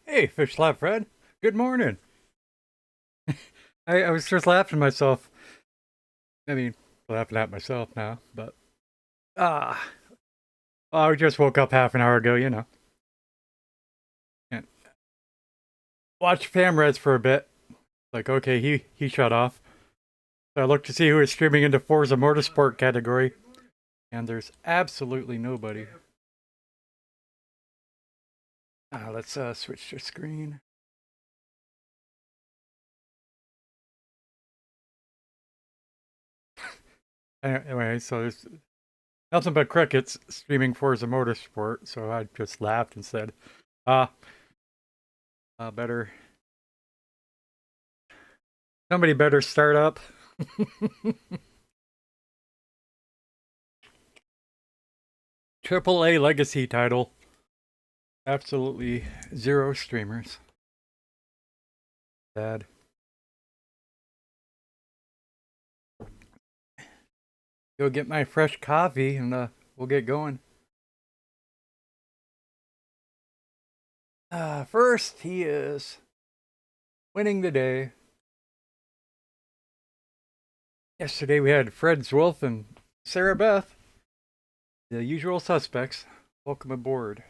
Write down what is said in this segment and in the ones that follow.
Hey, Fish Slap Fred. Good morning. I was just laughing at myself. I mean, laughing at myself now, but ah, I just woke up half an hour ago, and watched FamReds for a bit. Like, okay, he shut off. So I looked to see who was streaming into Forza Motorsport category, and there's absolutely nobody. Let's switch to screen. Anyway, so there's nothing but crickets streaming Forza Motorsport. So I just laughed and said, "Ah, better somebody better start up." Triple A legacy title. Absolutely zero streamers. Sad. Go get my fresh coffee and we'll get going. First, he is winning the day. Yesterday we had Fred Zwolf and Sarah Beth, the usual suspects. Welcome aboard.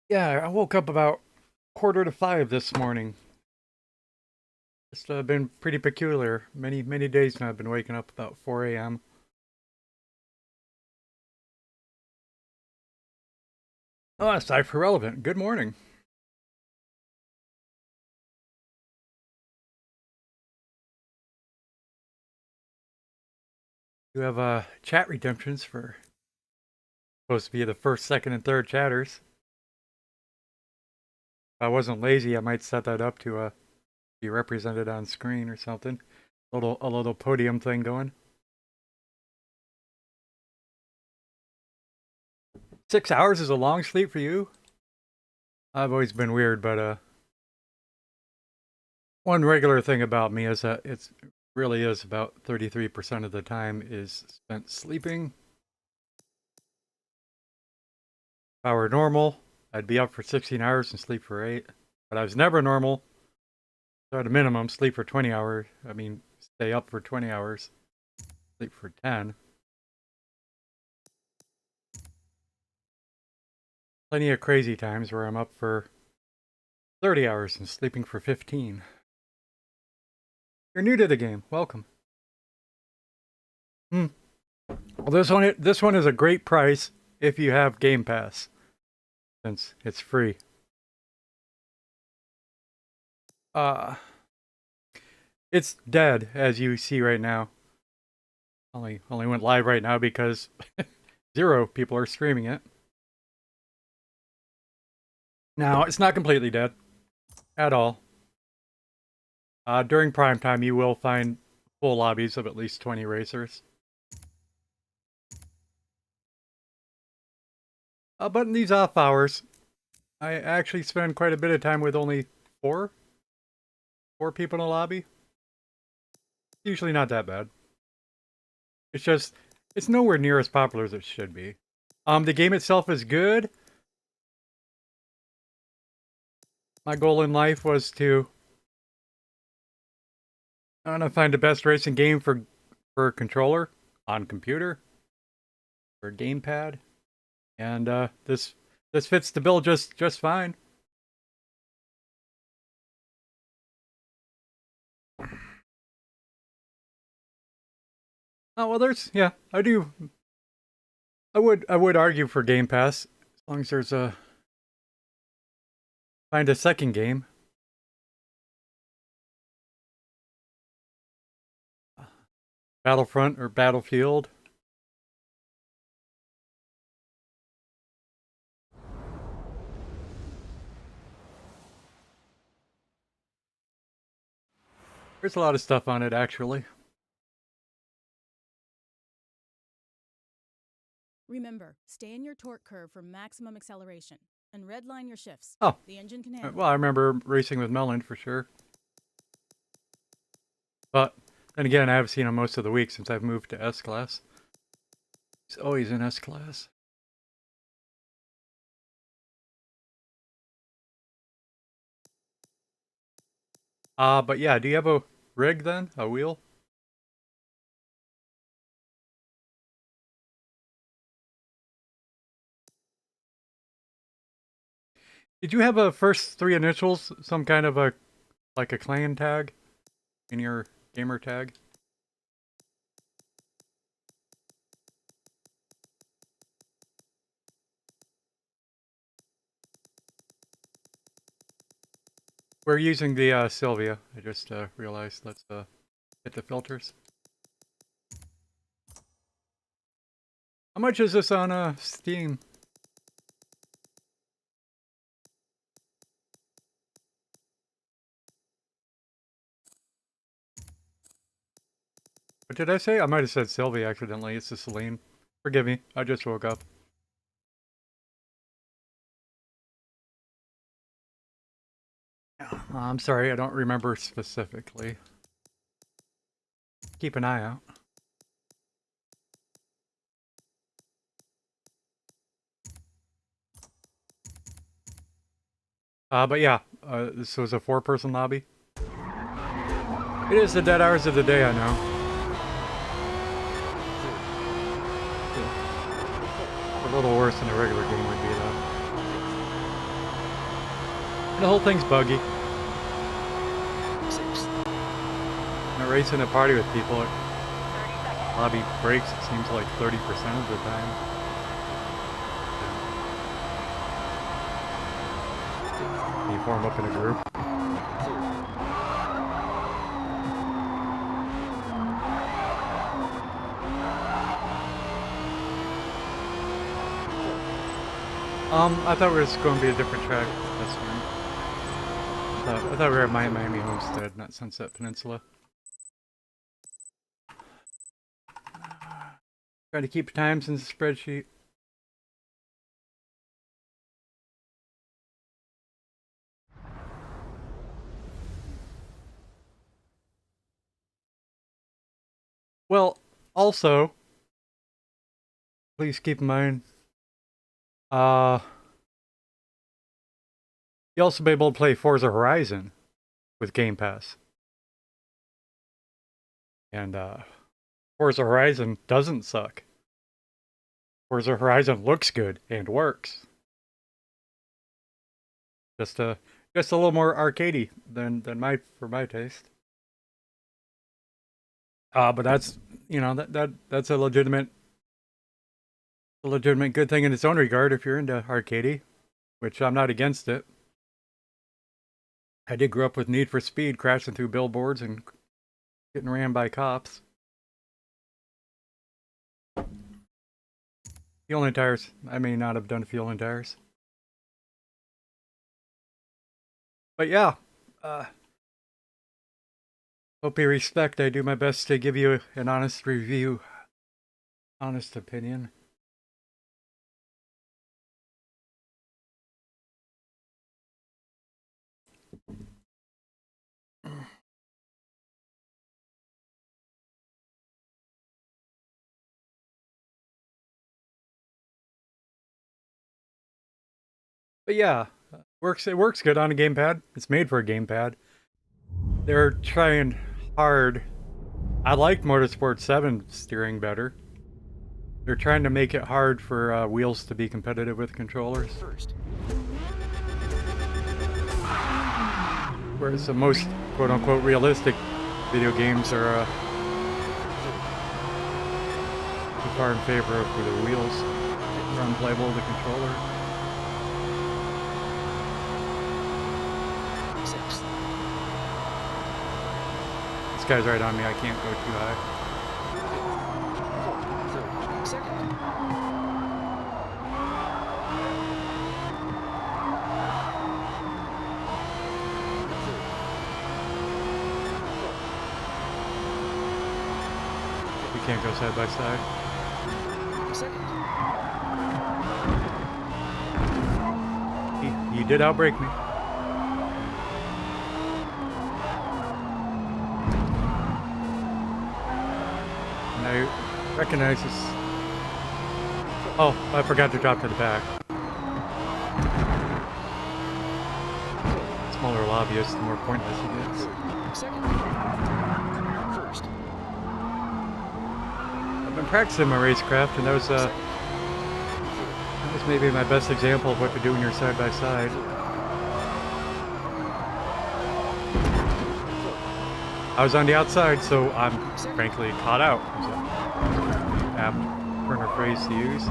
Yeah, I woke up about 4:45 this morning. It's been pretty peculiar. Many days now I've been waking up about 4 a.m. Oh, that's Cypher Relevant. Good morning. You have chat redemptions for supposed to be the first, second, and third chatters. If I wasn't lazy, I might set that up to be represented on screen or something. A little podium thing going. 6 hours is a long sleep for you. I've always been weird, but one regular thing about me is that it's really is about 33% of the time is spent sleeping. If I were normal, I'd be up for 16 hours and sleep for 8. But I was never normal. So at a minimum, sleep for 20 hours. I mean, stay up for 20 hours, sleep for 10. Plenty of crazy times where I'm up for 30 hours and sleeping for 15. You're new to the game. Welcome. Hmm. Well, this one is a great price if you have Game Pass, since it's free. Uh it's dead as you see right now. Only went live right now because zero people are streaming it. Now it's not completely dead at all. During prime time, you will find full lobbies of at least 20 racers. But in these off hours, I actually spend quite a bit of time with only four people in a lobby. Usually not that bad. It's just, it's nowhere near as popular as it should be. The game itself is good. My goal in life was to, I don't know, find the best racing game for a controller on computer or gamepad, and this fits the bill just fine. Oh well, there's yeah, I would argue for Game Pass as long as there's a find a second game. Battlefront or Battlefield. There's a lot of stuff on it, actually. Remember, stay in your torque curve for maximum acceleration, and redline your shifts. Oh. The engine can handle Well, I remember racing with Melon for sure. But then again, I have seen him most of the week since I've moved to S-Class. He's always in S-Class. But yeah, do you have a rig then? A wheel? Did you have a first three initials, some kind of like a clan tag in your gamer tag? We're using the Sylvia. I just realized. Let's hit the filters. How much is this on Steam? What did I say? I might have said Sylvia accidentally. It's the Celine. Forgive me. I just woke up. I'm sorry. I don't remember specifically. Keep an eye out. But yeah, this was a 4-person lobby. It is the dead hours of the day, I know. A little worse than a regular game would be, though. And the whole thing's buggy. When racing a party with people, lobby breaks, it seems like 30% of the time. You form up in a group. I thought it was going to be a different track this one. I thought we were at Miami Homestead, not Sunset Peninsula. Trying to keep times in the spreadsheet. Well, also, please keep in mind, you'll also be able to play Forza Horizon with Game Pass. And Forza Horizon doesn't suck. Forza Horizon looks good and works. Just a little more arcadey than for my taste. But that's, you know, that's a legitimate good thing in its own regard if you're into arcadey, which I'm not against it. I did grow up with Need for Speed, crashing through billboards and getting ran by cops. Fuel and tires. I may not have done fuel and tires. But yeah, hope you respect. I do my best to give you an honest review, honest opinion. But yeah, it works good on a gamepad. It's made for a gamepad. They're trying hard. I liked Motorsport 7 steering better. They're trying to make it hard for wheels to be competitive with controllers. Whereas the most quote-unquote realistic video games are too far in favor of the wheels. They're unplayable with the controller. This guy's right on me. I can't go too high. can't go side by side. Second. He did outbrake me. And I recognize this. Oh, I forgot to drop to the back. Smaller lobbyist, the more pointless he gets. Second. First. I've been practicing my racecraft, and that was maybe my best example of what to do when you're side by side. I was on the outside, so I'm frankly caught out. Is an apt turn of phrase to use.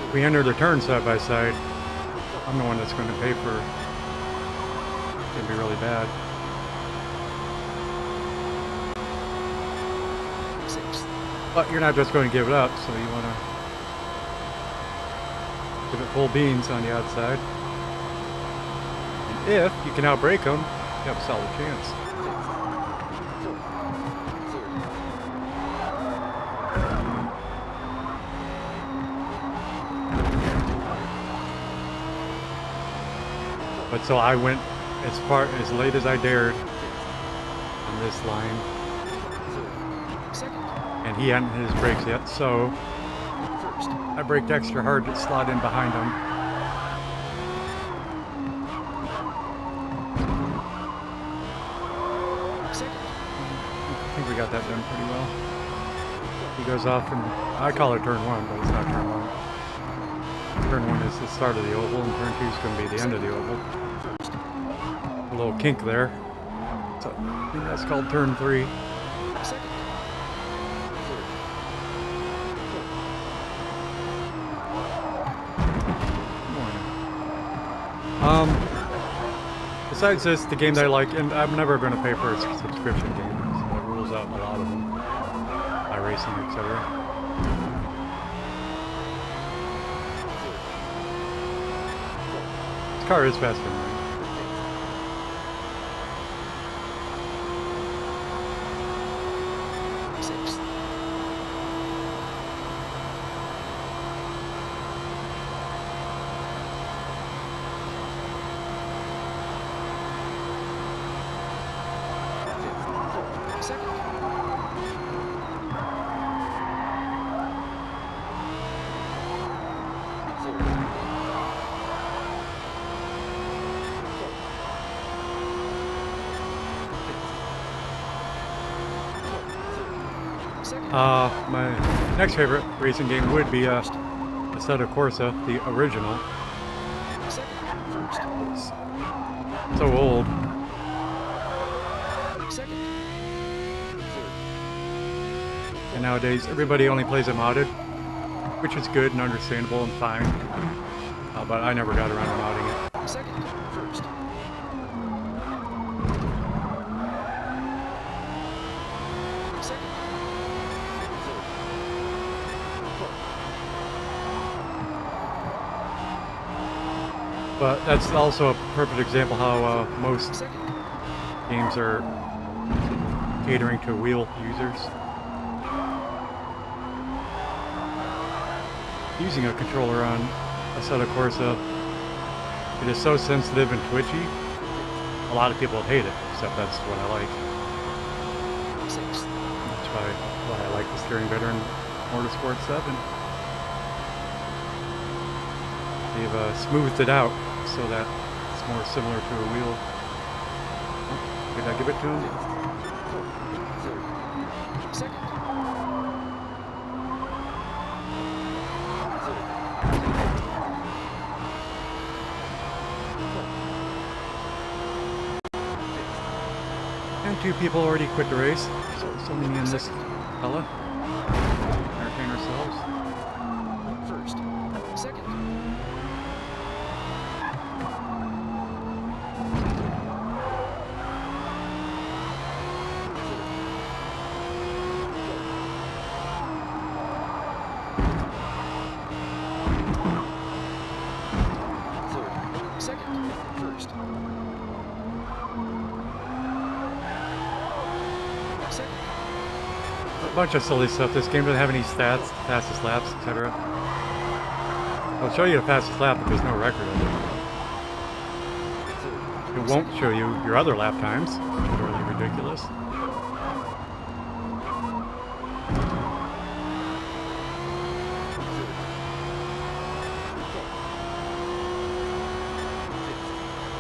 If we enter the turn side by side, I'm the one that's going to pay for it. It's going to be really bad. But you're not just going to give it up, so you want to give it full beans on the outside. And if you can outbrake them, you have a solid chance. But so I went as late as I dared on this line. And he hadn't hit his brakes yet, so I braked extra hard to slot in behind him. I think we got that done pretty well. He goes off, and I call it turn one, but it's not turn one. Turn one is the start of the oval, and turn two is going to be the end of the oval. A little kink there. So I think that's called turn three. Besides this, the game that I like, and I'm never going to pay for a subscription game, so that rules out a lot of them, iRacing, etc. This car is faster than mine. My next favorite racing game would be Assetto Corsa, the original. It's so old. And nowadays, everybody only plays it modded, which is good and understandable and fine. But I never got around to modding it. But that's also a perfect example how most games are catering to wheel users. Using a controller on Assetto Corsa, it is so sensitive and twitchy. A lot of people hate it, except that's what I like. That's why I like the steering better in Motorsport 7. They've smoothed it out so that it's more similar to a wheel. Oh, did I give it to him? And two people already quit the race, so it's only me and this fella. Entertain ourselves. bunch of silly stuff. This game doesn't have any stats, fastest laps, etc. It'll show you the fastest lap, but there's no record of it. It won't show you your other lap times. Totally ridiculous.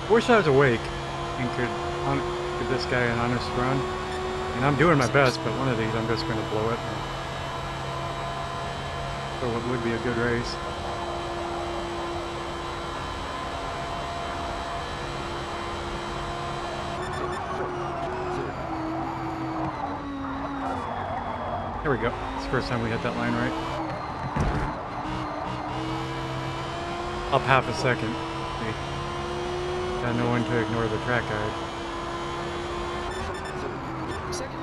I wish I was awake and could give this guy an honest run. And I'm doing my best, but one of these I'm just going to blow it. So it would be a good race. There we go. It's the first time we hit that line right. Up half a second. Got no one to ignore the track guide. Second.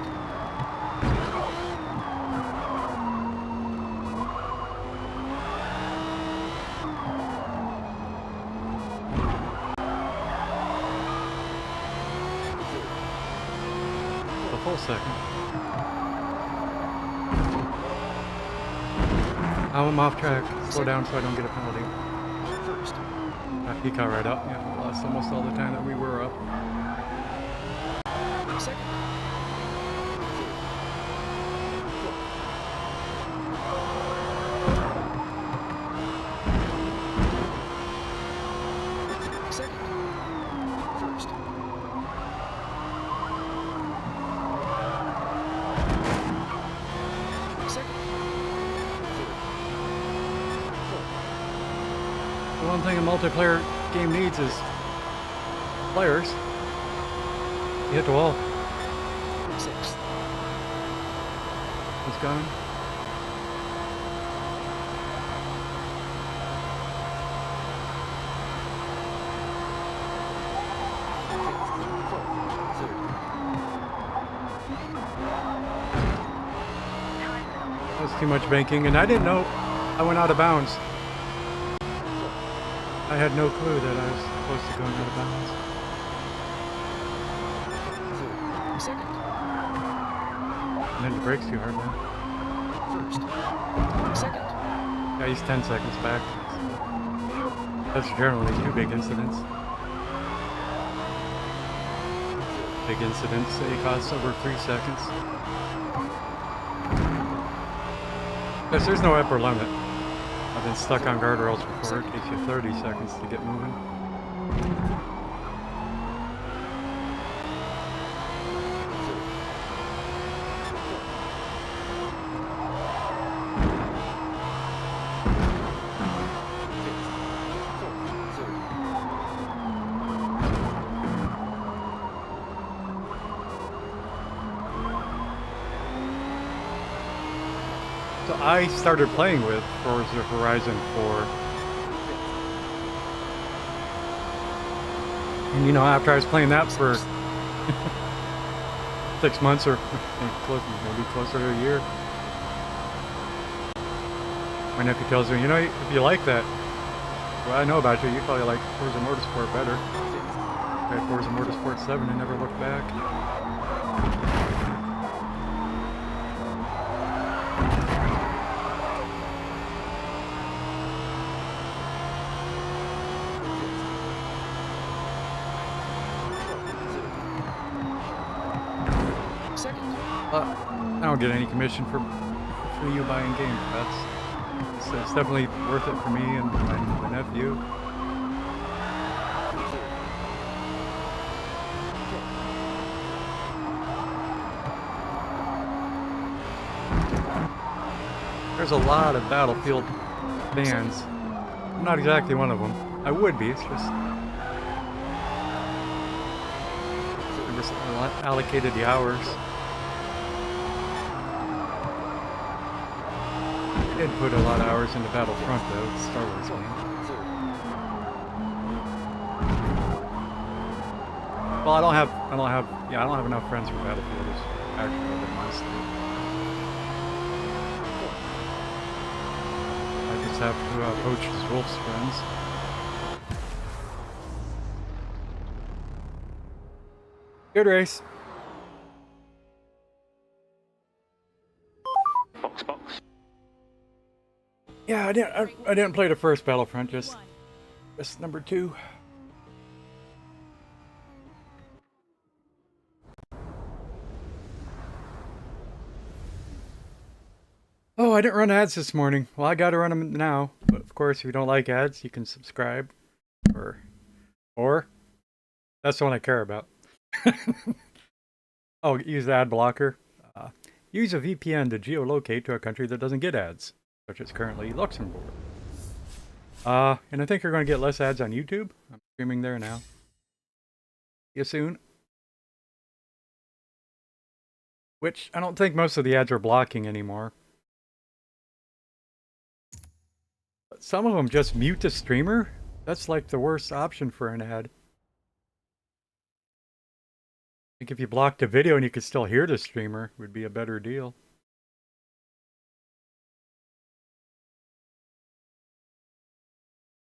A full second. I'm off track. Slow down so I don't get a penalty. First. He caught right up. Yeah, we lost almost all the time that we were up. Second. Second. First. Second. The one thing a multiplayer game needs is players. You hit the wall. Sixth. He's gone. That was too much banking, and I didn't know I went out of bounds. I had no clue that I was supposed to go out of bounds. Second. And then the brakes too hard, man. First. Second. Yeah, he's 10 seconds back. That's generally two big incidents. Big incidents, they cost over 3 seconds. Because there's no upper limit. I've been stuck on guardrails before. It takes you 30 seconds to get moving. So I started playing with Forza Horizon 4. And you know, after I was playing that for 6 months or maybe closer to a year, my nephew tells me, you know, if you like that, what I know about you, you probably like Forza Motorsport better. I had Forza Motorsport 7 and never looked back. I don't get any commission for you buying games. It's definitely worth it for me and my nephew. There's a lot of Battlefield fans. I'm not exactly one of them. I would be. It's just I just allocated the hours. I did put a lot of hours into Battlefront though, the Star Wars game. Well, I don't have enough friends for Battlefield. It's actually a bit mostly. I just have to poach his Wolf's friends. Good race. Yeah, I didn't play the first Battlefront, just One. number 2. Oh, I didn't run ads this morning. Well, I gotta run them now. But of course, if you don't like ads, you can subscribe. Or that's the one I care about. Oh, use the ad blocker. Use a VPN to geolocate to a country that doesn't get ads, such as currently Luxembourg. And I think you're going to get less ads on YouTube. I'm streaming there now. See you soon. Which I don't think most of the ads are blocking anymore. But some of them just mute the streamer. That's like the worst option for an ad. I think if you blocked the video and you could still hear the streamer, it would be a better deal.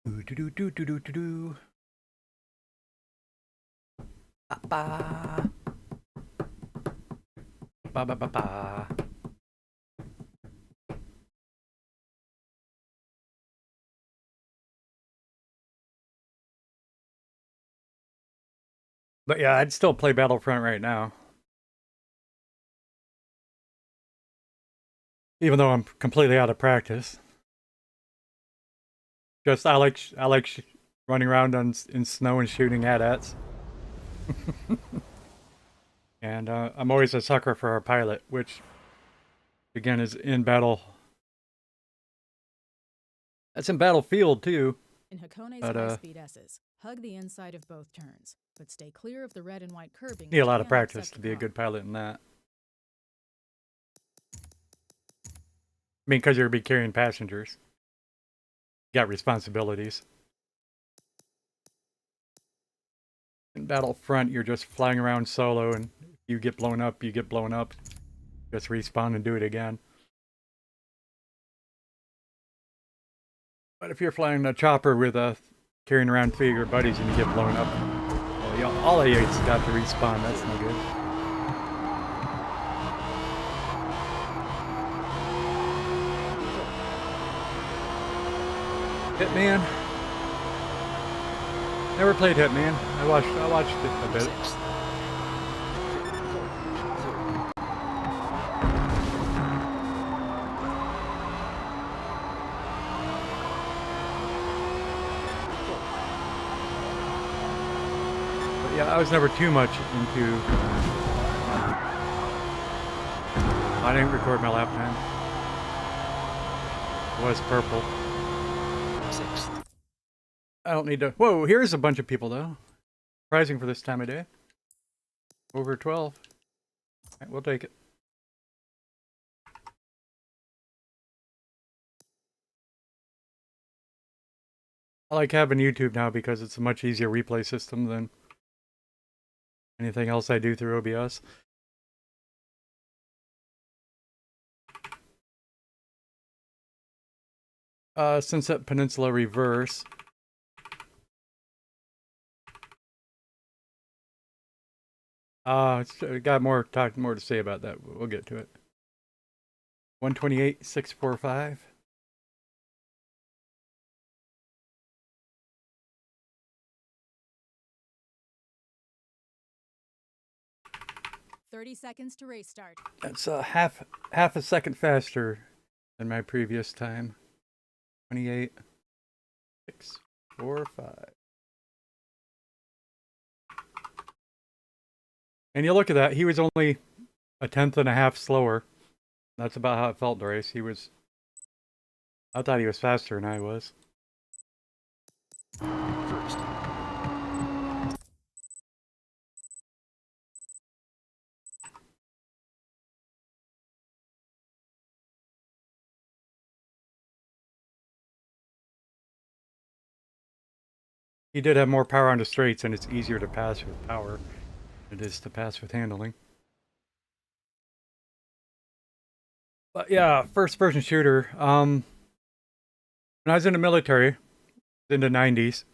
Do do do do do do do. Ba ba ba ba ba. But yeah, I'd still play Battlefront right now. Even though I'm completely out of practice. Just I like running around in snow and shooting AT-ATs. And I'm always a sucker for our pilot, which again is in battle. That's in Battlefield too. In Hakone's But, high-speed S's, hug the inside of both turns, but stay clear of the red and white curbing. Need a which lot of can practice upset to the be a car. good pilot in that. I mean, because you're going to be carrying passengers. You got responsibilities. In Battlefront, you're just flying around solo, and if you get blown up, you get blown up. Just respawn and do it again. But if you're flying a chopper with carrying around 3 of your buddies and you get blown up, well, all of you's got to respawn. That's no good. Hitman. Never played Hitman. I watched it a bit. Sixth. But yeah, I was never too much into. I didn't record my lap time. It was purple. Sixth. I don't need to. Whoa, here's a bunch of people though. Surprising for this time of day. Over 12. Alright, we'll take it. I like having YouTube now because it's a much easier replay system than anything else I do through OBS. Sunset Peninsula Reverse. It's got more to say about that. We'll get to it. 128,645. "30 seconds to race start." That's half a second faster than my previous time. 28,645. And you look at that, he was only a tenth and a half slower. That's about how it felt in the race. I thought he was faster than I was. First. He did have more power on the straights, and it's easier to pass with power than it is to pass with handling. But yeah, first person shooter. When I was in the military, in the 90s,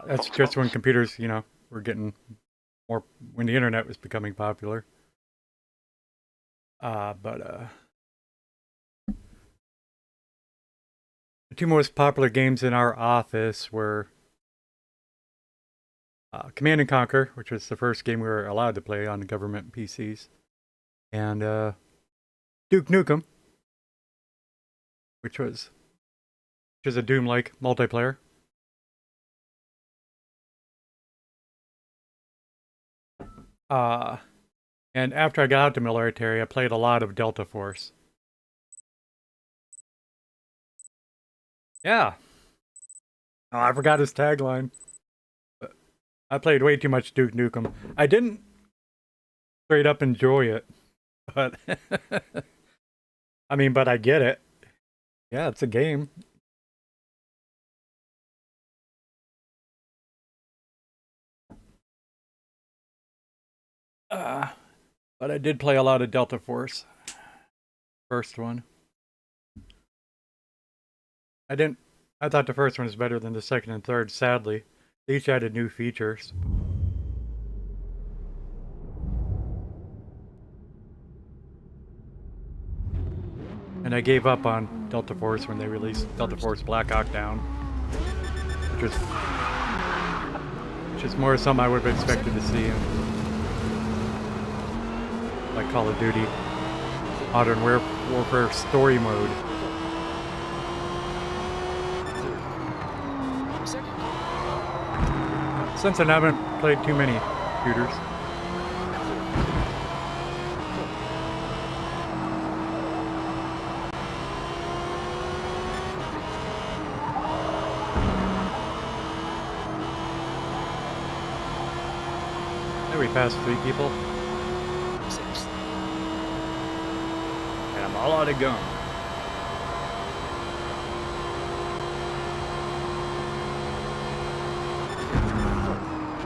that's just when computers, were getting more, when the internet was becoming popular. But two most popular games in our office were Command and Conquer, which was the first game we were allowed to play on government PCs, and Duke Nukem, which is a Doom-like multiplayer. And after I got out to military, I played a lot of Delta Force. Yeah. Oh, I forgot his tagline. I played way too much Duke Nukem. I didn't straight up enjoy it, but I mean, but I get it. Yeah, it's a game. But I did play a lot of Delta Force. First one. I thought the first one was better than the second and third, sadly. They each added new features. And I gave up on Delta Force when they released Delta Force Black Hawk Down. Which is more something I would have expected to see in like Call of Duty Modern Warfare story mode. Since I haven't played too many shooters. There we passed 3 people. 6. And I'm all out of gun.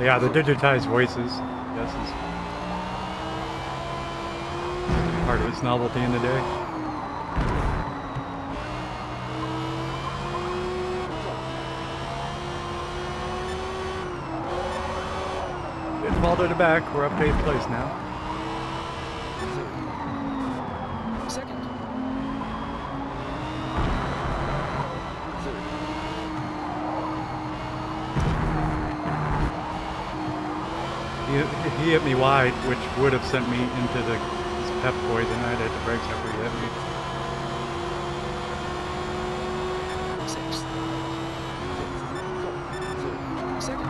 Yeah, the digitized voices, yes, is part of its novelty in the day. It's fall to the back. We're up to 8th place now. Second. He hit me wide, which would have sent me into the pep poison. I had the brakes after he hit me. 6. Second.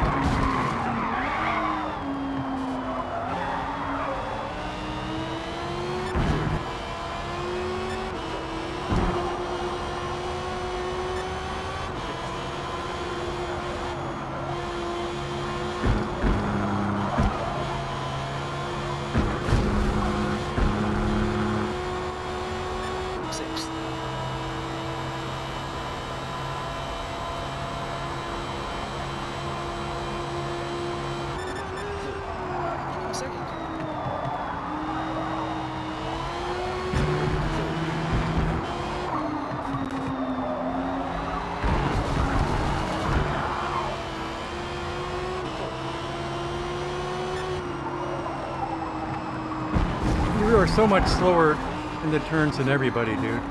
You are so much slower in the turns than everybody, dude.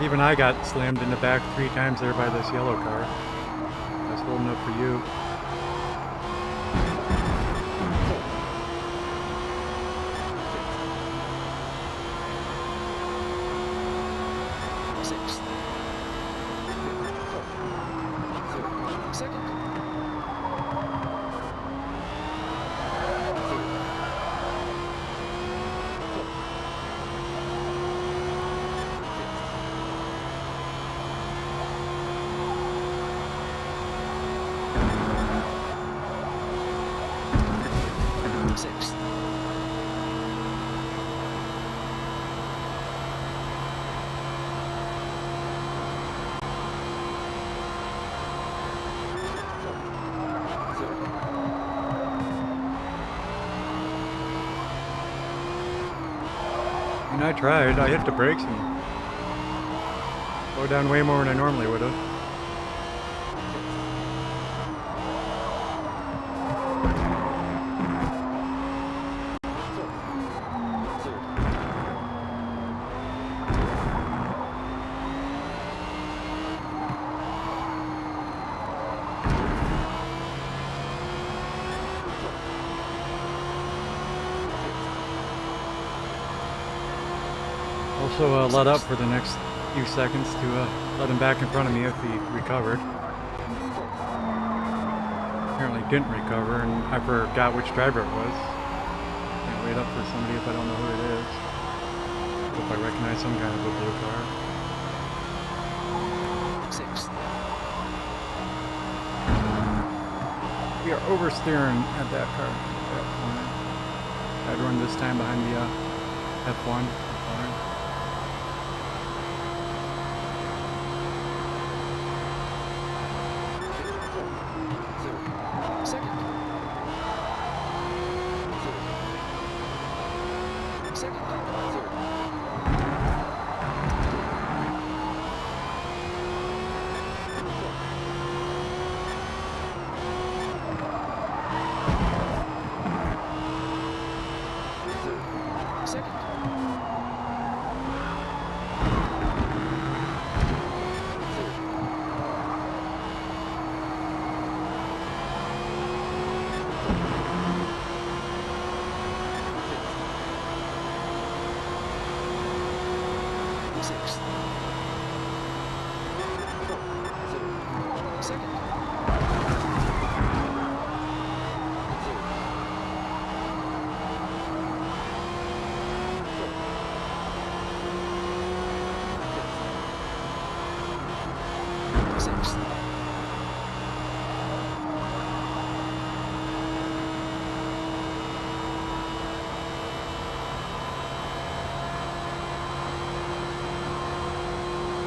Even I got slammed in the back 3 times there by this yellow car. That's holding up for you. And I tried. I hit the brakes and slowed down way more than I normally would have. Also let up for the next few seconds to let him back in front of me if he recovered. Apparently didn't recover, and I forgot which driver it was. Can't wait up for somebody if I don't know who it is. Hope I recognize some kind of a blue car. 6th. We are oversteering at that car, that corner. I'd run this time behind the F1 car. Second. Second. Second. Sixth. Second. Sixth.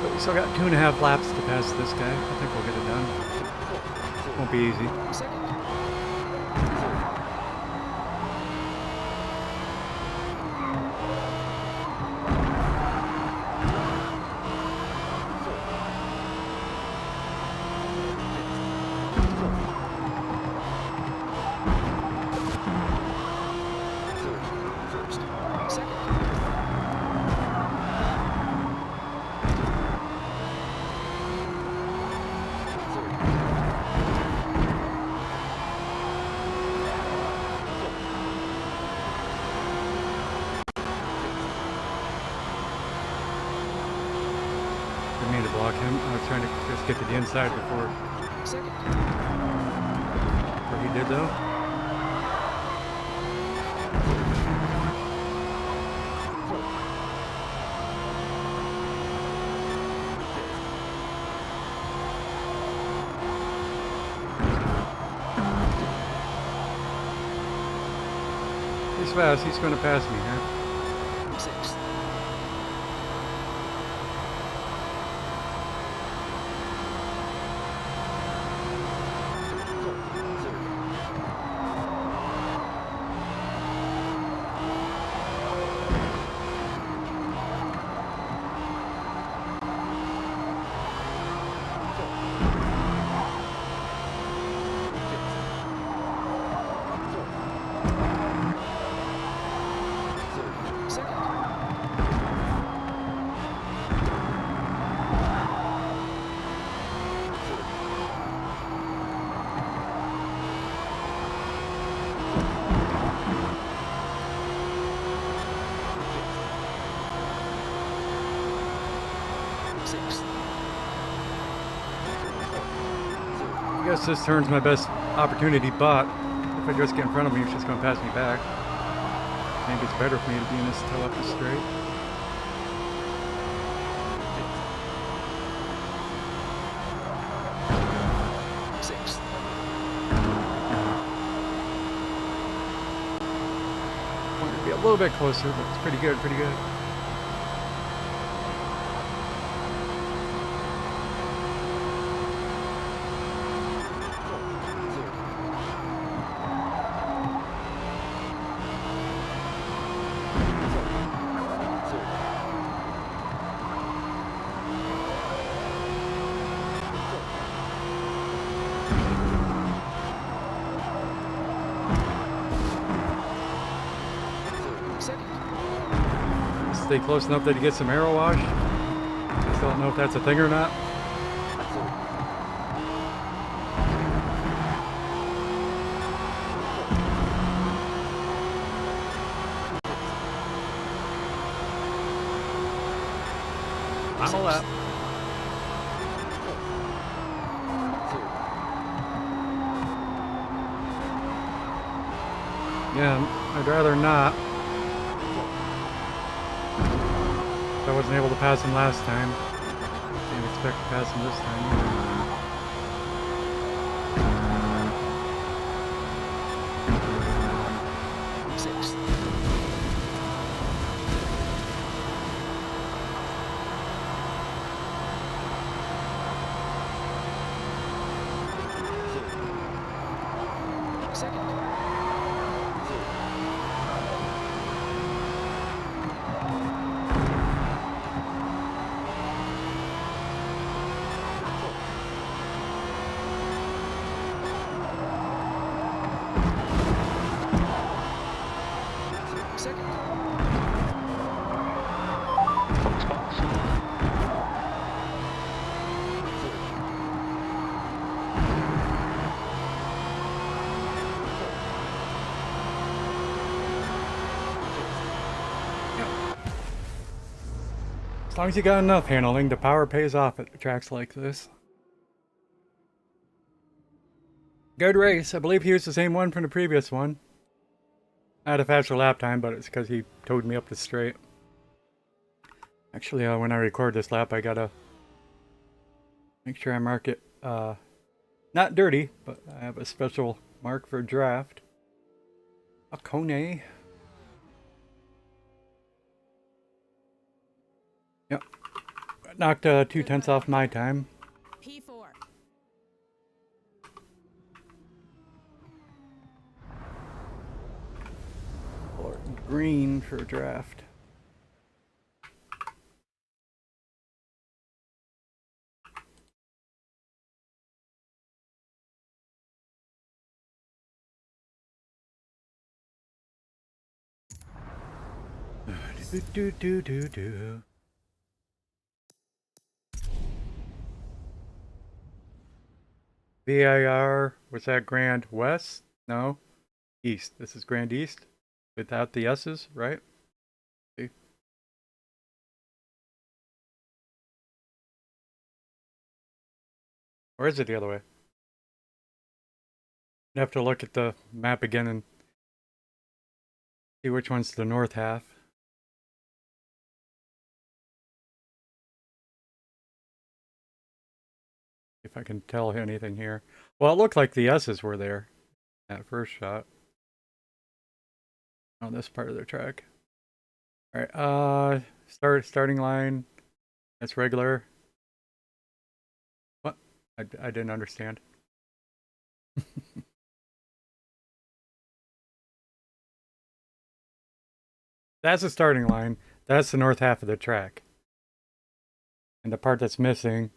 But we still got 2.5 laps to pass this guy. I think we'll get it done. Won't be easy. Second. First. Second. Didn't mean to block him. I was trying to just get to the inside before Second. he did though. He's fast. He's going to pass me here. Sixth. Sixth. I guess this turn's my best opportunity, but if I just get in front of me, it's just going to pass me back. Maybe it's better for me to be in this tail up the straight. Sixth. Want to be a little bit closer, but it's pretty good, pretty good. Second. Stay close enough that he gets some arrow wash. I still don't know if that's a thing or not. Final lap. Yeah, I'd rather not. I wasn't able to pass him last time. Can't expect to pass him this time. Sixth. Second. Second. As long as you got enough handling, the power pays off at tracks like this. Good race. I believe he used the same one from the previous one. I had a faster lap time, but it's because he towed me up the straight. Actually, when I record this lap, I gotta make sure I mark it, not dirty, but I have a special mark for draft. A Kone. Yep. Knocked 2/10 off my time. P4. Or green for draft. Do. VIR, was that Grand West? No. East. This is Grand East. Without the S's, right? See? Or is it the other way? I'd have to look at the map again and see which one's the north half. If I can tell anything here. Well, it looked like the S's were there at first shot. On this part of the track. Alright, starting line. That's regular. What? I didn't understand. That's the starting line. That's the north half of the track. And the part that's missing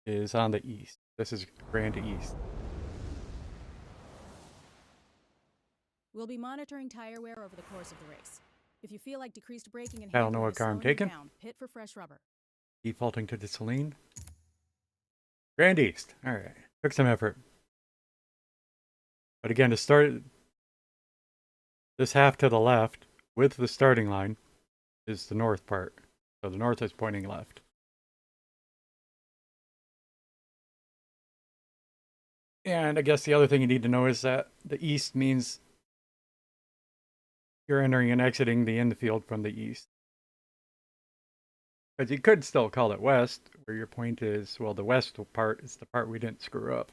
is on the east. This is Grand East. We'll be monitoring tire wear over the course of the race. If you feel like decreased braking and I don't know handling what is car I'm slowing you taking. down, pit for fresh rubber. Defaulting to the Celine. Grand East. Alright. Took some effort. But again, to start this half to the left with the starting line is the north part. So the north is pointing left. And I guess the other thing you need to know is that the east means you're entering and exiting the infield from the east. Because you could still call it west, where your point is, well, the west part is the part we didn't screw up.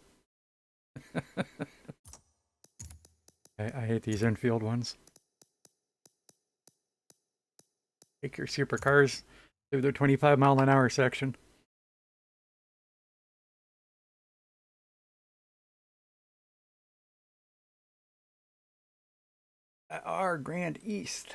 I hate these infield ones. Take your supercars through the 25-mile-an-hour section. Our Grand East.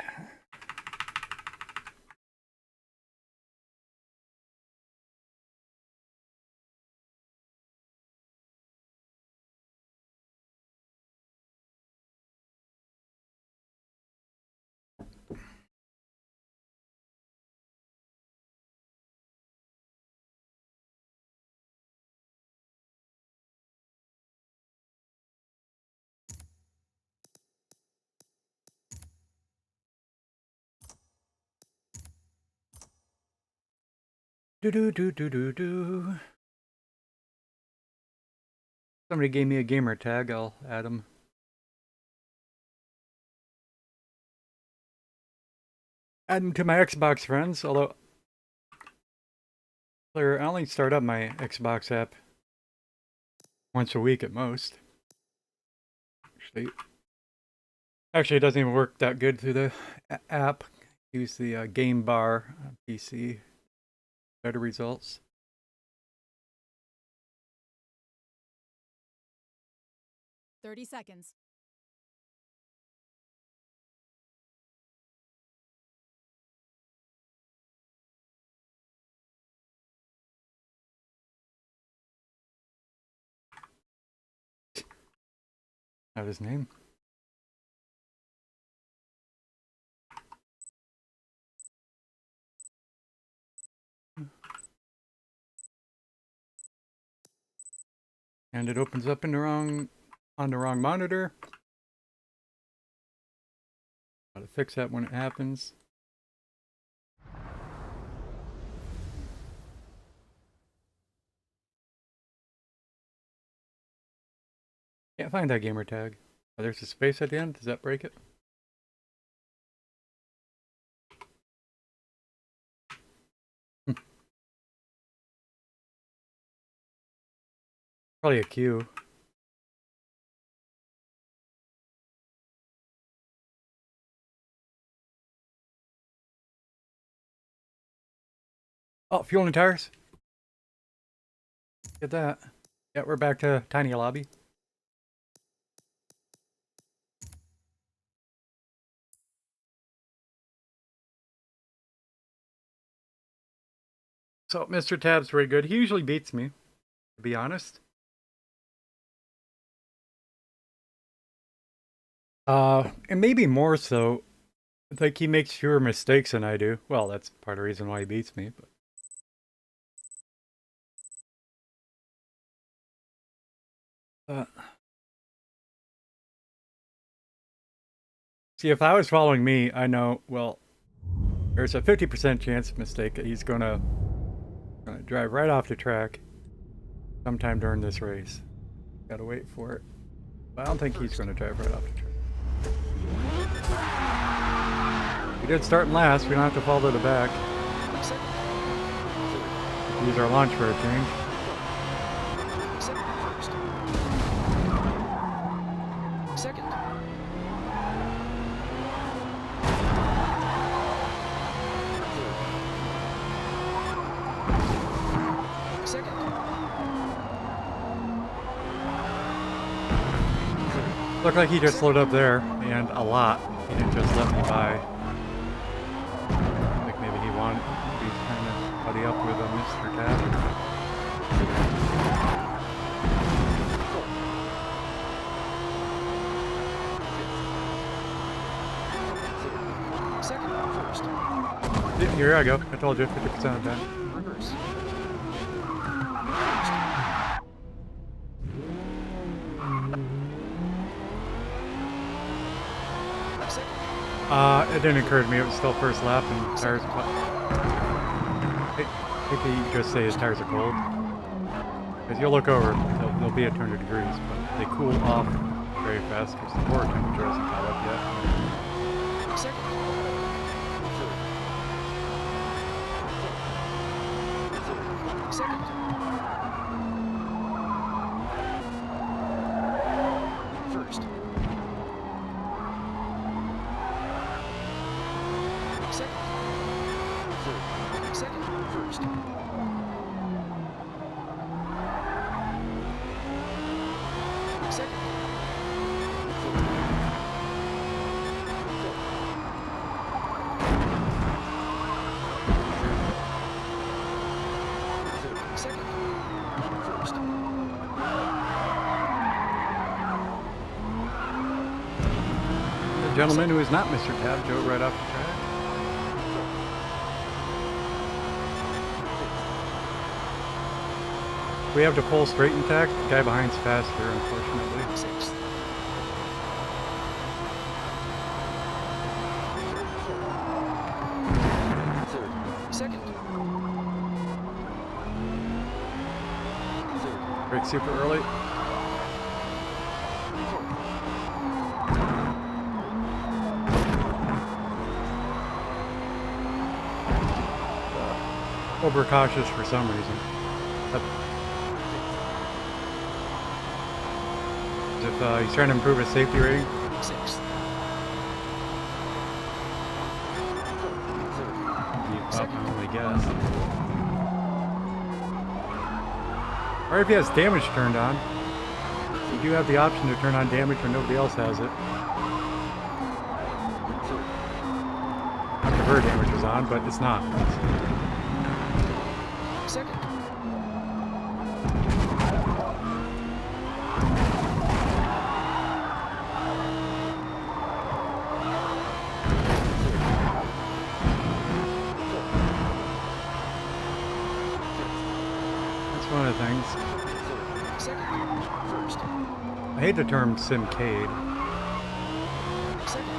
Do do do do do do. Somebody gave me a gamer tag. I'll add him. Add him to my Xbox friends. Although, I only start up my Xbox app once a week at most. Actually, it doesn't even work that good through the app. Use the game bar on PC. Better results. "30 seconds. Have his name. And it opens up in the wrong monitor. Gotta fix that when it happens. Can't find that gamer tag. Oh, there's a space at the end. Does that break it? Probably a Q. Oh, fuel and tires. Get that. Yeah, we're back to tiny lobby. So Mr. Tab's very good. He usually beats me, to be honest. And maybe more so. Like, he makes fewer mistakes than I do. Well, that's part of the reason why he beats me, but... see, if I was following me, I know, well, there's a 50% chance of mistake that he's gonna drive right off the track sometime during this race. Gotta wait for it. But I don't think he's gonna drive right off the track. We did start in last, we don't have to fall to the back. Use our launch for a change. Second. Looked like he just slowed up there, and a lot. He didn't just let me by. I think maybe he wanted to be kind of buddy up with Mr. Tab. Yeah, here I go. I told you, 50% of that. Reverse. It didn't occur to me. It was still first lap, and tires. I think he just say his tires are cold. Because you'll look over, they'll be at 200 degrees, but they cool off very fast because the core temperature hasn't caught up yet. Second. Second. First. Second. Third. Second. First. Second. The gentleman who is not Mr. Tab drove right off the track. We have to pull straight and tack. The guy behind's faster, unfortunately. Sixth. Third. Second. super early. Overcautious for some reason. If he's trying to improve his safety rating. Sixth. I only guess. Or if he has damage turned on, you do have the option to turn on damage when nobody else has it. I prefer damage is on, but it's not. Second. That's one of the things. Second. First. I hate the term simcade. Second.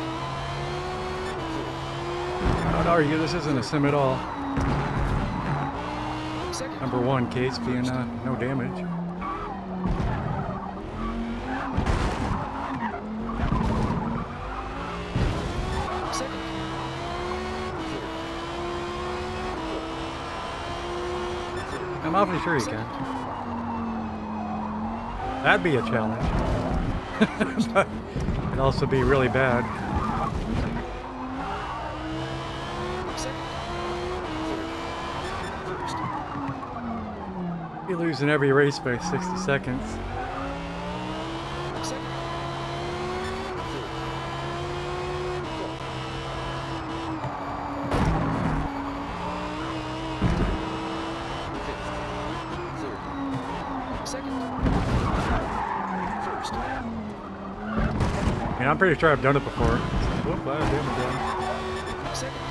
I would argue this isn't a sim at all. Second. Number one case being no damage. Second. I'm awfully sure you can. That'd be a challenge. But it'd also be really bad. Second. First. Be losing every race by 60 seconds. Second. Second. First. I mean, I'm pretty sure I've done it before. Whoop, I have damage on. Second.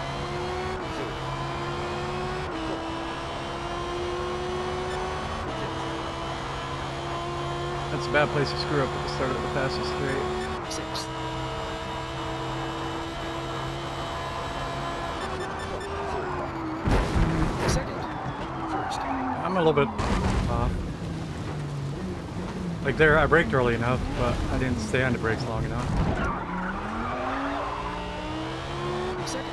That's a bad place to screw up at the start of the fastest straight. Sixth. Second. First. I'm a little bit off. Like there, I braked early enough, but I didn't stay on the brakes long enough. Second.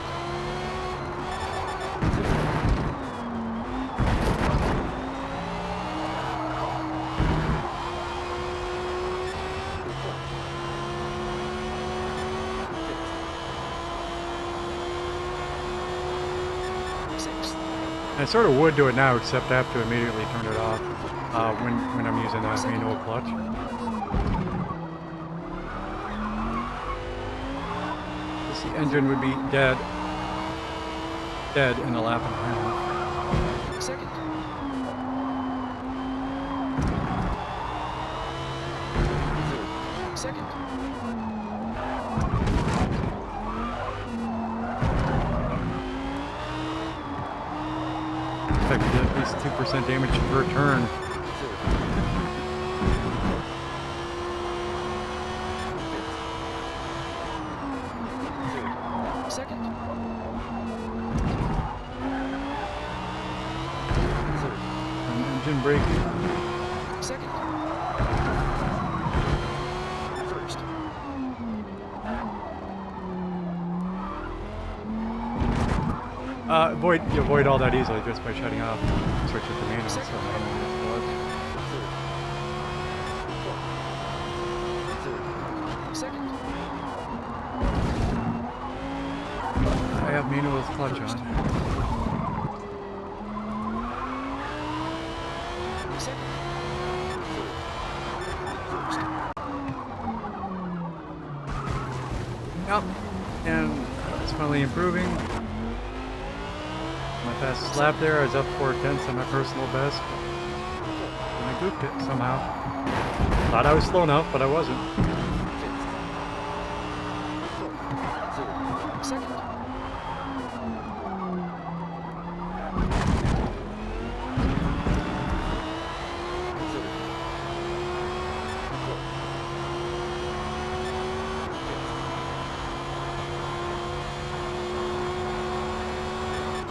Sixth. I sort of would do it now, except I have to immediately turn it off when I'm using a manual clutch. The engine would be dead in a lap and a half. Second. Second. Expect to get at least 2% damage per turn. Second. Engine braking. Second. First. You avoid all that easily just by shutting off. Switch it to manual. So manual is clutch. Second. I have manual with clutch on. Second. First. Yep. And it's finally improving. My fastest lap there, I was up 4/10 on my personal best. And I goofed it somehow. Thought I was slow enough, but I wasn't. Second.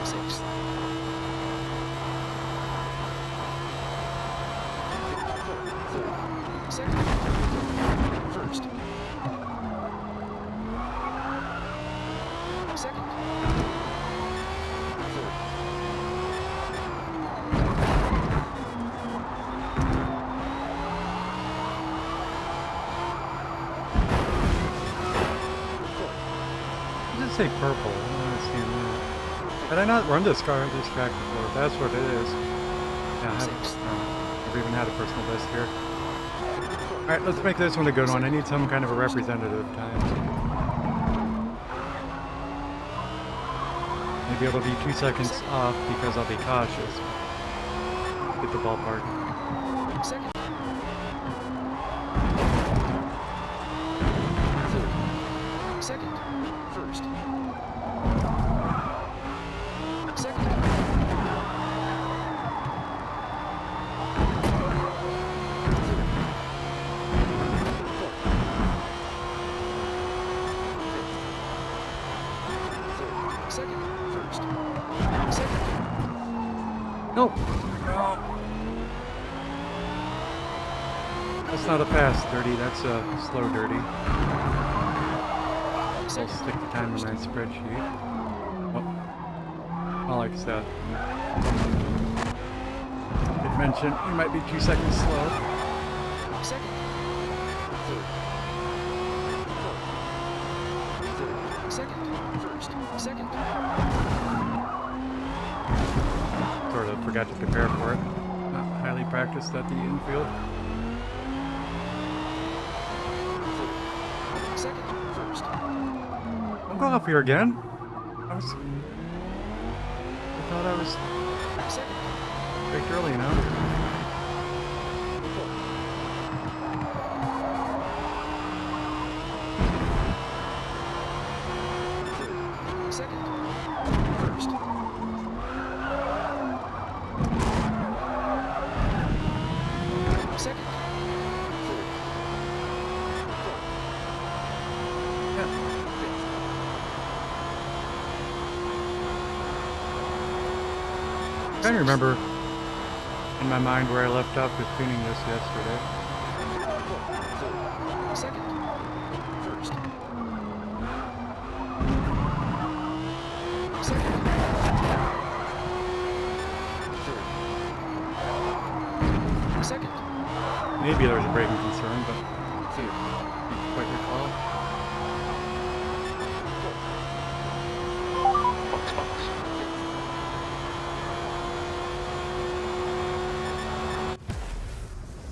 Sixth. Third. Second. First. Second. Third. Does it say purple? I don't understand that. Had I not run this track before? That's what it is. Yeah, I I've even had a personal best here. Alright, let's make this one a good one. I need some kind of a representative time. Maybe it'll be 2 seconds off because I'll be cautious. Get the ballpark. Second. Third. Second. First. Second. Second. First. Second. No! No! That's not a fast dirty, that's a slow dirty. I'll stick the time in my spreadsheet. Oh, like I said. Did mention we might be 2 seconds slow. Second. Third. Third. Second. First. Second. Sort of forgot to prepare for it. Not highly practiced at the infield. Third. Second. First. I'm going up here again. I thought I was Second. picked early enough. Third. Second. First. Second. Third. I'm trying to remember in my mind where I left off with tuning this yesterday. Third. Second. First. Second. Third. Second. Maybe there was a braking concern, but I can't quite recall.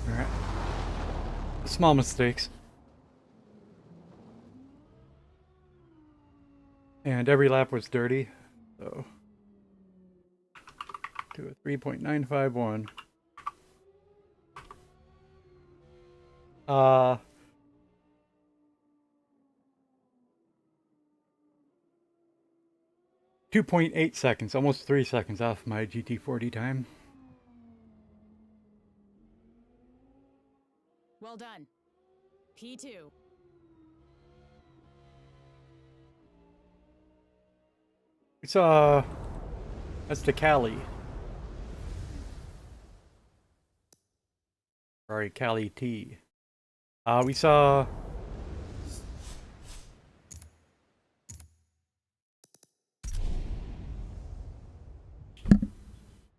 Alright. Small mistakes. And every lap was dirty, so to a 3.951. 2.8 seconds, almost 3 seconds off my GT40 time. Well done. P2. It's that's the Cali. Sorry, Cali T. We saw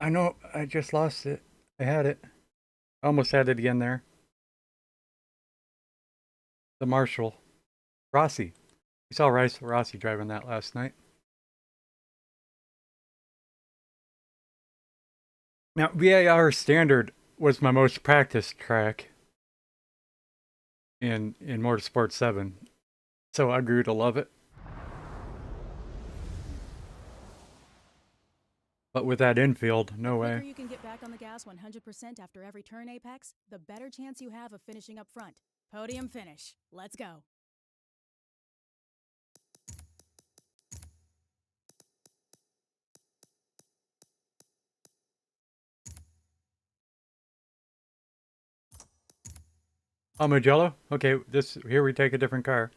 I know I just lost it. I had it. Almost had it again there. The Marshall. Rossi. We saw Rossi driving that last night. Now, VAR Standard was my most practiced track in Motorsport 7. So I grew to love it. But with that infield, no The way. quicker you can get back on the gas 100% after every turn, Apex, the better chance you have of finishing up front. Podium finish. Let's go. Oh, Mugello? Okay, here we take a different car.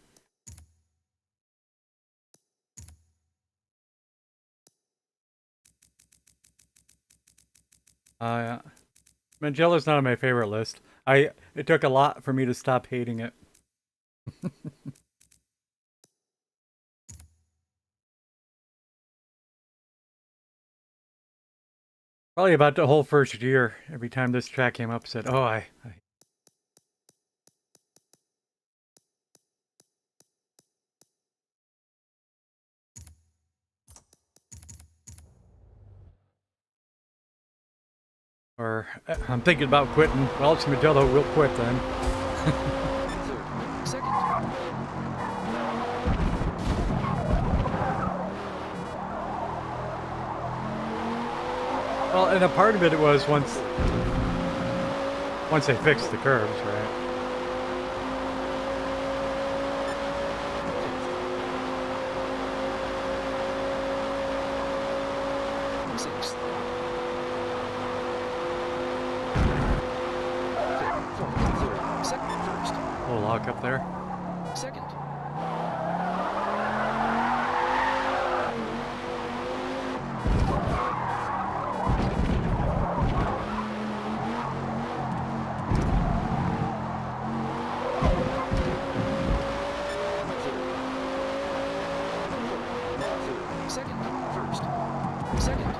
Mugello's not on my favorite list. It took a lot for me to stop hating it. Probably about the whole first year. Every time this track came up, I said, "Oh, I." Or I'm thinking about quitting. Well, it's Magello. We'll quit then. Third. Second. Well, and a part of it was once they fixed the curves, right? Sixth. Fourth. Third. Second. First. Little lock up there. Second. Second. First. Second.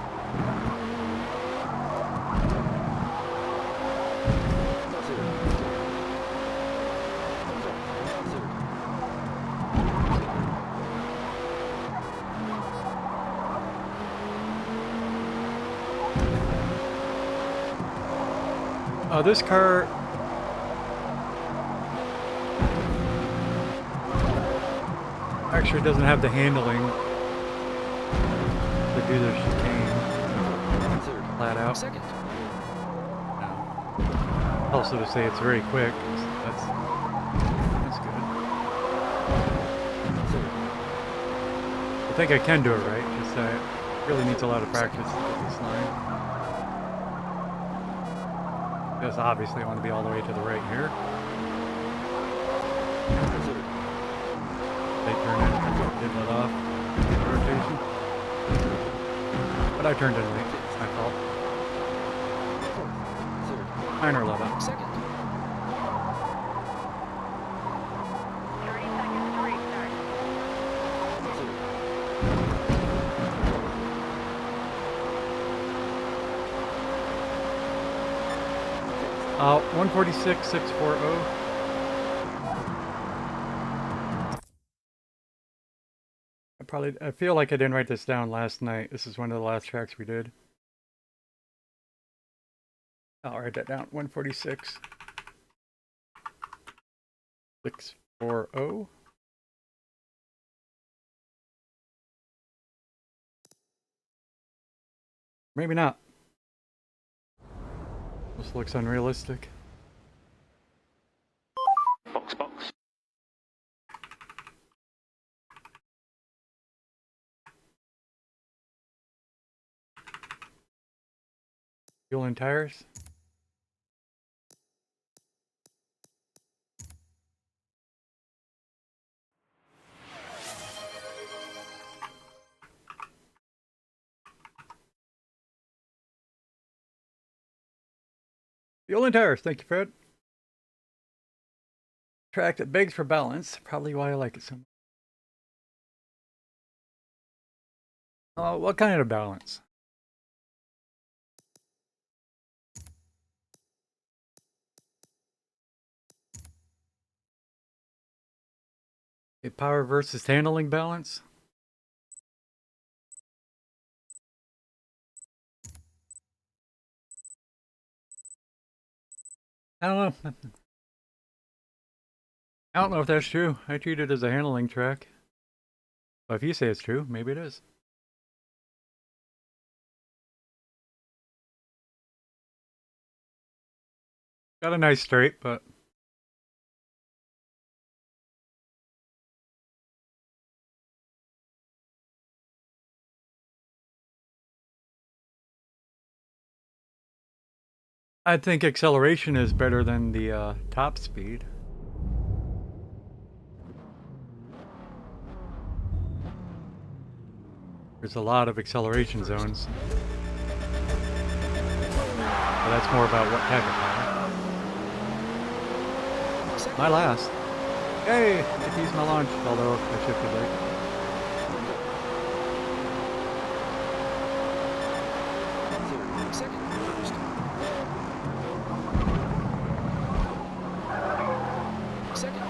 This car actually doesn't have the handling to do the chicane Third. flat out. Second. Also to say it's very quick. That's good. Third. I think I can do it right. Just it really needs a lot of practice to get this line. Because obviously I want to be all the way to the right here. Third. They turn in, did let off rotation. But I turned in late. It's my fault. Fourth. Third. Minor let up. Second. 30 seconds to restart. Third. 146,640. I feel like I didn't write this down last night. This is one of the last tracks we did. I'll write that down. 146,640. Maybe not. This looks unrealistic. Box, box. Fuel and tires. Fuel and tires. Thank you, Fred. Track that begs for balance. Probably why I like it so much. Oh, what kind of balance? A power versus handling balance? I don't know. I don't know if that's true. I treat it as a handling track. But if you say it's true, maybe it is. Got a nice straight, but I think acceleration is better than the top speed. There's a lot of acceleration zones. But that's more about what type of power. My last. Hey, I get to use my launch, although I shifted late. Third, second, first. Second.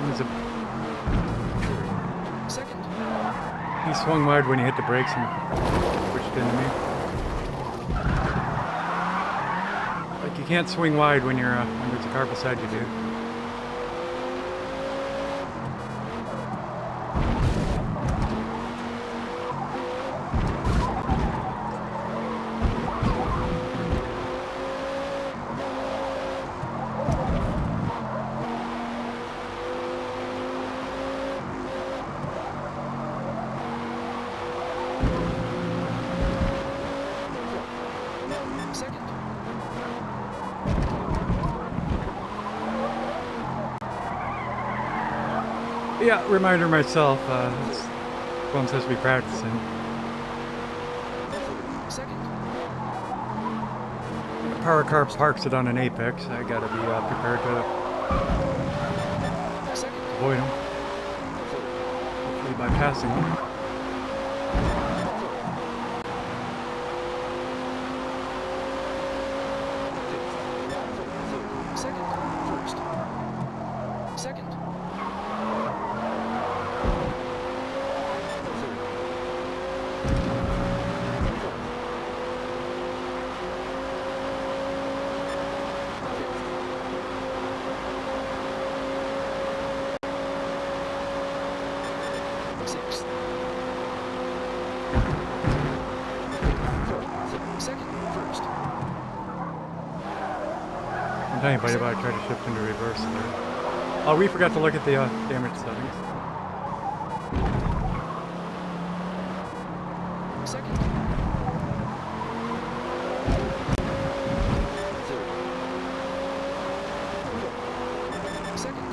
There's a- Second. He swung wide when he hit the brakes and switched into me. Like, you can't swing wide when you're when there's a car beside you, dude. Second. Yeah, reminder myself, it's what I'm supposed to be practicing. Second. When a power car parks it on an apex, I gotta be prepared to Second. avoid them, hopefully by passing them. Second. First. Second. Sixth. Second. First. Don't tell anybody about it, try to shift into reverse there. Oh, we forgot to look at the damage settings. Second. Third. Second.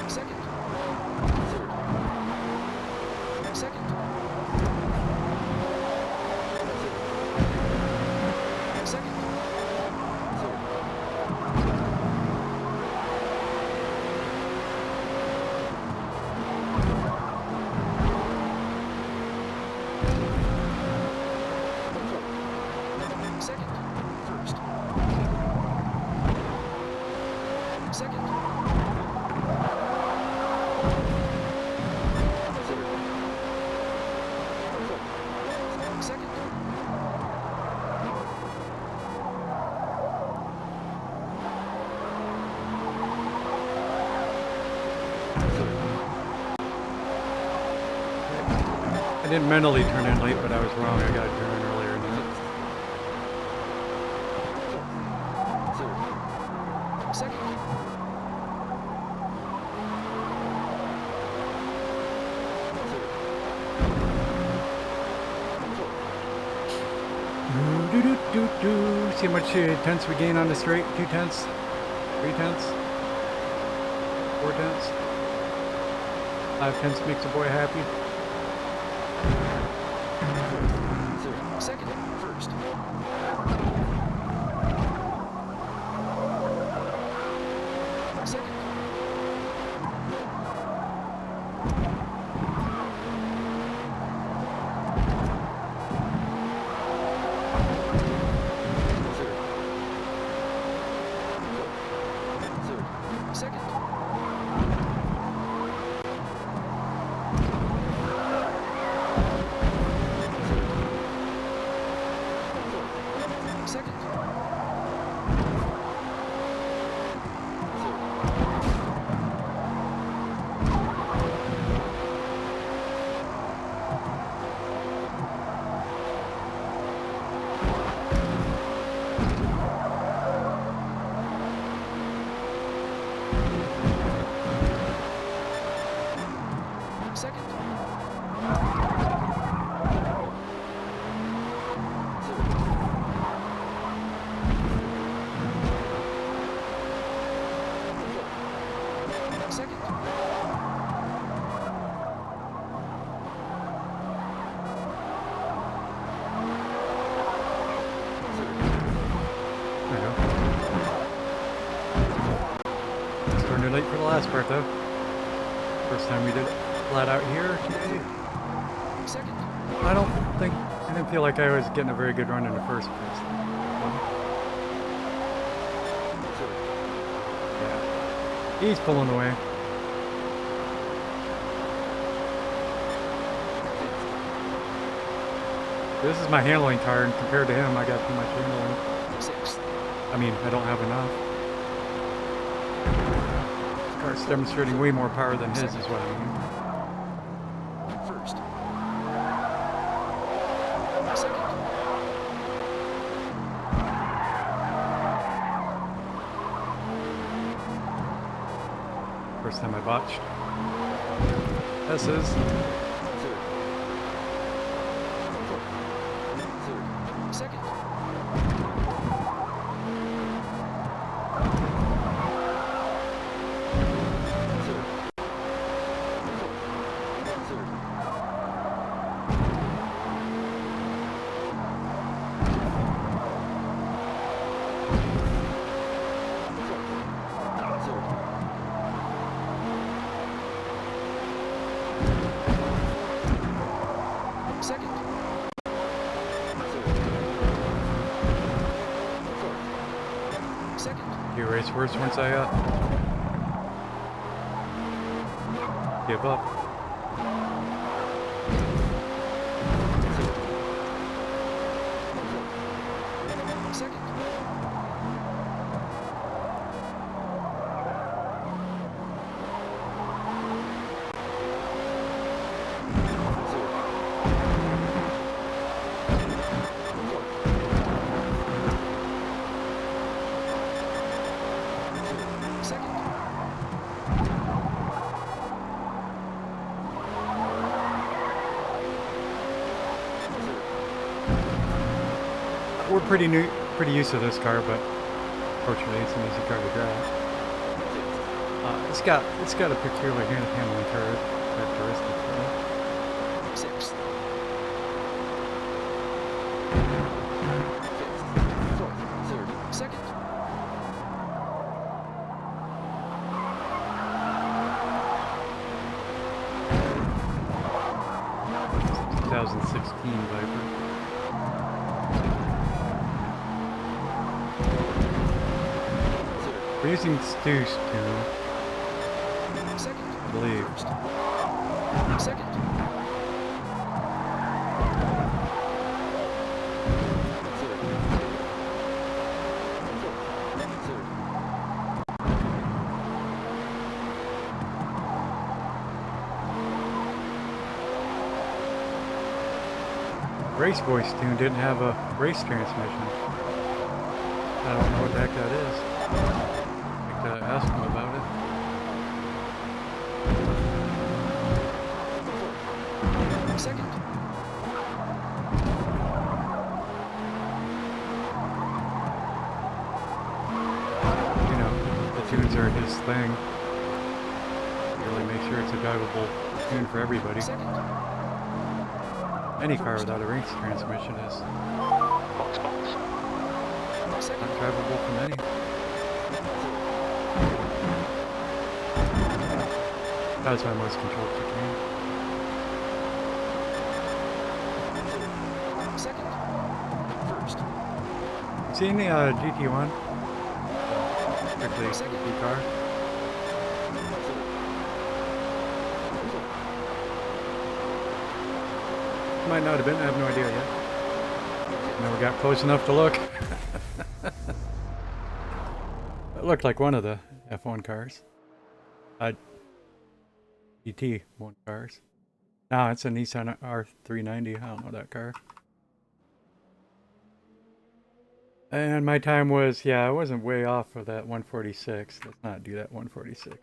Third. Second. Third. Second. Second. Third. Second. First. Second. Third. Second. I didn't mentally turn in late, but I was wrong. I gotta turn in earlier than that. Third. Second. Do. See how much tenths we gain on the straight? 2 tenths? 3 tenths? 4 tenths? 5 tenths makes a boy happy. Third. Second. First. Second. Third. Second. Third. Running late for the last part though. First time we did it flat out here today. Second. I didn't feel like I was getting a very good run in the first place. Third. Yeah. He's pulling away. This is my handling car, and compared to him, I got too much handling. Sixth. I mean, I don't have enough. This car's demonstrating way more power than his, is what I mean. First. Second. First time I botched. This is. Third. Fourth. Third. Second. Third. Fourth. Third. Fourth. Third. Second. Third. Fourth. Second. You race worse once I give up. Third. Fourth. Second. We're pretty used to this car, but fortunately it's an easy car to drive. It's got a peculiar handling characteristic. Sixth. Fifth. Fourth. Third. Second. 2016 Viper. Third. We're using Stu's tune, Second. I believe. First. Second. Third. Fourth. Third. Race Voice tune didn't have a race transmission. I don't know what the heck that is. I have to ask him about it. Fourth. Second. You know, the tunes are his thing. Really make sure it's a drivable tune for everybody. Second. Any car without a race transmission is Second. not drivable from any. That's my most controlled tune. Second. First. Seen the GT1? Strictly GT car. Might not have been, I have no idea yet. Never got close enough to look. It looked like one of the F1 cars. GT1 cars. No, it's a Nissan R390. I don't know that car. And my time was, yeah, I wasn't way off of that 146. Let's not do that 146.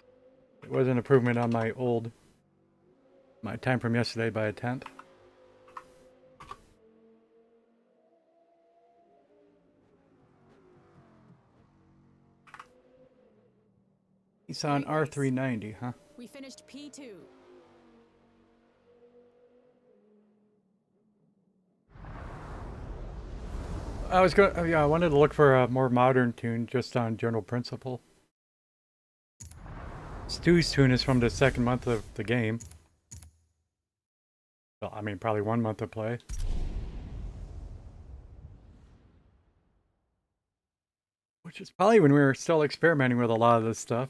It was an improvement on my time from yesterday by a tenth. Nissan R390, huh? We finished P2. Yeah, I wanted to look for a more modern tune just on general principle. Stu's tune is from the second month of the game. Well, I mean, probably 1 month of play. Which is probably when we were still experimenting with a lot of this stuff.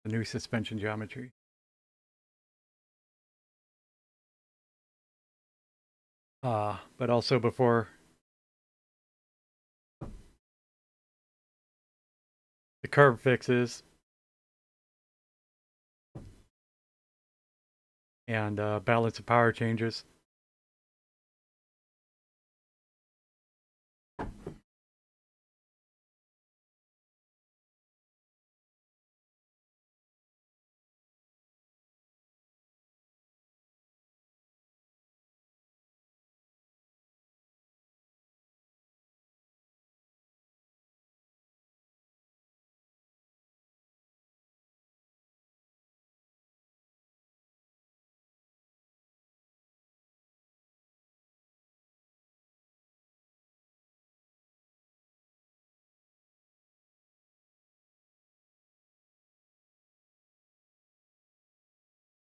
The new suspension geometry. But also before the curve fixes and balance of power changes.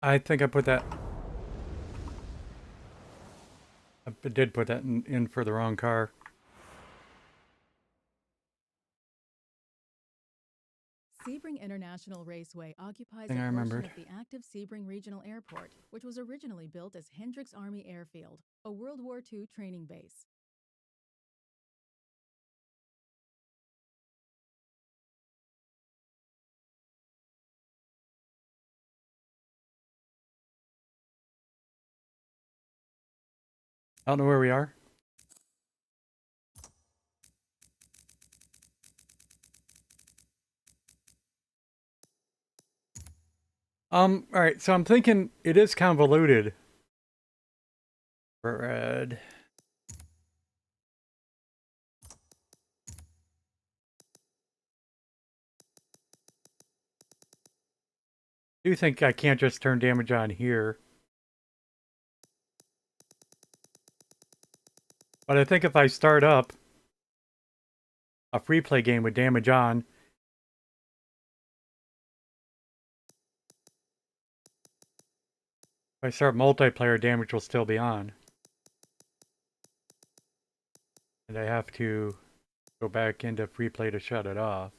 I think I put that. I did put that in for the wrong car. Sebring International Raceway occupies Thing I a portion remembered. of the active Sebring Regional Airport, which was originally built as Hendricks Army Airfield, a World War II training base. I don't know where we are. Alright, so I'm thinking it is convoluted. Red. I do think I can't just turn damage on here. But I think if I start up a free play game with damage on, if I start multiplayer, damage will still be on. And I have to go back into free play to shut it off.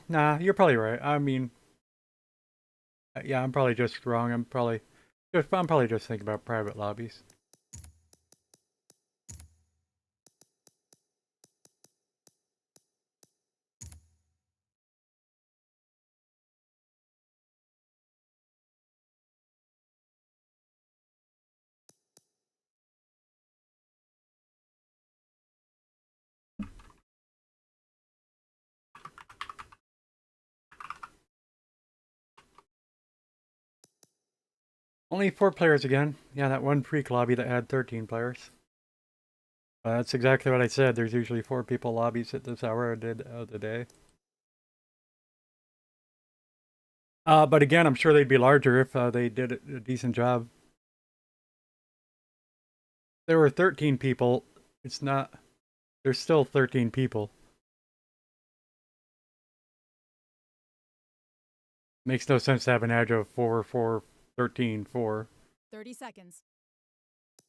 Nah, you're probably right. I mean, yeah, I'm probably just wrong. I'm probably just thinking about private lobbies. Only 4 players again. Yeah, that one freak lobby that had 13 players. That's exactly what I said. There's usually 4 people lobbies at this hour of the day. But again, I'm sure they'd be larger if they did a decent job. There were 13 people. It's not... There's still 13 people. Makes no sense to have an edge of 4, 4, 13, 4. 30 seconds.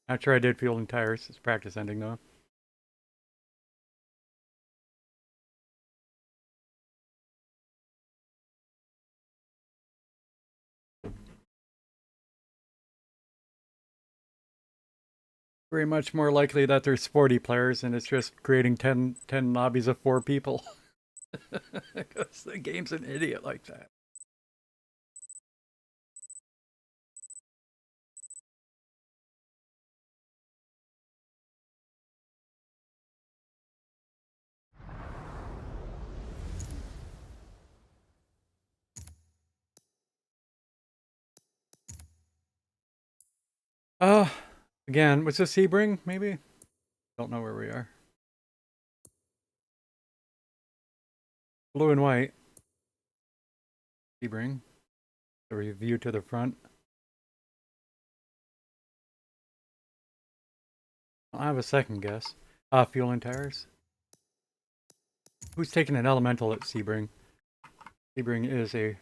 Not sure I did fuel and tires. It's practice ending though. Very much more likely that there's 40 players and it's just creating 10 lobbies of 4 people. Because the game's an idiot like that. Again, was this Sebring, maybe? Don't know where we are. blue and white. Sebring. The review to the front. I have a second guess. Fuel and tires. Who's taking an elemental at Sebring? Sebring is a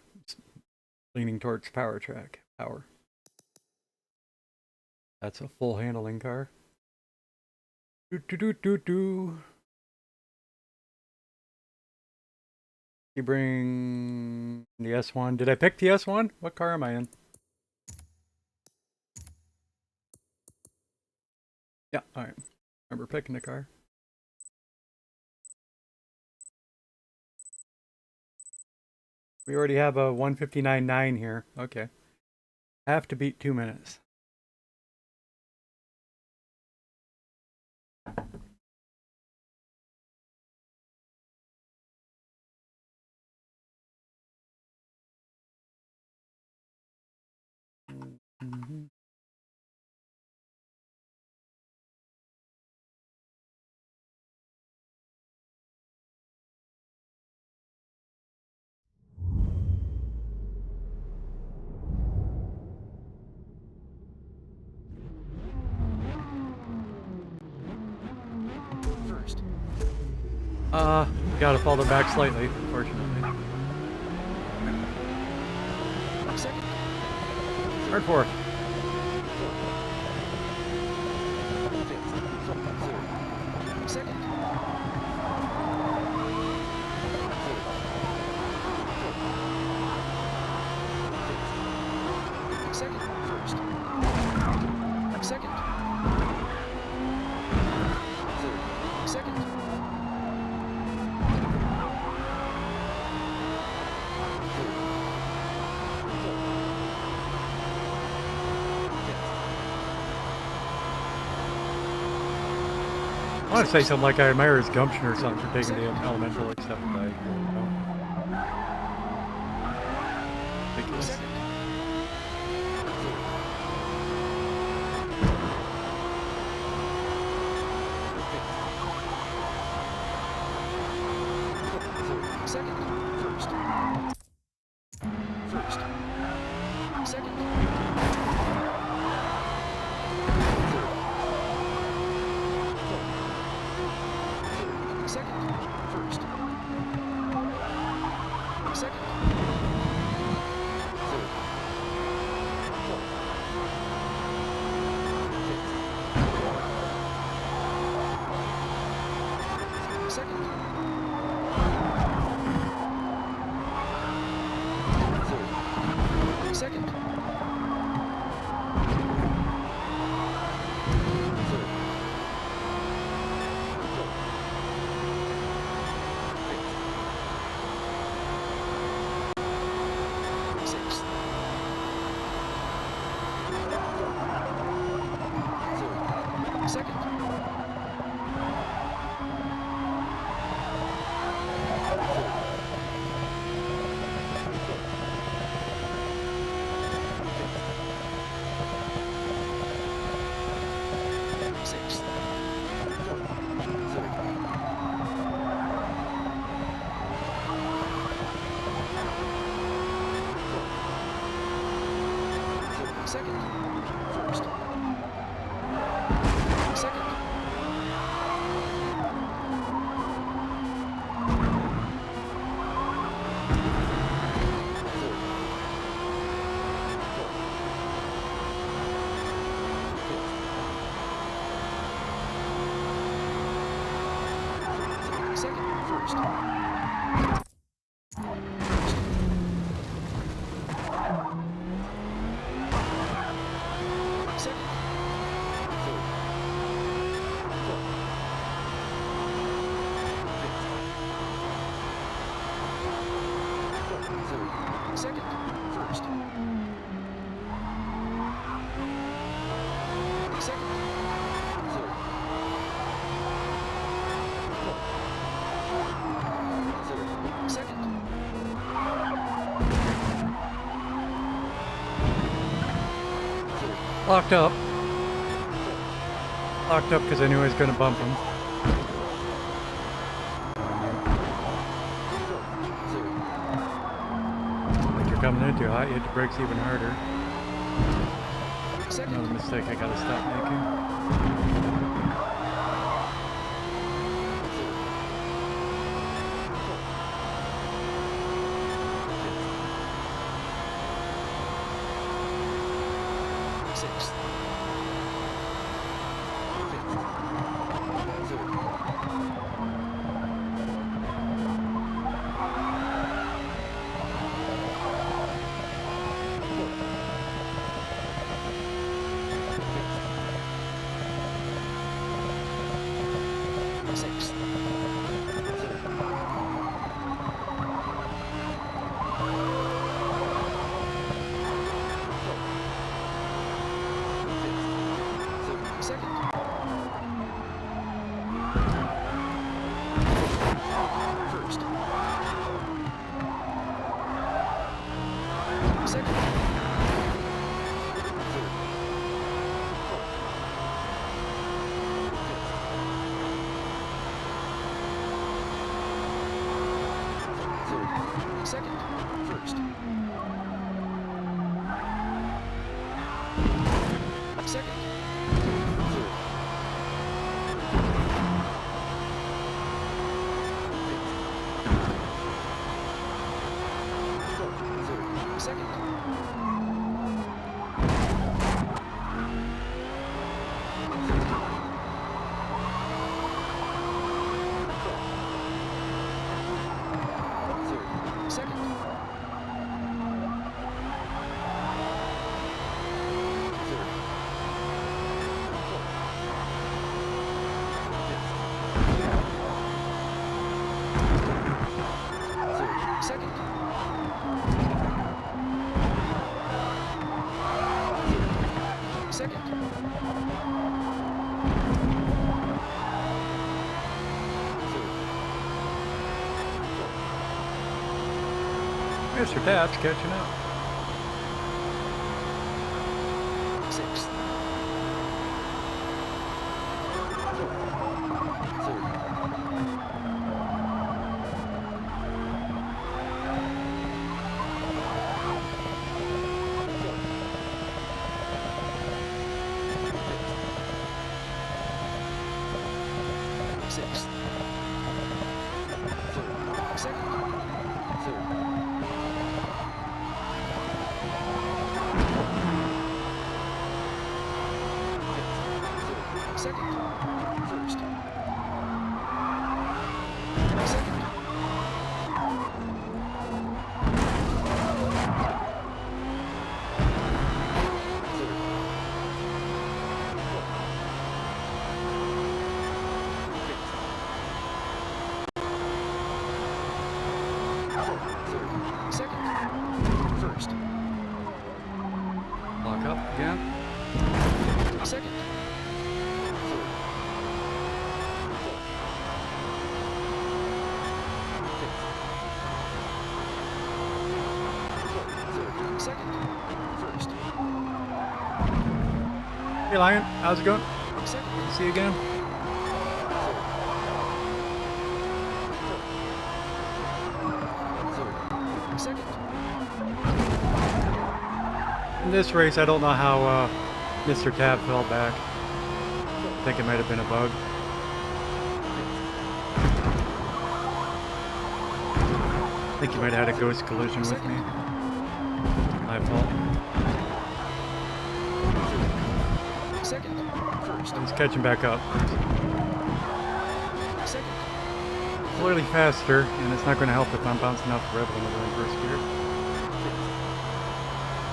leaning towards power track. Power. That's a full handling car. Do do do do do. Sebring the S1. Did I pick the S1? What car am I in? Yeah, alright. Remember picking the car. We already have a 159.9 here. Okay. Have to beat 2 minutes. Mhm. First. Gotta fall them back slightly, unfortunately. Second. Hard fourth. Fifth. Third. Second. Third. Fourth. Fifth. Second. First. Second. Third. Second. I want to say something like I admire his gumption or something for taking the elemental except I don't know. Ridiculous. Second. First. First. Second. Second. First. Second. Third. Fourth. Fifth. Second. Third. Second. Third. Sixth. Third. Second. Sixth. Third. Second. First. Second. Third. Fourth. Fifth. Second. First. Second. Third. Fourth. Fifth. Third. Second. First. Second. Third. Fourth. Third. Second. Third. Locked up. Locked up because I knew I was going to bump him. Fourth. coming in too hot, you hit the brakes even harder. Second. Another mistake I gotta stop making. Sixth. Fifth. Third. Fourth. Sixth. Second. First. Second. Third. Third. Second. First. Second. Third. Third. Second. Third. Second. Third. Third. Second. Third. Second. Mr. Tap's catching up. Sixth. Third. Sixth. Third. Second. Third. Fifth. Second. First. Second. Third. Second. First. Lock up again. Second. Third. Fifth. Third. Second. First. Hey Lion, how's it going? Second. See you again. Third. Second. In this race, I don't know how Mr. Tab fell back. I think it might have been a bug. I think he might have had a ghost collision with me. My fault. Second. First. He's catching back up. Second. Clearly faster, and it's not going to help if I'm bouncing off the red one over in first gear.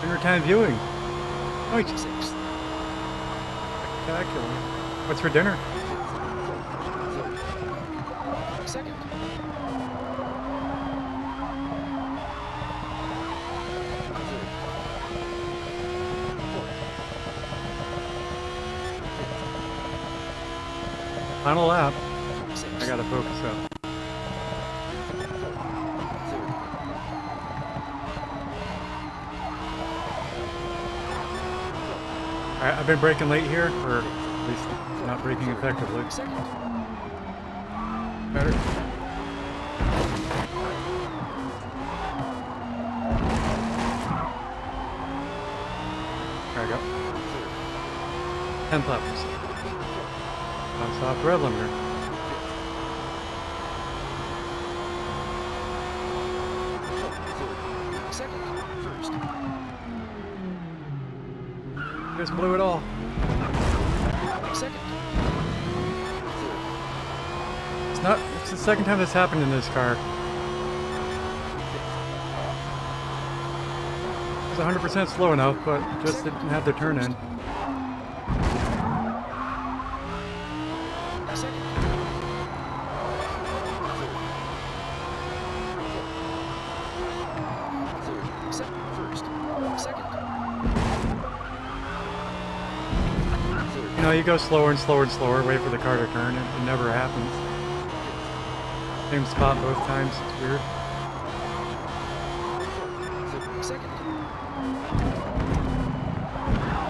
Dinner time viewing. Nice. Sixth. Spectacular. What's for dinner? Third. Second. Third. Fourth. Final lap. Sixth. I gotta focus up. I've been braking late here, or at least not braking effectively. Second. Better. 10th episode. Soft red limiter. Second. First. Just blew it all. Second. Third. It's the second time this happened in this car. It was 100% slow enough, but just didn't have the turn in. Second. Third. First. Second. Third. You know, you go slower and slower and slower, wait for the car to turn, and it never happens. Same spot both times, it's weird. Second.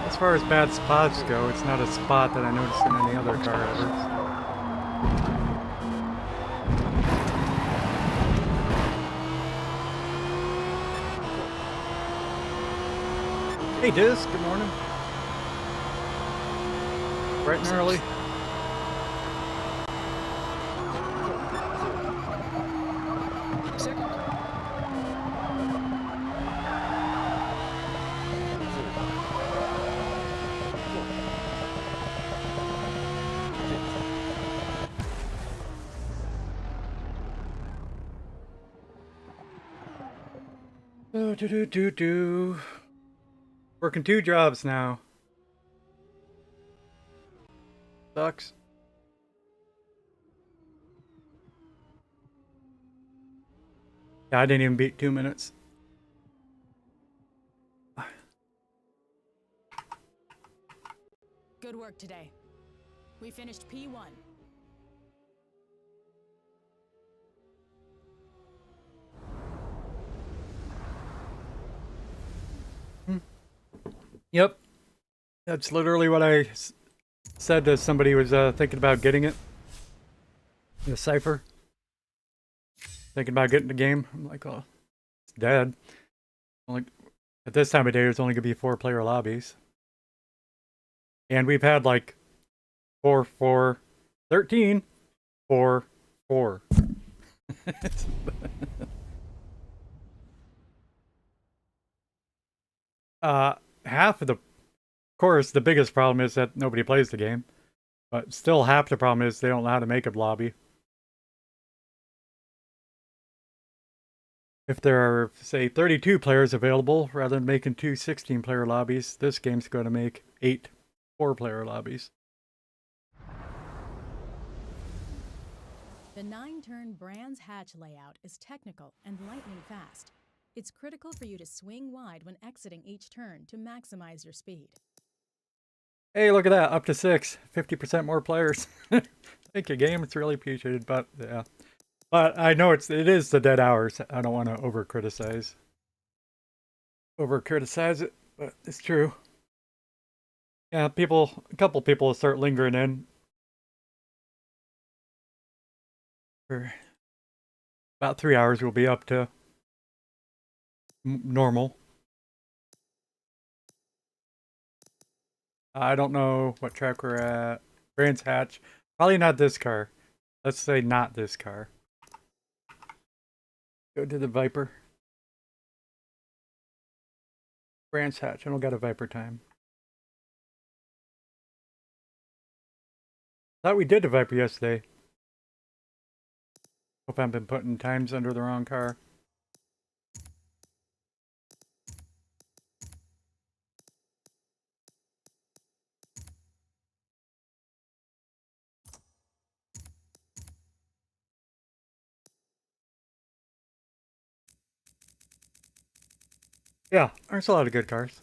As far as bad spots go, it's not a spot that I noticed in any other car ever. Hey Diz, good morning. Bright and early. Second. Do. Working 2 jobs now. Sucks. Yeah, I didn't even beat 2 minutes. Good work today. We finished P1. Yep. That's literally what I said to somebody who was thinking about getting it. The Cypher. Thinking about getting the game. I'm like, oh, it's dead. Only, at this time of day, there's only going to be 4-player lobbies. And we've had like 4, 4, 13, 4, 4. Half of course, the biggest problem is that nobody plays the game. But still half the problem is they don't know how to make a lobby. If there are, say, 32 players available, rather than making 2 16-player lobbies, this game's going to make 8 4-player lobbies. The 9-turn Brands Hatch layout is technical and lightning fast. It's critical for you to swing wide when exiting each turn to maximize your speed. Hey, look at that, up to 6, 50% more players. Thank you, game. It's really appreciated, but yeah. But I know it is the dead hours. I don't want to over criticize it, but it's true. Yeah, a couple people will start lingering in for about 3 hours. We'll be up to normal. I don't know what track we're at. Brands Hatch. Probably not this car. Let's say not this car. Go to the Viper. Brands Hatch. I don't got a Viper time. Thought we did the Viper yesterday. Hope I've been putting times under the wrong car. Yeah, there's a lot of good cars.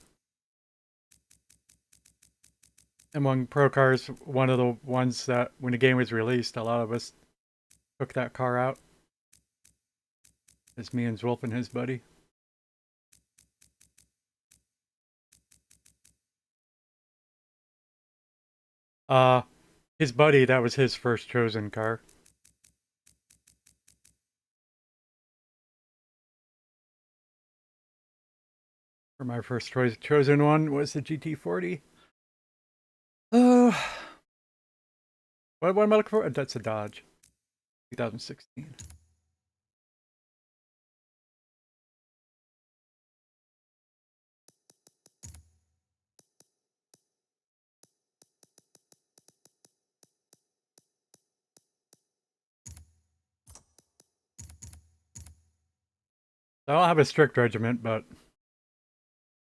Among pro cars, one of the ones that when the game was released, a lot of us took that car out. It's me and Zwolf and his buddy. His buddy, that was his first chosen car. For my first chosen one was the GT40. What am I looking for? That's a Dodge. 2016. I don't have a strict regiment, but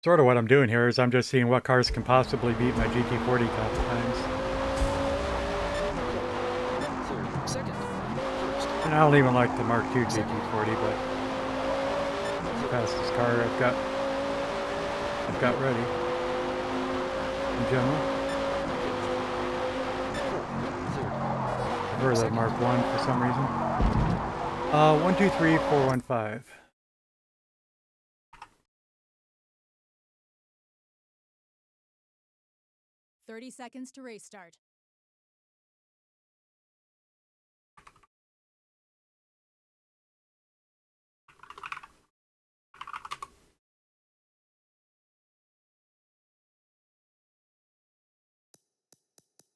sort of what I'm doing here is I'm just seeing what cars can possibly beat my GT40 top times. Third. Second. First. And I don't even like the Mark II GT40, but it's the fastest car I've got ready in general. Third. I prefer the Mark I for some reason. 1, 2, 3, 4, 1, 5. Thirty seconds to race start.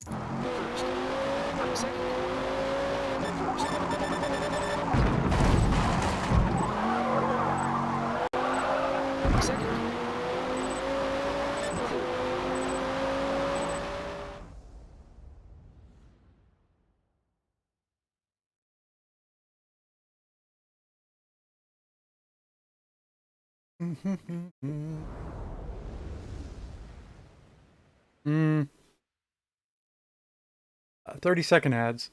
First. Second. First. Second. Third. Hmm. 30-second ads.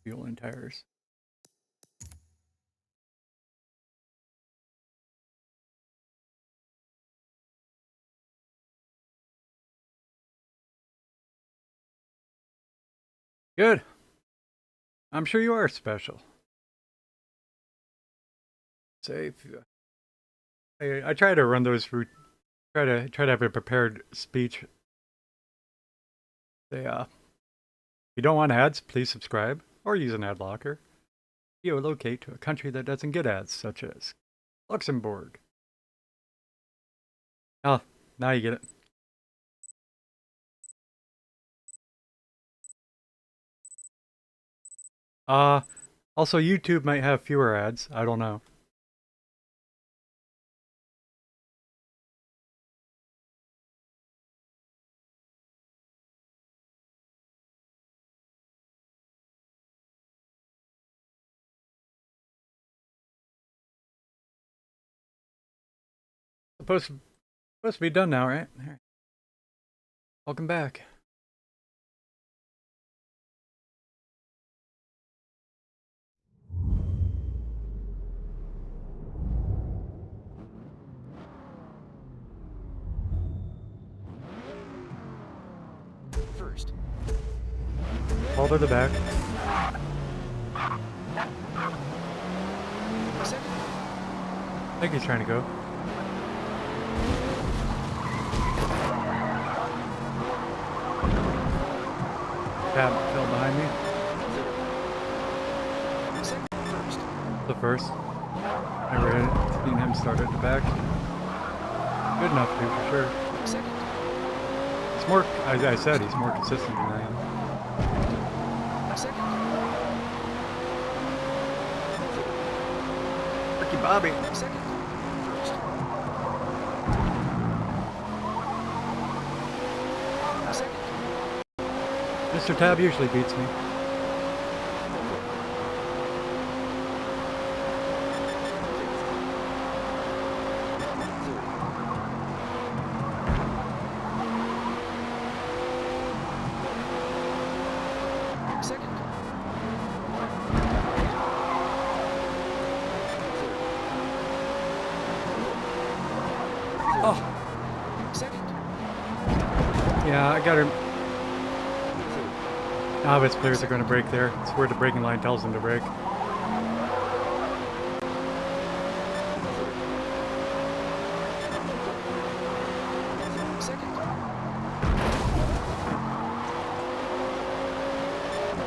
Fuel and tires. Good. I'm sure you are special. Safe. I try to run those through. Try to have a prepared speech. If you don't want ads, please subscribe or use an ad blocker. Geolocate to a country that doesn't get ads, such as Luxembourg. Oh, now you get it. Also YouTube might have fewer ads. I don't know. Supposed to be done now, right? Here. Welcome back. First. All to the back. Second. I think he's trying to go. Tab fell behind me. Third. Second. First. The first. Never hit it. Seen him start at the back. Good enough to, for sure. Second. It's more, as I said, he's more consistent than I am. Second. Ricky Bobby. Second. First. Second. Mr. Tab usually beats me. Second. Oh, Second. yeah, I got him. Novice players are going to brake there. It's where the braking line tells them to brake. Second.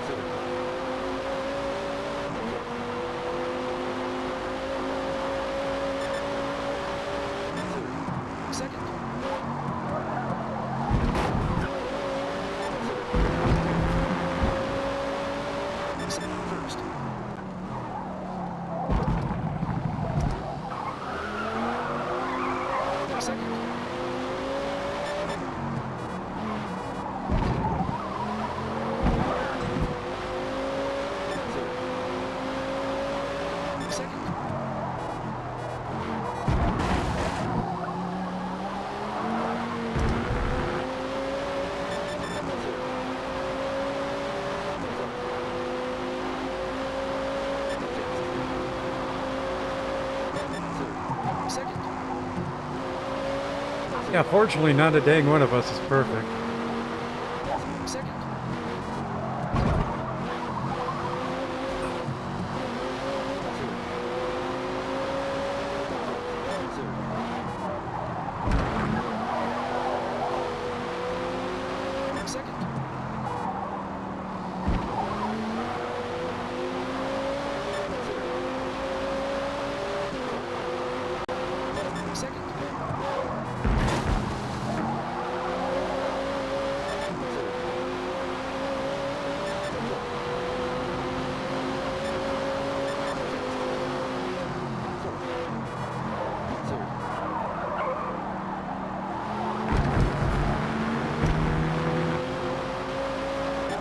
Third. Second. Second. Second. Second. Yeah, fortunately, not a dang one of us is perfect. Second. Second.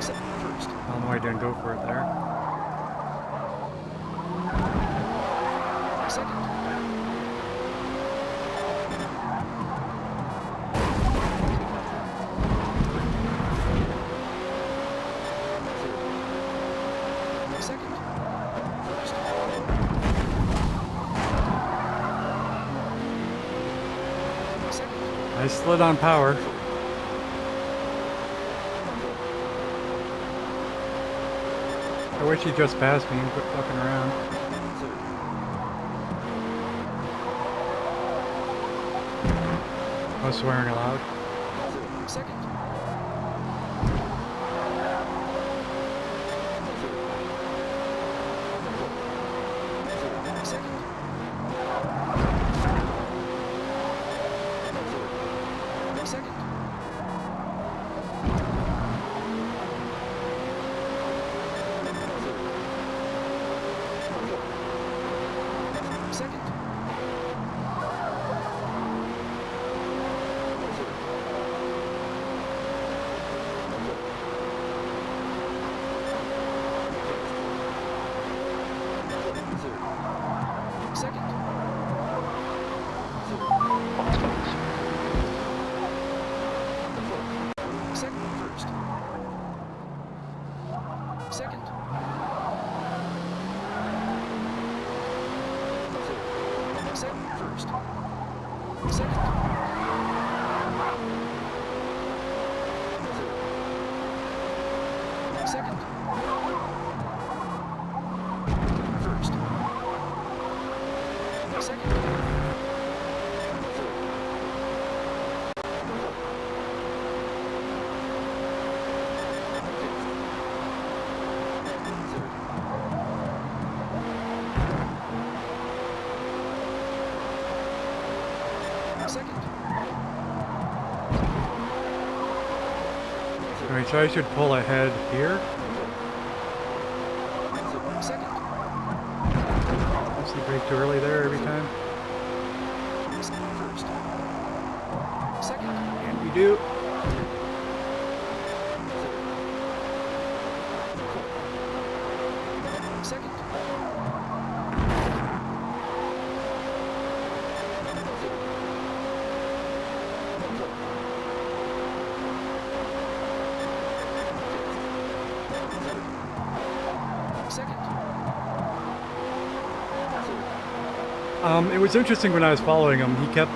Second. First. I don't know why I didn't go for it there. Second. Second. First. Second. I slid on power. I wish he just passed me and quit fucking around. I was swearing aloud. Second. Second. Second. Second. Second. Second. First. Second. Second. First. Second. Second. First. Second. Second. Alright, so I should pull ahead here. Second. Is he brake too early there every time? First. Second. And we do. Second. Second. It was interesting when I was following him. He kept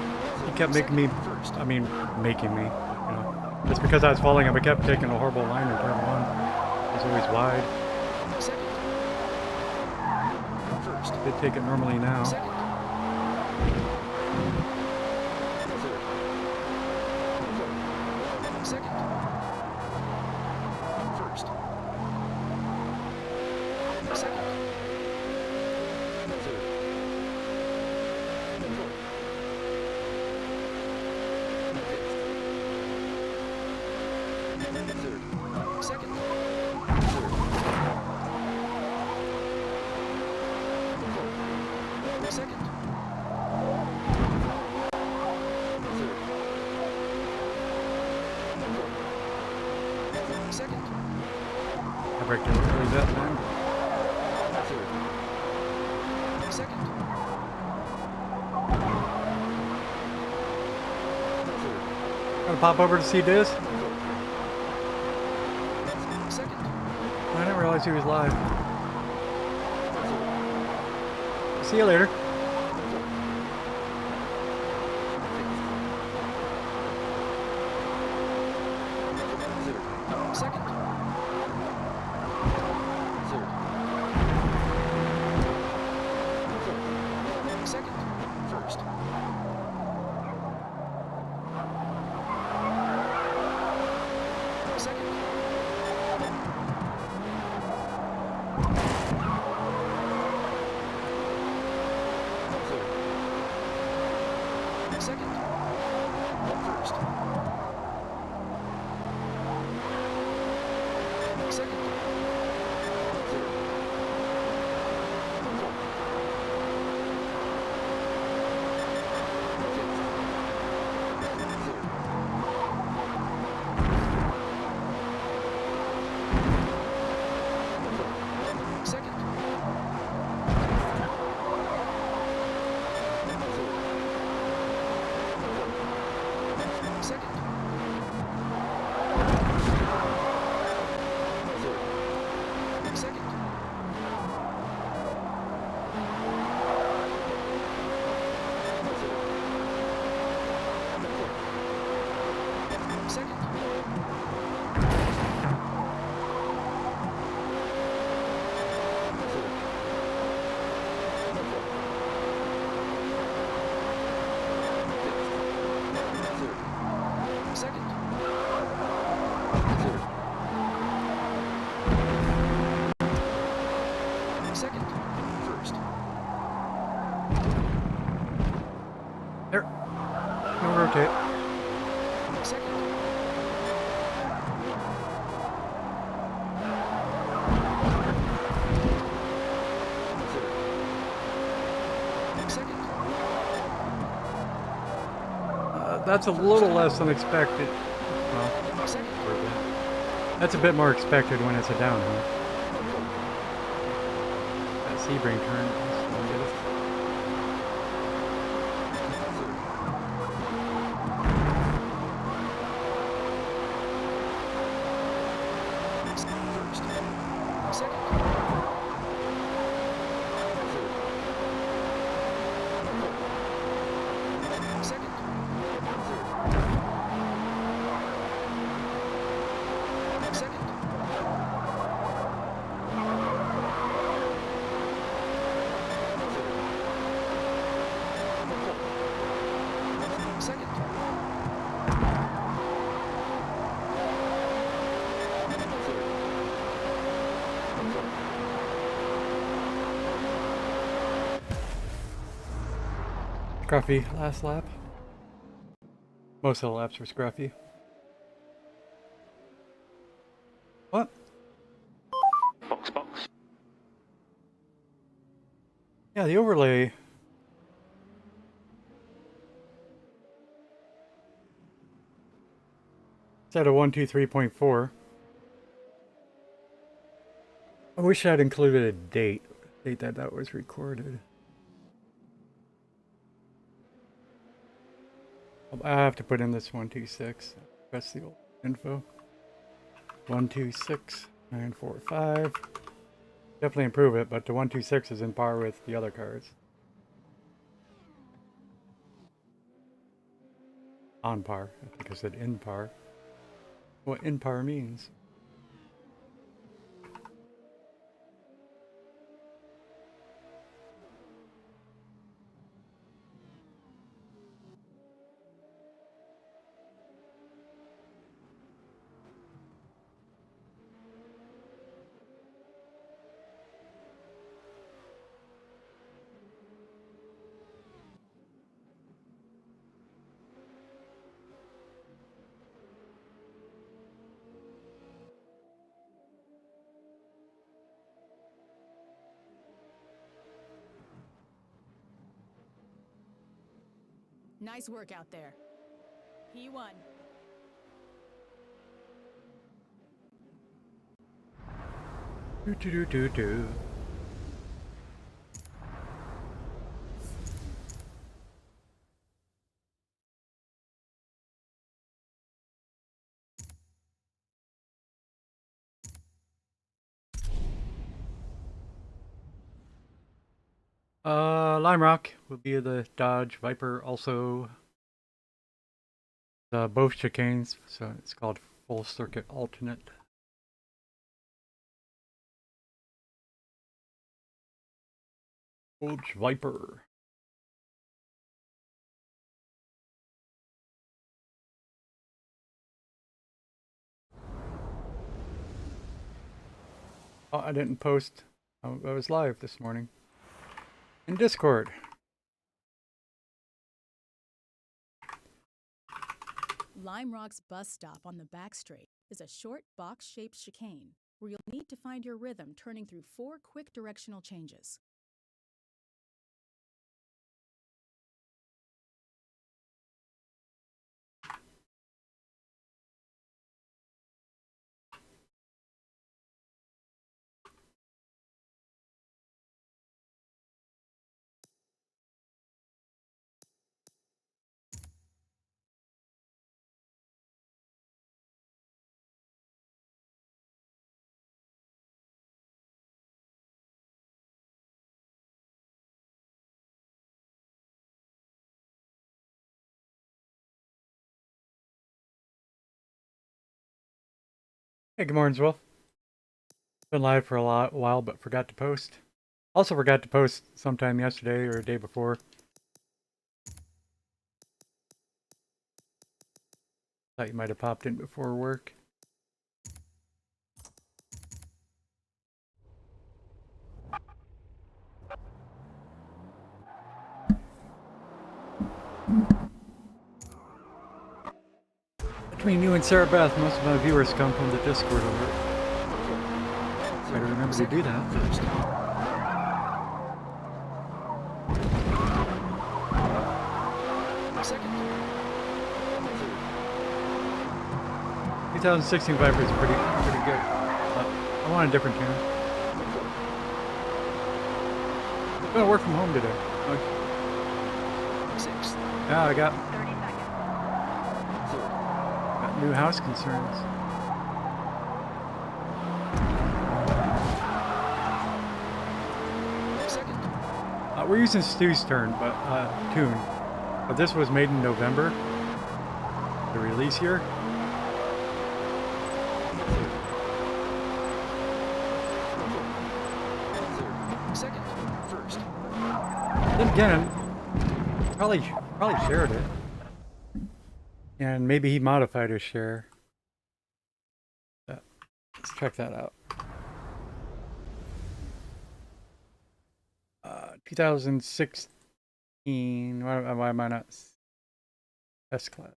making me. First. I mean, making me. You know, just because I was following him, I kept taking a horrible line in turn one. It was always wide. Second. First. They take it normally now. Second. Second. First. Second. Third. Second. Third. Second. braked it really that time. Third. Second. Third. Gonna pop over to see Diz. Second. I didn't realize he was live. See you later. Second. Third. Fourth. Second. First. Second. Third. Second. First. Second. Third. Fourth. Fifth. Third. Second. Second. Third. Second. Second. Second. Third. Second. First. There. No rotate. Second. Third. Second. That's a little less than expected. Well, Second. for a bit. That's a bit more expected when it's a downhill. That Sebring turn is gonna get us. First. Second. Third. Second. Third. Second. Second. Scruffy, last lap. Most of the laps were scruffy. What? Box, box. Yeah, the overlay. It's at a 123.4. I wish I'd included a date that was recorded. I have to put in this 126. That's the old info. 126945. Definitely improve it, but the 126 is in par with the other cards. On par. I think I said in par. What in par means. Nice work out there. P1. Do do do do do. Lime Rock will be the Dodge Viper, also both chicanes, so it's called full circuit alternate. Dodge Viper. Oh, I didn't post. I was live this morning in Discord. Lime Rock's bus stop on the back straight is a short box-shaped chicane where you'll need to find your rhythm turning through 4 quick directional changes. Hey, good morning, Will. Been live for a while, but forgot to post. Also forgot to post sometime yesterday or the day before. Thought you might have popped in before work. Between you and Sarah Beth, most of my viewers come from the Discord alert. Better remember to do that. First. Second. Third. 2016 Viper is pretty good. I want a different tune. I'm gonna work from home today. Sixth. Yeah, I got 30 seconds. Third. new house concerns. Second. We're using Stu's turn, but tune. But this was made in November. The release year. Third. Second. First. Then again, probably shared it, and maybe he modified his share. Let's check that out. 2016. Why am I not S class?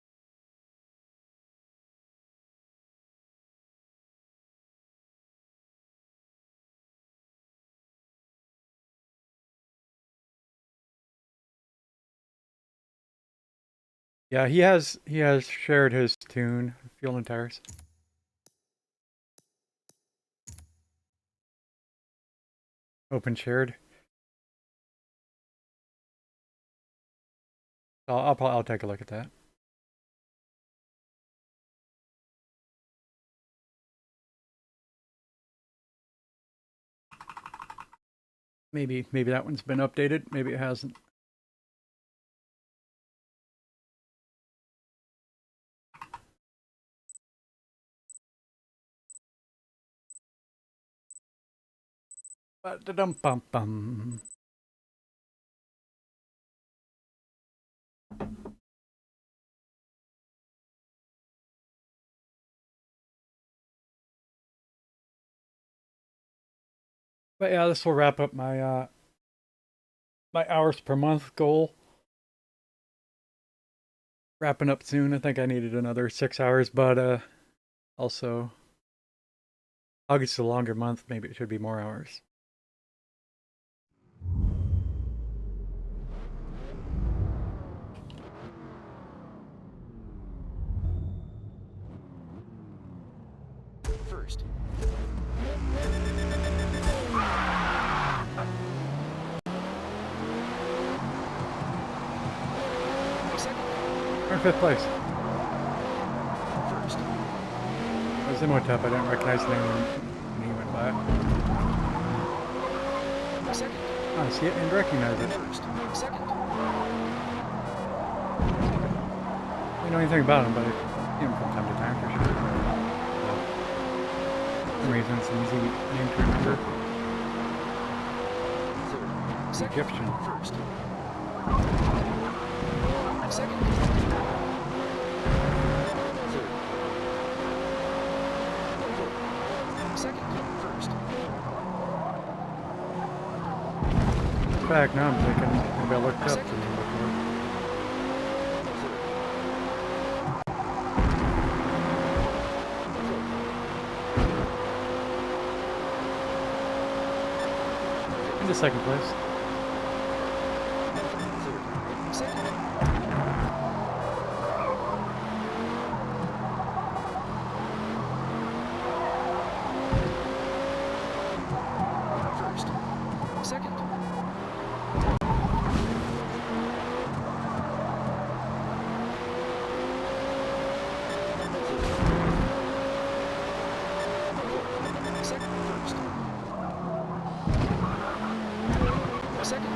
Yeah, he has shared his tune, Fuel and Tires. Open shared. I'll take a look at that. Maybe that one's been updated. Maybe it hasn't. Ba-da-dum-bum-bum. But yeah, this will wrap up my my hours per month goal. Wrapping up soon. I think I needed another 6 hours, but also August is a longer month. Maybe it should be more hours. First. We're in 5th place. First. It was Imhotep. I didn't recognize the name when he went by. Second. Oh, I see it and recognize it. First. Second. I don't know anything about him, but I see him from time to time for sure. For some reason, it's an easy name to remember. Third. It's Second. Egyptian. First. Second. Third. Fourth. Second. First. In fact, now I'm thinking maybe I looked up the name before. Into 2nd place. Third. Second. First. Second. Second. First. Second. Third. Second. First. Second.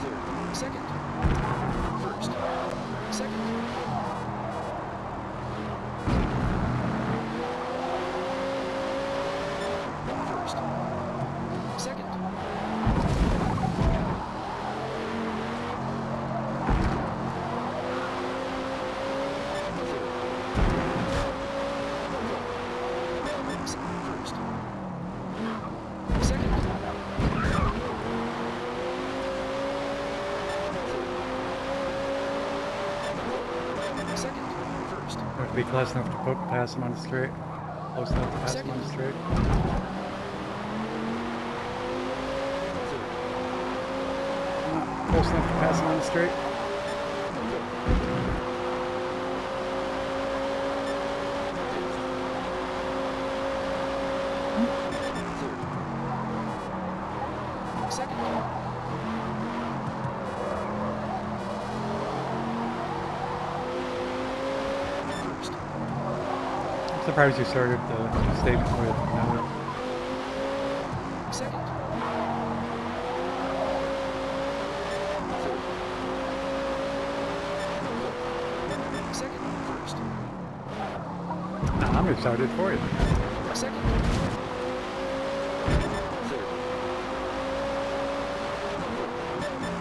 Third. Second. First. Second. First. Second. First. Second. Second. First. Have to be close enough to pass him on the straight. Close enough to pass him on the straight. Not close enough to pass him on the straight. Third. Second. First. I'm surprised you started the statement with no. Second. Third. Second. First. I'm excited for you. Second.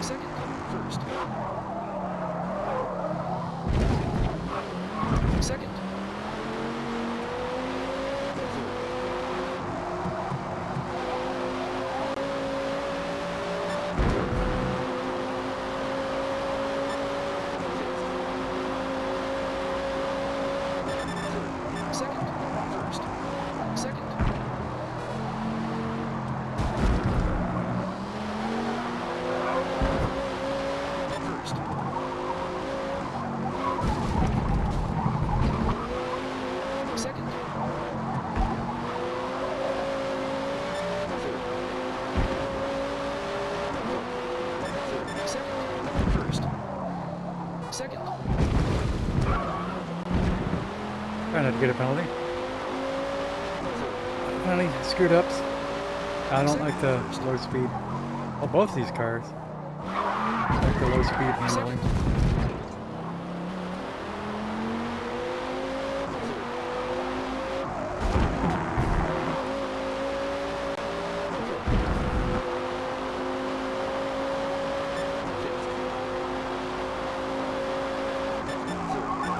Third. Second. First. Second. Second. First. Second. First. Second. Third. Second. First. Second. Trying not to get a penalty. Penalty, screwed ups. I don't like the low speed. Well, both these cars. I like the low speed handling.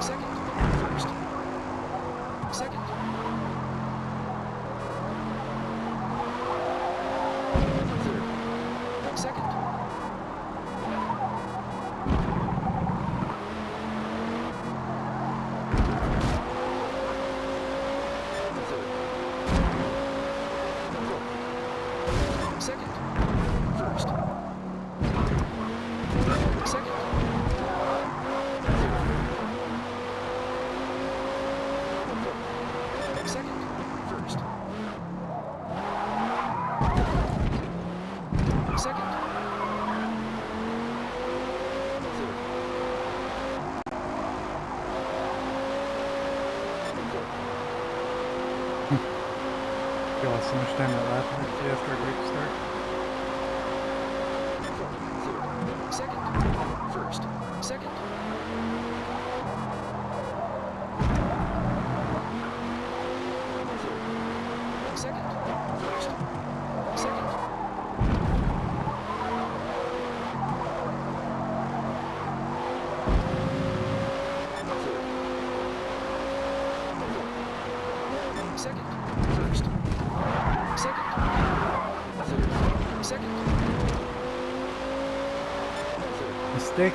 Second. First. Second. Third. Second. Second. Third. You lost so much time that lap after a great start. Third. Second. First. Second. Third. Second. First. Second. Second, first, second, third, second, third, Mistake.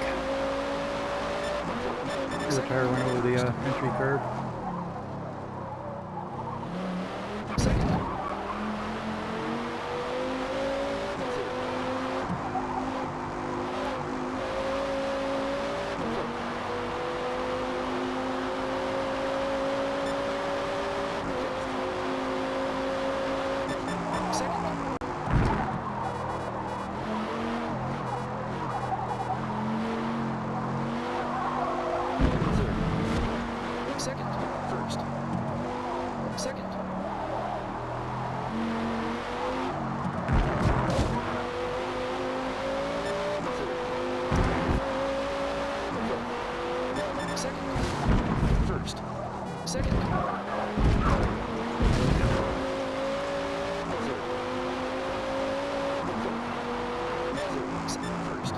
Your second, tire went over the entry curb. second, third, second, third, second, first, second, third, second, first, second, first,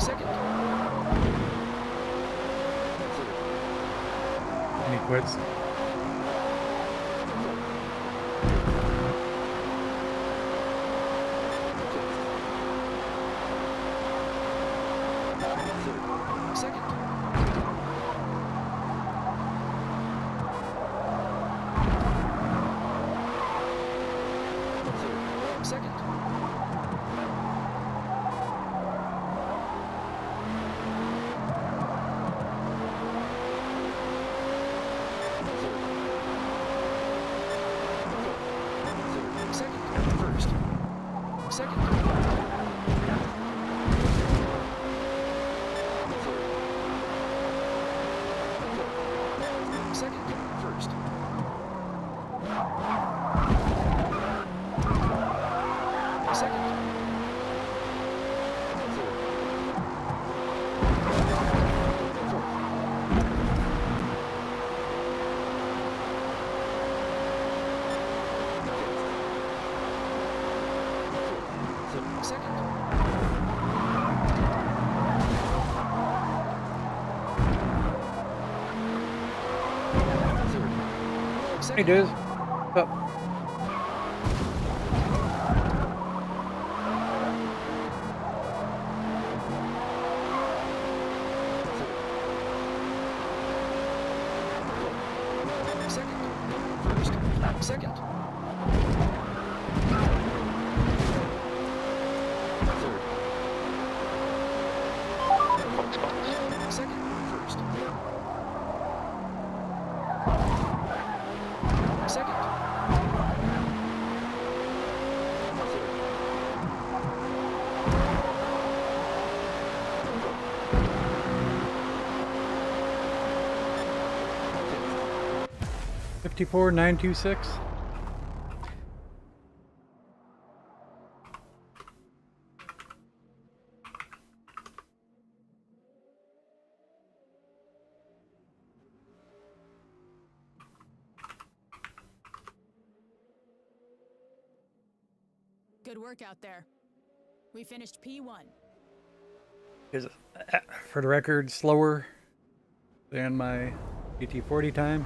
second, And he quits. second, second, second, first, second, second, first, second, Hey, dude. Up. second, first, second, third, Box, box. second, first, second, third, 54,926. Good work out there. We finished P1. Is, for the record, slower than my GT40 time.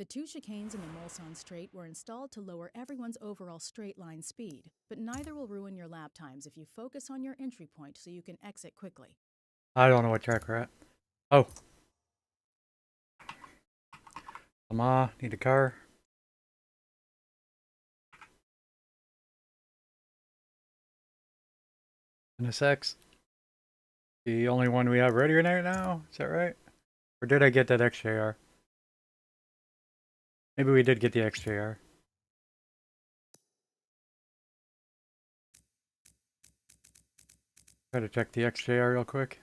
The two chicanes in the Mulsanne straight were installed to lower everyone's overall straight line speed, but neither will ruin your lap times if you focus on your entry point so you can exit quickly. I don't know what track we're at. Oh. Come on, need a car. NSX. The only one we have ready right now? Is that right? Or did I get that XJR? Maybe we did get the XJR. Try to check the XJR real quick.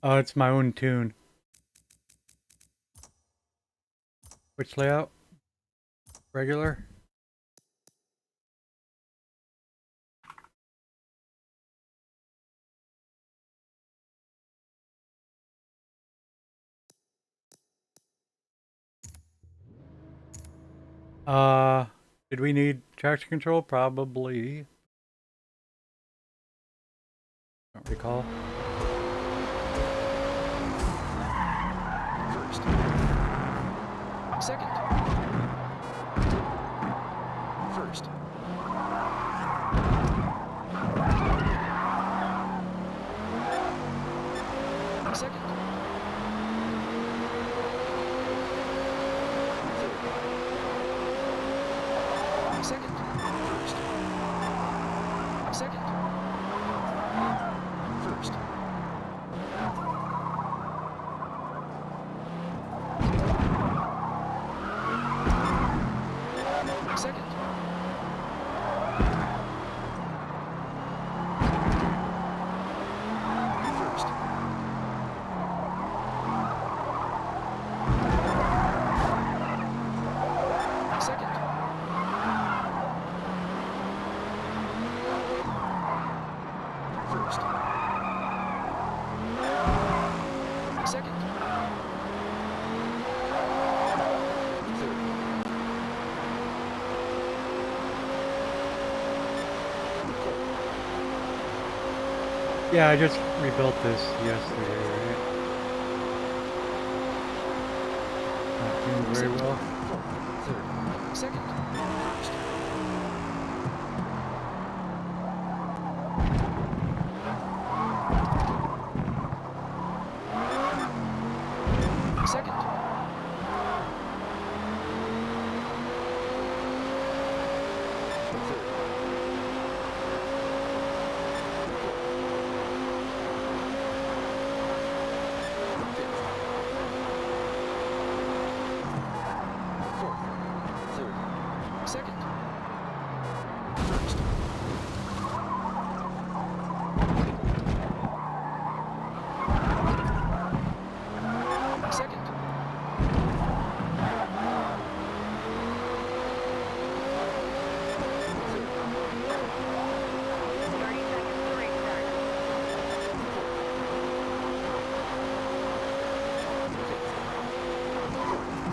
Oh, it's my own tune. Which layout? Regular? Did we need traction control? Probably. Don't recall. First. Second. First. Second. Third. Second. First. Second. First. Second. First. Second. First. Second. Third. Yeah, I just rebuilt this yesterday, right? Not doing very well. Fourth. Third. Second. First. Second. Third. Fourth. Third. Second. First. Second. Third. 30 seconds to restart.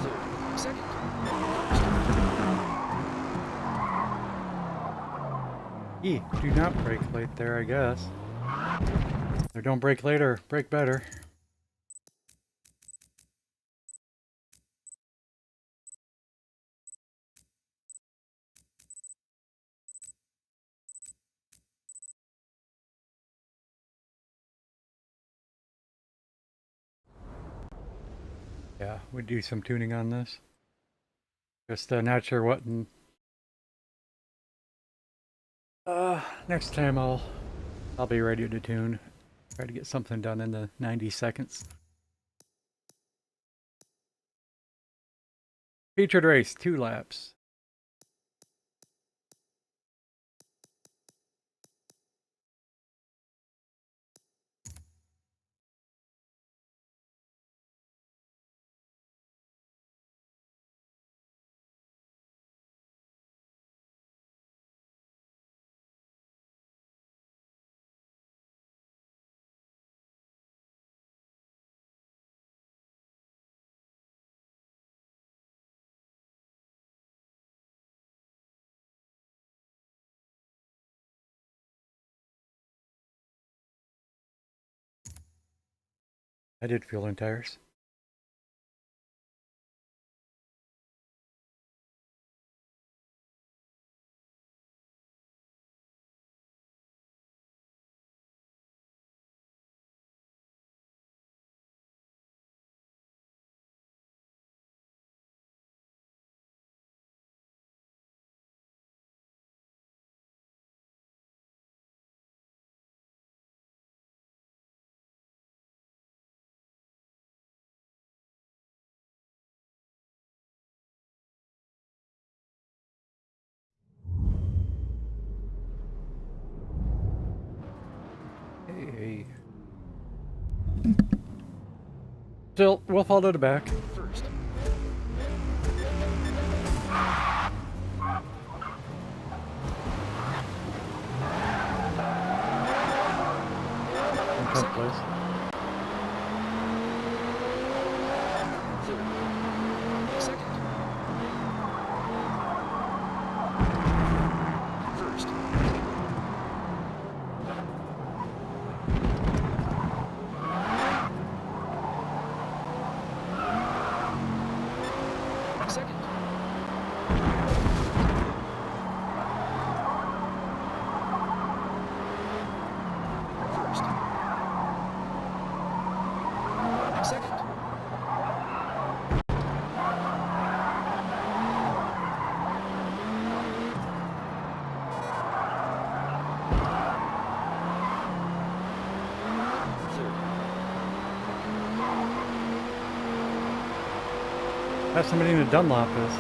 Third. Second. E, do not brake late there, I guess. Or don't brake later, brake better. Yeah, we do some tuning on this. Just not sure what. Next time I'll be ready to tune. Try to get something done in the 90 seconds. Featured race, 2 laps. I did fuel and tires. Hey. Still, we'll fall to the back. First. In 10th place. Third. Second. First. Second. First. Second. Third. Have somebody in a Dunlop is.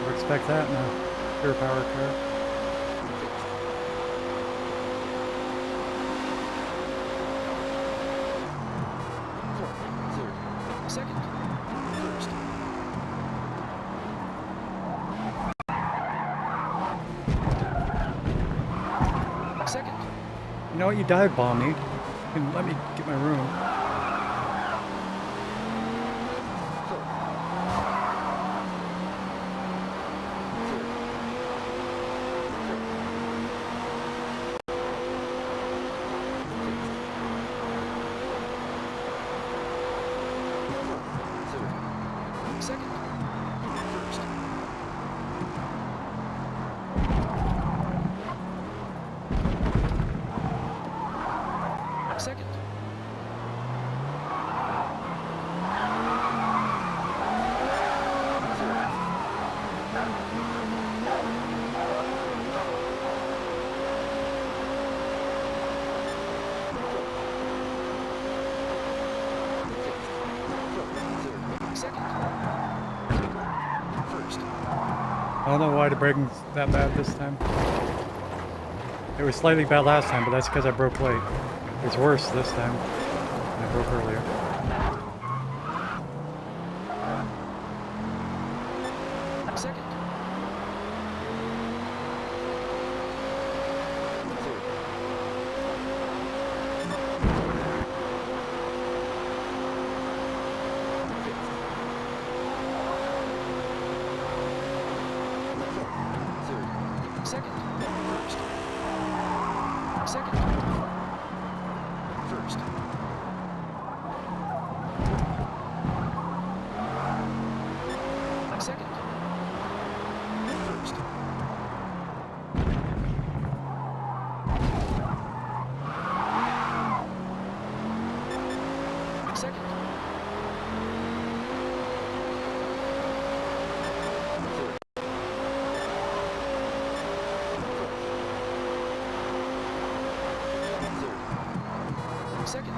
We'll expect that in a pure power car. Fifth. Fourth. Third. Second. First. Second. You know what? You dive bomb me. You can let me get my room. Fourth. Third. Fourth. Third. Second. First. Second. Third. Third. Second. First. I don't know why the braking's that bad this time. It was slightly bad last time, but that's because I broke late. It's worse this time than I broke earlier. Second. Third. Fifth. Third. Second. First. Second. First. Second. First. Second. Third. Third. Second.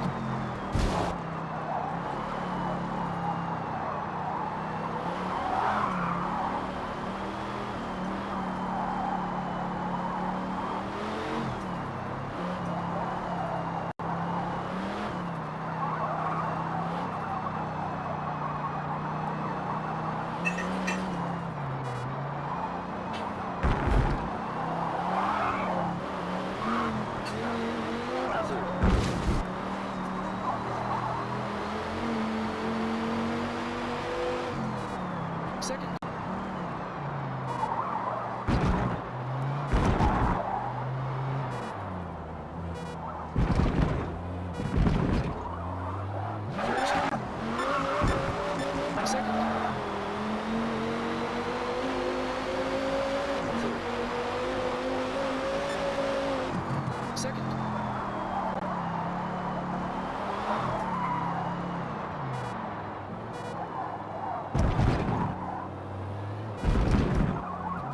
Second.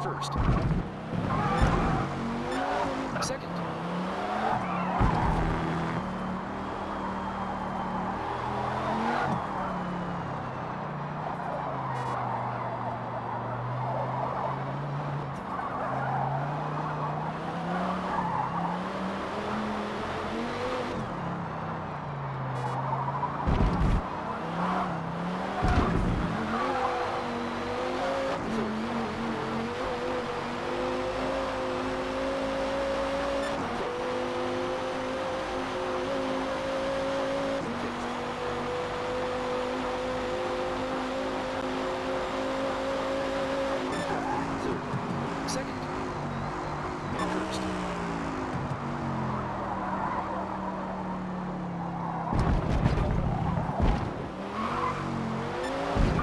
First. Second. Second. First.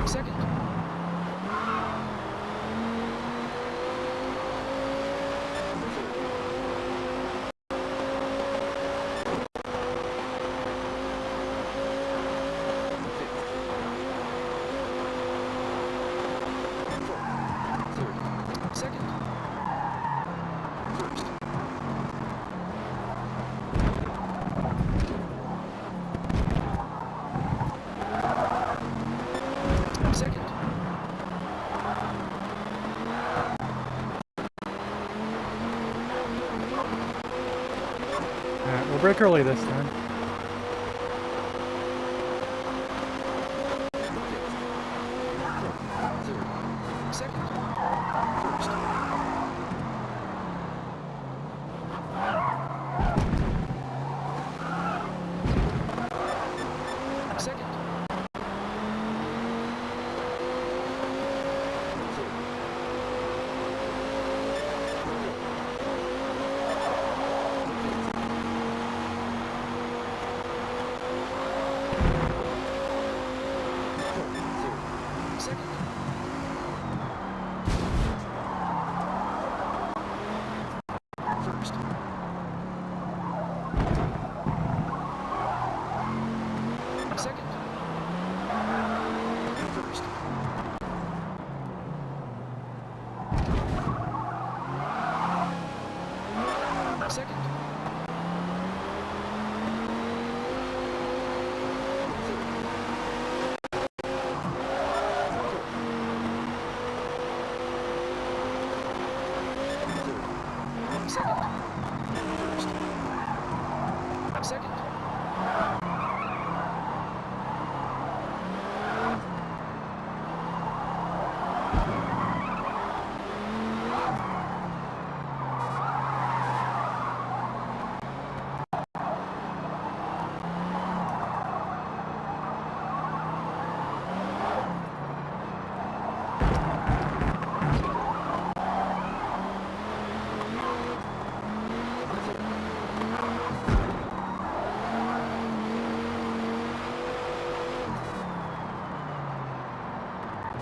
Second. Third. Second. First. Second. Alright, we'll break early this time. Third. Second. First. Second. Third. Second. First. Second. First. Second. Third. Second. First. Second.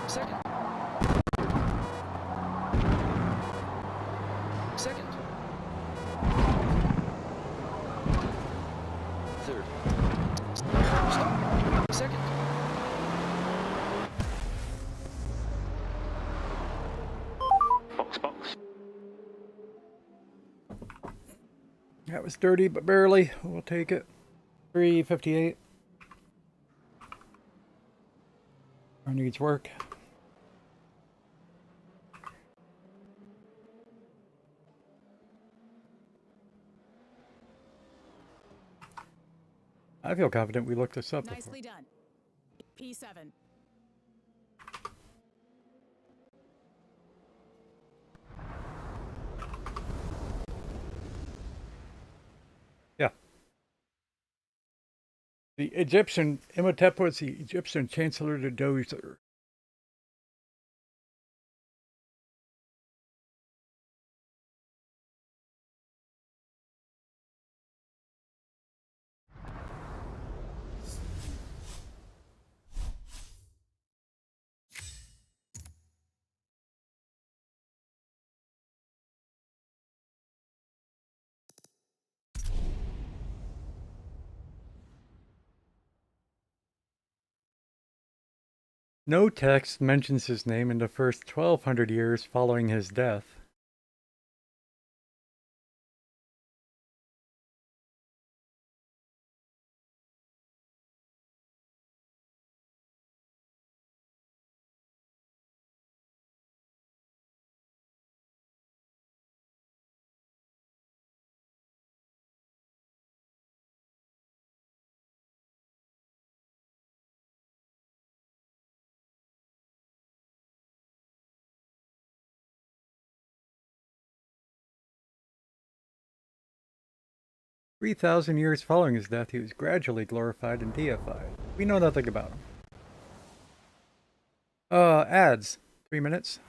Second. Second. Third. First. Second. Box, box. That was dirty, but barely. We'll take it. 358. Our needs work. I feel confident we looked this up before. Nicely done. P7. Yeah. The Egyptian, Imhotep was the Egyptian Chancellor de Dozer. No text mentions his name in the first 1200 years following his death. "3,000 years following his death, he was gradually glorified and deified. We know nothing about him." Ads. 3 minutes.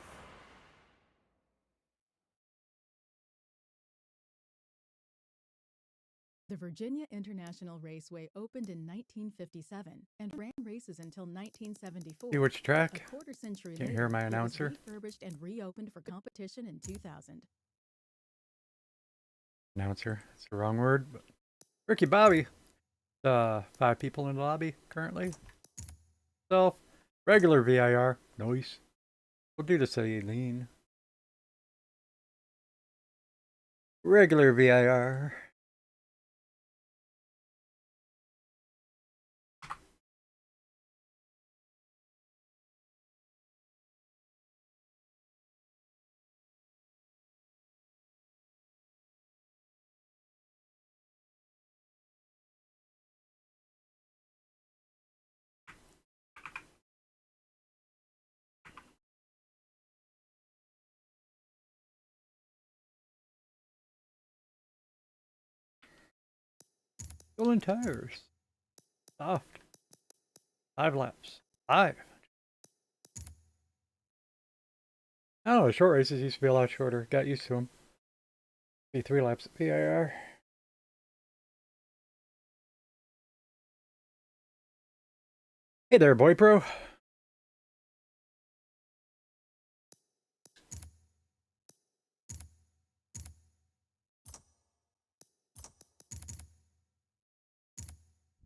The Virginia International Raceway opened in 1957 and ran races until 1974. See which track? A quarter century Can't later, hear my it was announcer. refurbished and reopened for competition in 2000. Announcer. That's the wrong word. But Ricky Bobby. 5 people in the lobby currently. Self. Regular VIR. Nice. We'll do the Celine. Regular VIR. Golden tires. Soft. 5 laps. 5. I don't know, short races used to be a lot shorter. Got used to them. Be 3 laps at VIR. Hey there, Boy Pro.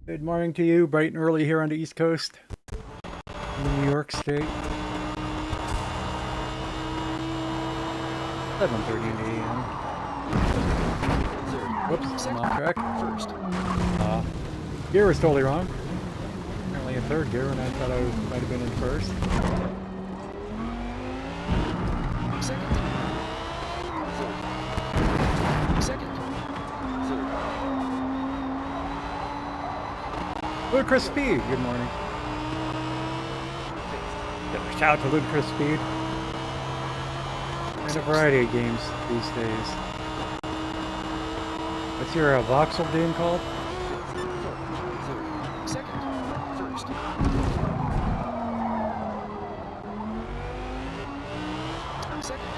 Good morning to you, bright and early here on the East Coast, New York State. 7:30 a.m. Whoops, I'm off track. First. Gear was totally wrong. Apparently in 3rd gear, and I thought I might have been in 1st. Second. Third. Second. Third. Ludicrous Speed, good morning. Shout out to Ludicrous Speed. And a variety of games these days. What's your voxel game called? Third. Second. First. Second.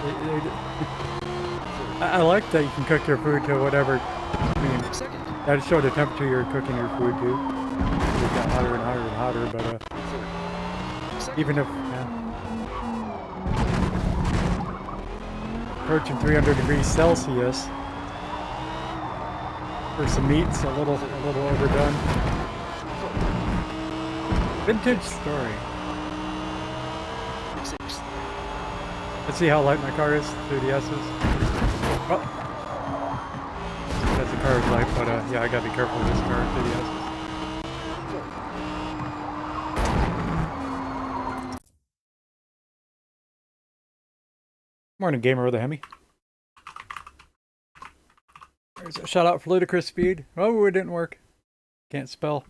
I like that you can cook your food to whatever. I mean, Second. that show the temperature you're cooking your food to. It got hotter and hotter and hotter, but Third. Second. even if approaching 300 degrees Celsius for some meats, a little overdone. Vintage story. Sixth. Let's see how light my car is through the S's. Oh, that's the car is light, but yeah, I gotta be careful with this car through the S's. Morning, gamer with a Hemi. There's a shout out for Ludicrous Speed. Oh, it didn't work. Can't spell.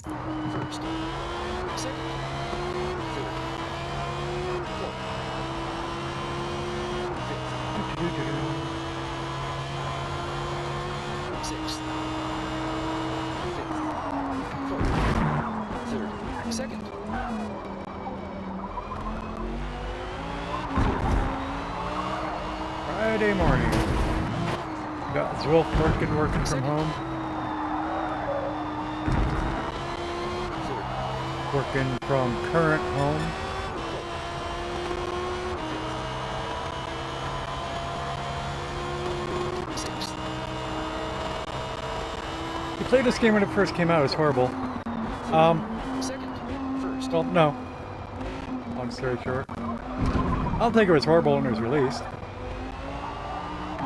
First. Second. Third. Fourth. Fifth. Sixth. Fifth. Fourth. Third. Second. Friday morning. Got Zwolf working from home. Working from current home. played this game when it first came out. It was horrible. Second. First. Well, no. Long story short. I don't think it was horrible when it was released.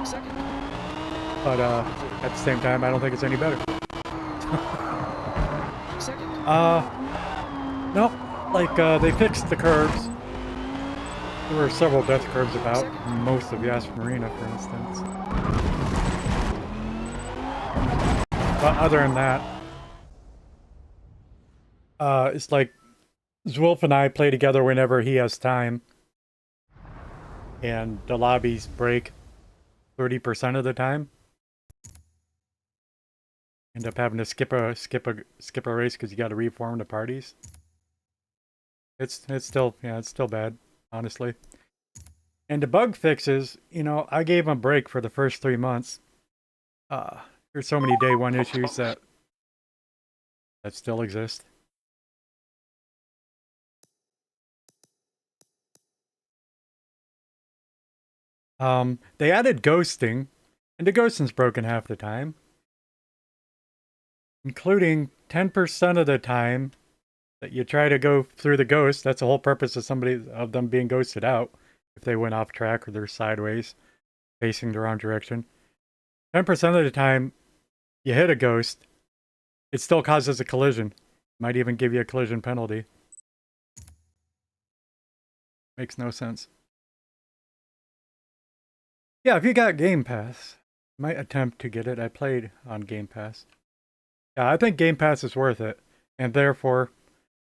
Second. But at the same time, I don't think it's any better. Second. No. Like, they fixed the curves. There were several death curves about. Most of Yas Marina, for instance. But other than that, it's like Zwolf and I play together whenever he has time. And the lobbies break 30% of the time. End up having to skip a race because you got to reform the parties. It's still bad, honestly. And the bug fixes, you know, I gave them a break for the first 3 months. There's so many day one issues that still exist. They added ghosting, and the ghosting's broken half the time. Including 10% of the time that you try to go through the ghost. That's the whole purpose of them being ghosted out. If they went off track or they're sideways, facing the wrong direction. 10% of the time you hit a ghost, it still causes a collision. Might even give you a collision penalty. Makes no sense. Yeah, if you got Game Pass, I might attempt to get it. I played on Game Pass. Yeah, I think Game Pass is worth it. And therefore,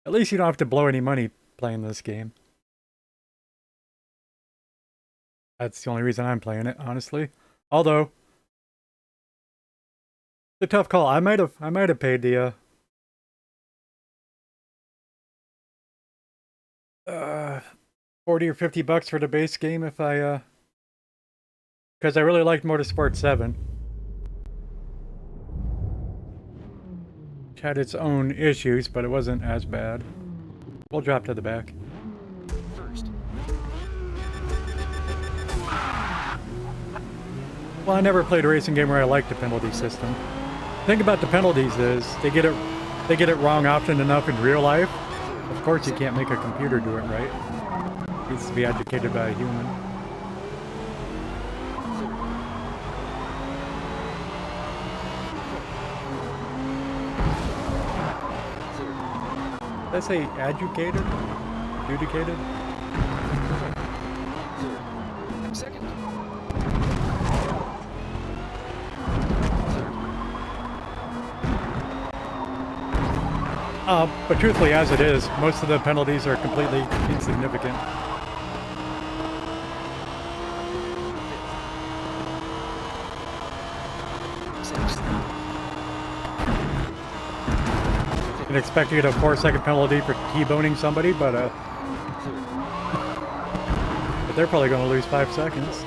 at least you don't have to blow any money playing this game. That's the only reason I'm playing it, honestly. Although, it's a tough call. I might have paid the 40 or 50 bucks for the base game if I because I really liked Motorsport 7. Which had its own issues, but it wasn't as bad. We'll drop to the back. First. Well, I never played a racing game where I liked the penalty system. The thing about the penalties is they get it wrong often enough in real life. Of course you can't make a computer do it right. It needs to be educated by a human. Did I say educated? Adjudicated? Third. Second. But truthfully, as it is, most of the penalties are completely insignificant. Sixth. You can expect to get a 4-second penalty for T-boning somebody, but they're probably going to lose 5 seconds.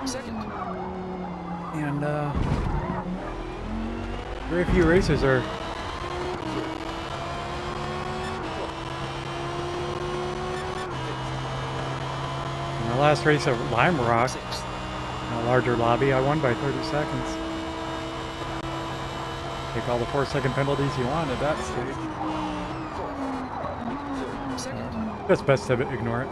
Second. And very few races are. In the last race of Lime Rock, Sixth. in a larger lobby, I won by 30 seconds. Take all the 4-second penalties you want at that stage. Third. Second. It's best to ignore it.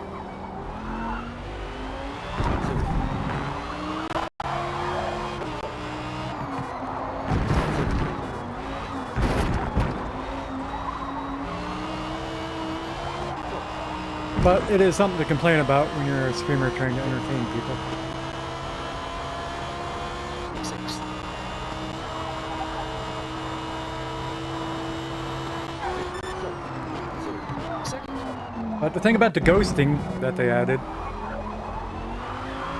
But it is something to complain about when you're a streamer trying to entertain people. Sixth. Third. Second. But the thing about the ghosting that they added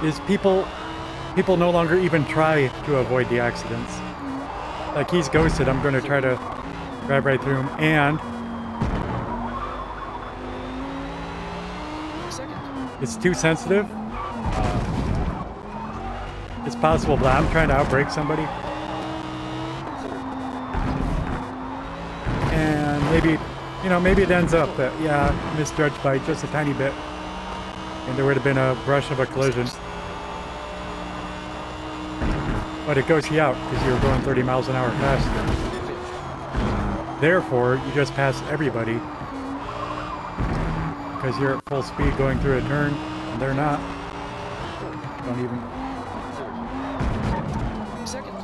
is people no longer even try to avoid the accidents. Like, he's ghosted, I'm going to try to drive right through him, and Second. it's too sensitive. It's possible that I'm trying to outbrake somebody, and maybe it ends up that, yeah, misjudged by just a tiny bit, and there would have been a brush of a collision. but it goes you out because you're going 30 miles an hour faster. Therefore, you just pass everybody because you're at full speed going through a turn, and they're not. Don't even. Second. You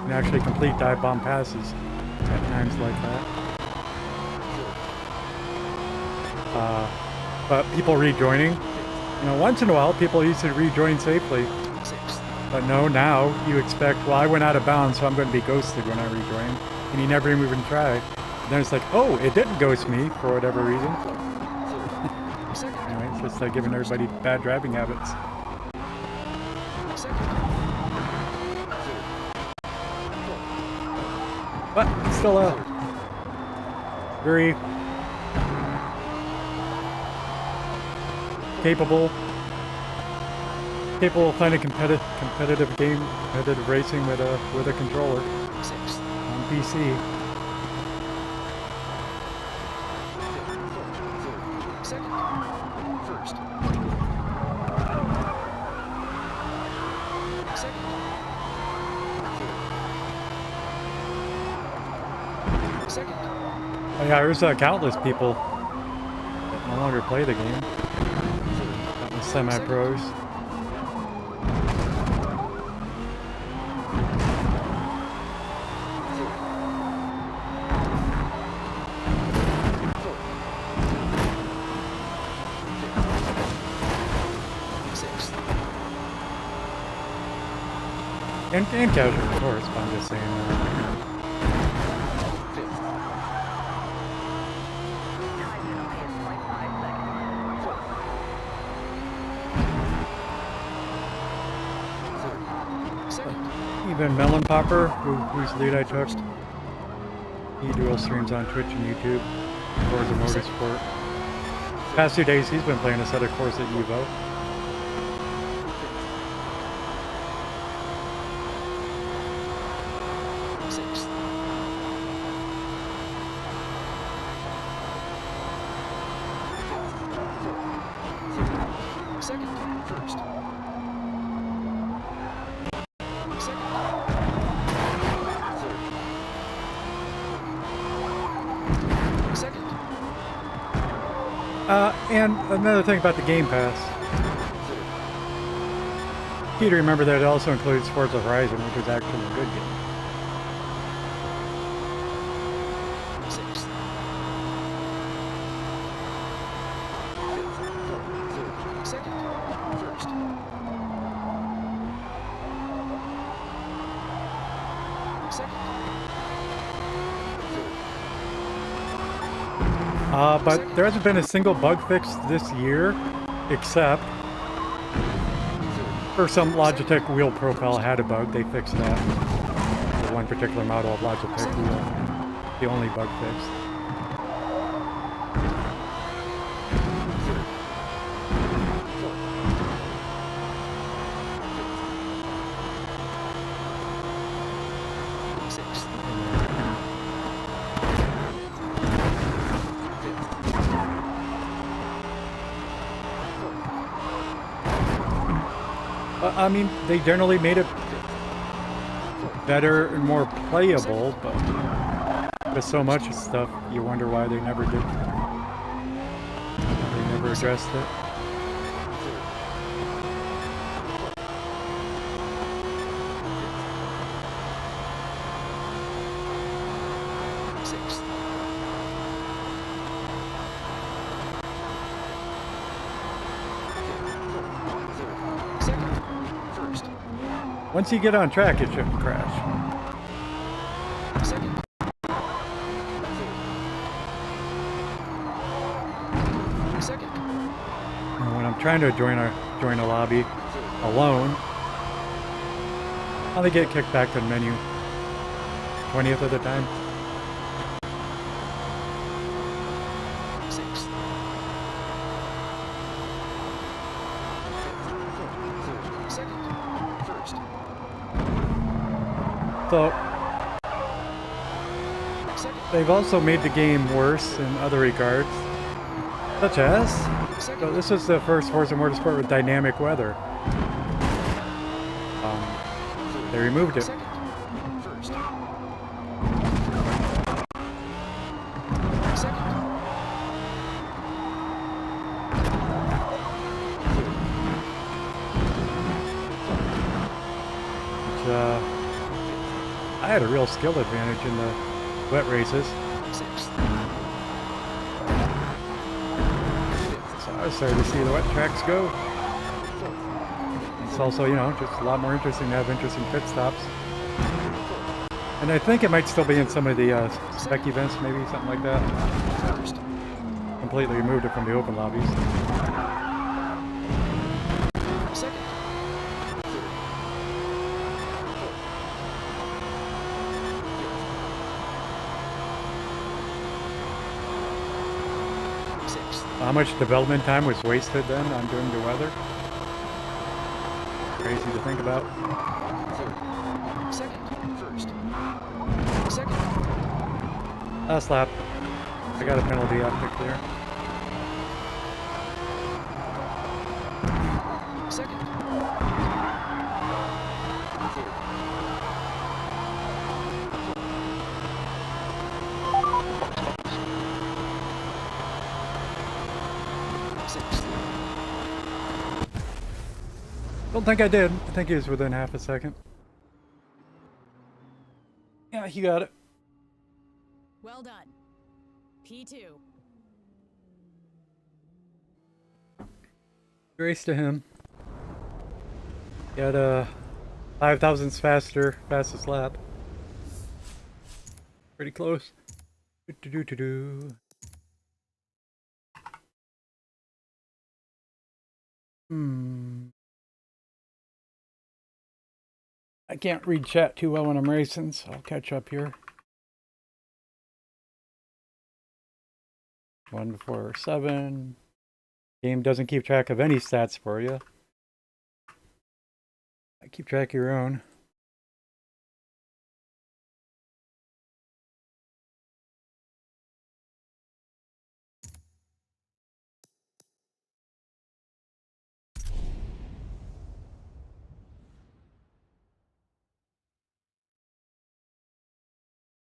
can actually complete dive bomb passes at times like that. But people rejoining, you know, once in a while people used to rejoin safely. Sixth. But no, now you expect, well, I went out of bounds, so I'm going to be ghosted when I rejoin. And you never even try. And then it's like, oh, it didn't ghost me for whatever reason. Second. Anyway, it's just like giving everybody bad driving habits. Second. But it's still a very capable of finding competitive racing with a controller Sixth. on PC. Second. First. Second. Second. Oh yeah, there's countless people that no longer play the game. The semi-pros. Sixth. And casual, of course, but I'm just saying Fifth. Time penalty is 0.5 seconds. Fourth. Third. Second. even Melon Popper, whose lead I took, he dual streams on Twitch and YouTube, Forza Motorsport. Past 2 days he's been playing this other course at Evo. Sixth. Second. First. Second. Third. Second. And another thing about the Game Pass, Third. key to remember that it also includes Forza Horizon, which is actually a good game. Sixth. Fifth. Fourth. Third. Second. First. Second. Third. But there hasn't been a single bug fix this year, except for some Logitech wheel profile had a bug. They fixed that. For one particular model of Logitech wheel, the only bug fixed. Third. Fourth. Fifth. Sixth. Fifth. Fourth. I mean, they generally made it better and more playable, but with so much stuff, you wonder why they never did. They never addressed it. Sixth. Third. Second. First. Once you get on track, it shouldn't crash. Second. Third. Second. And when I'm trying to join a lobby alone, I only get kicked back to the menu 20th of the time. Sixth. Third. Second. First. So Second. they've also made the game worse in other regards, such as, Second. so this is the first Forza Motorsport with dynamic weather. They removed it. Second. First. Second. Which, I had a real skill advantage in the wet races. Sixth. So I was starting to see the wet tracks go. It's also, you know, just a lot more interesting to have interesting pit stops. And I think it might still be in some of the spec events, maybe something like that. First. Completely removed it from the open lobbies. Second. Sixth. How much development time was wasted then on doing the weather? Crazy to think about. Third. Second. First. Second. Last lap. I got a penalty after clear. Second. Third. Sixth. Don't think I did. I think he was within half a second. Yeah, he got it. Well done. P2. Grace to him. Got 5 thousandths faster, fastest lap. Pretty close. Do-do-do-do-do. I can't read chat too well when I'm racing, so I'll catch up here. 147. Game doesn't keep track of any stats for you. I keep track of your own.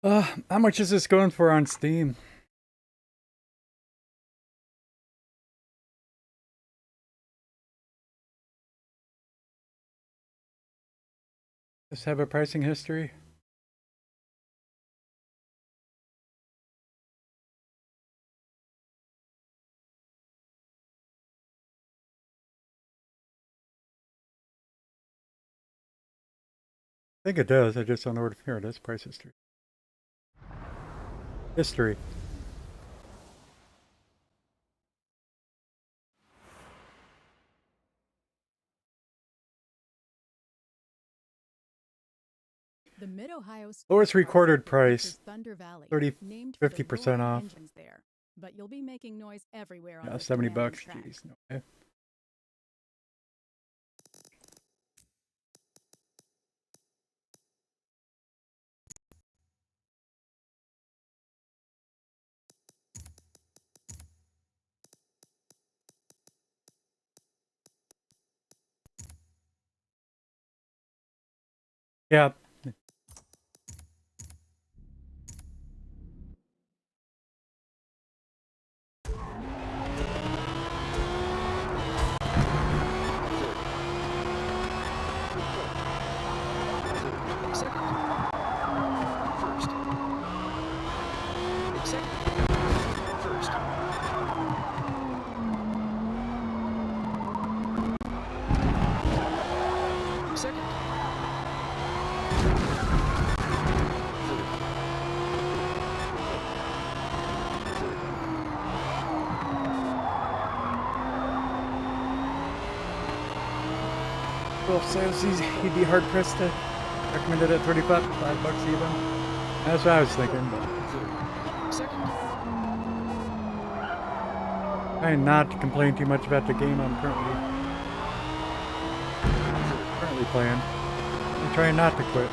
How much is this going for on Steam? Does it have a pricing history? I think it does. I just don't know where to hear it. That's price history. History. The Mid-Ohio Lowest recorded price, is Thunder Valley, 30, named for the 50% roaring off. engines there. But you'll be making noise everywhere on Yeah, this 70 demanding bucks. track. Jeez, no way. Yeah. Second. First. Second. First. Second. Wolf says he'd be hard pressed to recommend it at 35 $5 even. That's what I was thinking. But Second. trying not to complain too much about the game I'm currently playing. I'm trying not to quit.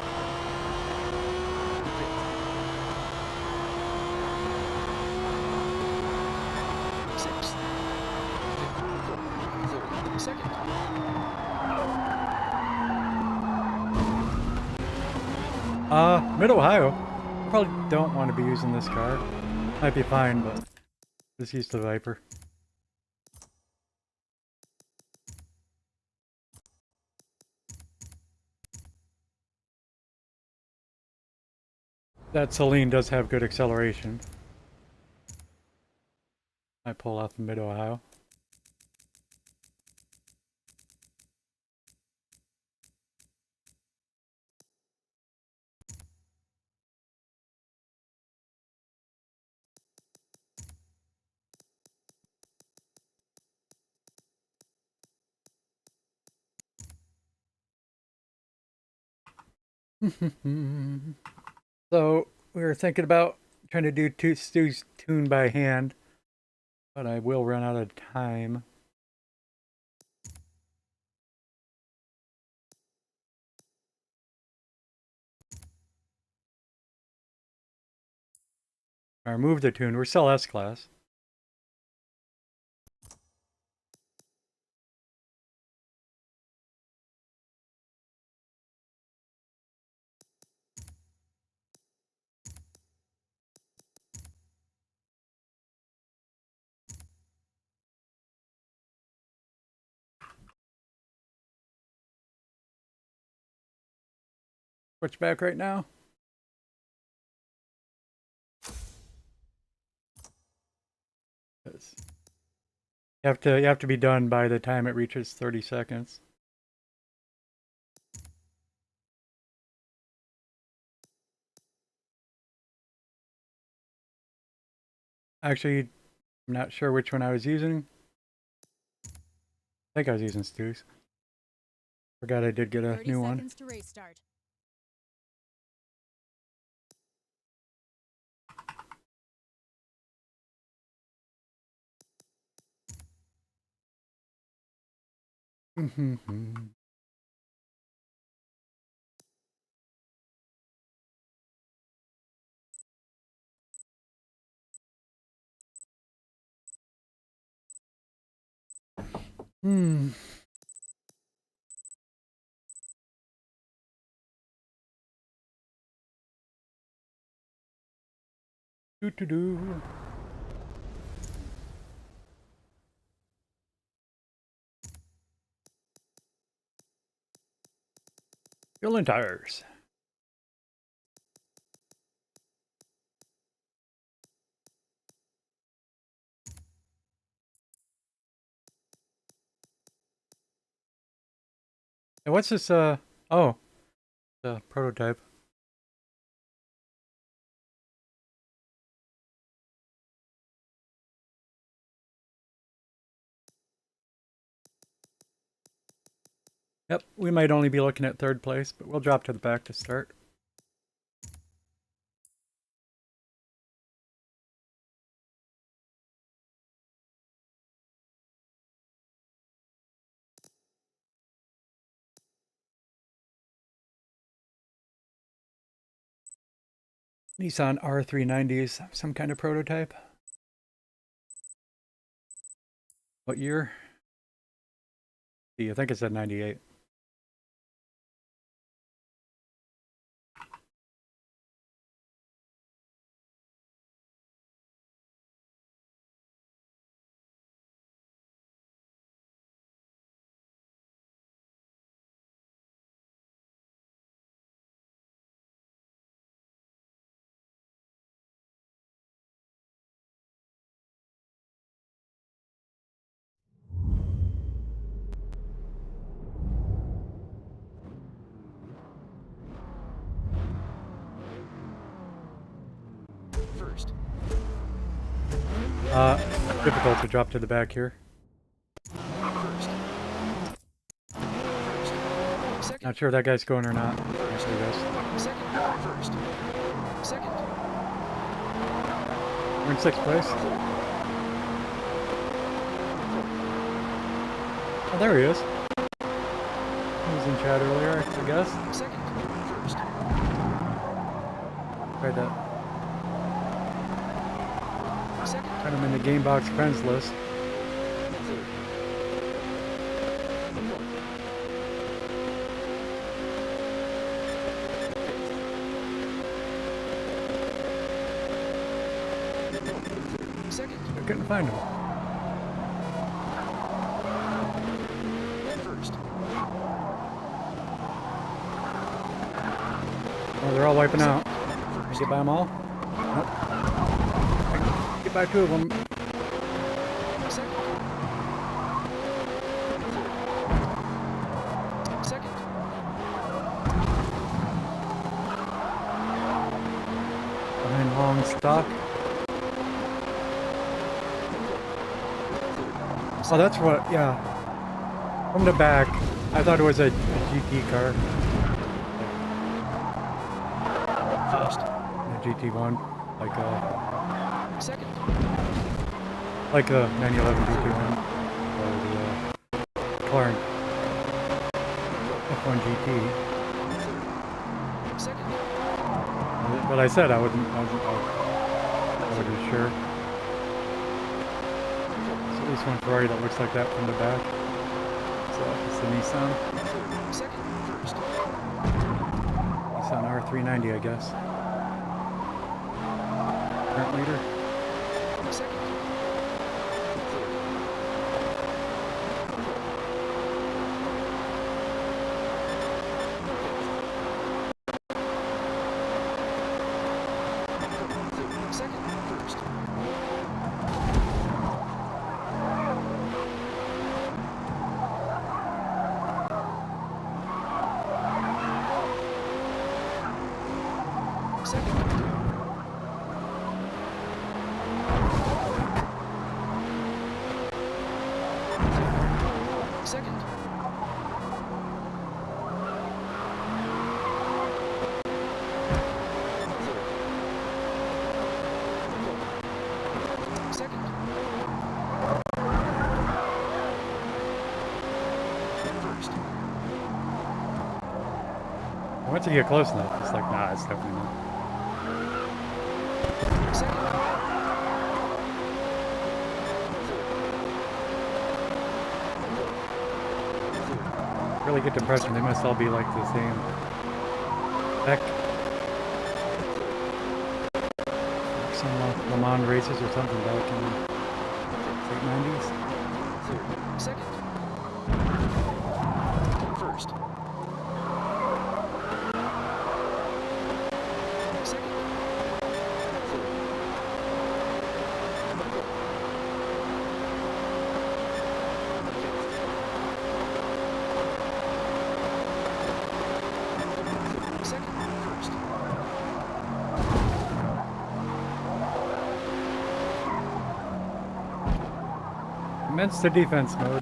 Sixth. Third. Second. Mid-Ohio. I probably don't want to be using this car. Might be fine, but just use the Viper. That Celine does have good acceleration. I pull off the Mid-Ohio. So we were thinking about trying to do Stu's tune by hand, but I will run out of time. Or move the tune. We're still S-Class. Switch back right now. You have to be done by the time it reaches 30 seconds. Actually, I'm not sure which one I was using. I think I was using Stu's. Forgot I did get a 30 new one. seconds to race start. Hmm. Do. Fuel and tires. And what's this, oh, the prototype. Yep, we might only be looking at third place, but we'll drop to the back to start. Nissan R390 is some kind of prototype. What year? I think it said 98. First. Difficult to drop to the back here. First. Second. Not sure if that guy's going or not. First. Actually, guys. Second. First. Second. We're in 6th place. Oh, there he is. He was in chat earlier, I guess. Second. First. Tried that. Second. Got him in the game box friends list. Third. Fourth. Fifth. couldn't find him. First. Oh, they're all wiping out. First. Get by them all? Nope. I can get by 2 of them. Second. Second. Behind long stock. Oh, that's what, yeah. From the back, I thought it was a GT car. First. A GT1. Second. Like the 911 GT1. Or the McLaren F1 GT. Second. But I said I wasn't sure. So at least one Ferrari that looks like that from the back. So it's the Nissan. Second. First. Nissan R390, I guess. Current leader. Second. Second. First. Second. Second. Second. First. Once you get close enough, it's like, nah, it's definitely not. Second. Really get the impression they must all be like the same. Heck. Like some Le Mans races or something back in the late 90s. Second. First. Second. Second. First. Immense to defense mode.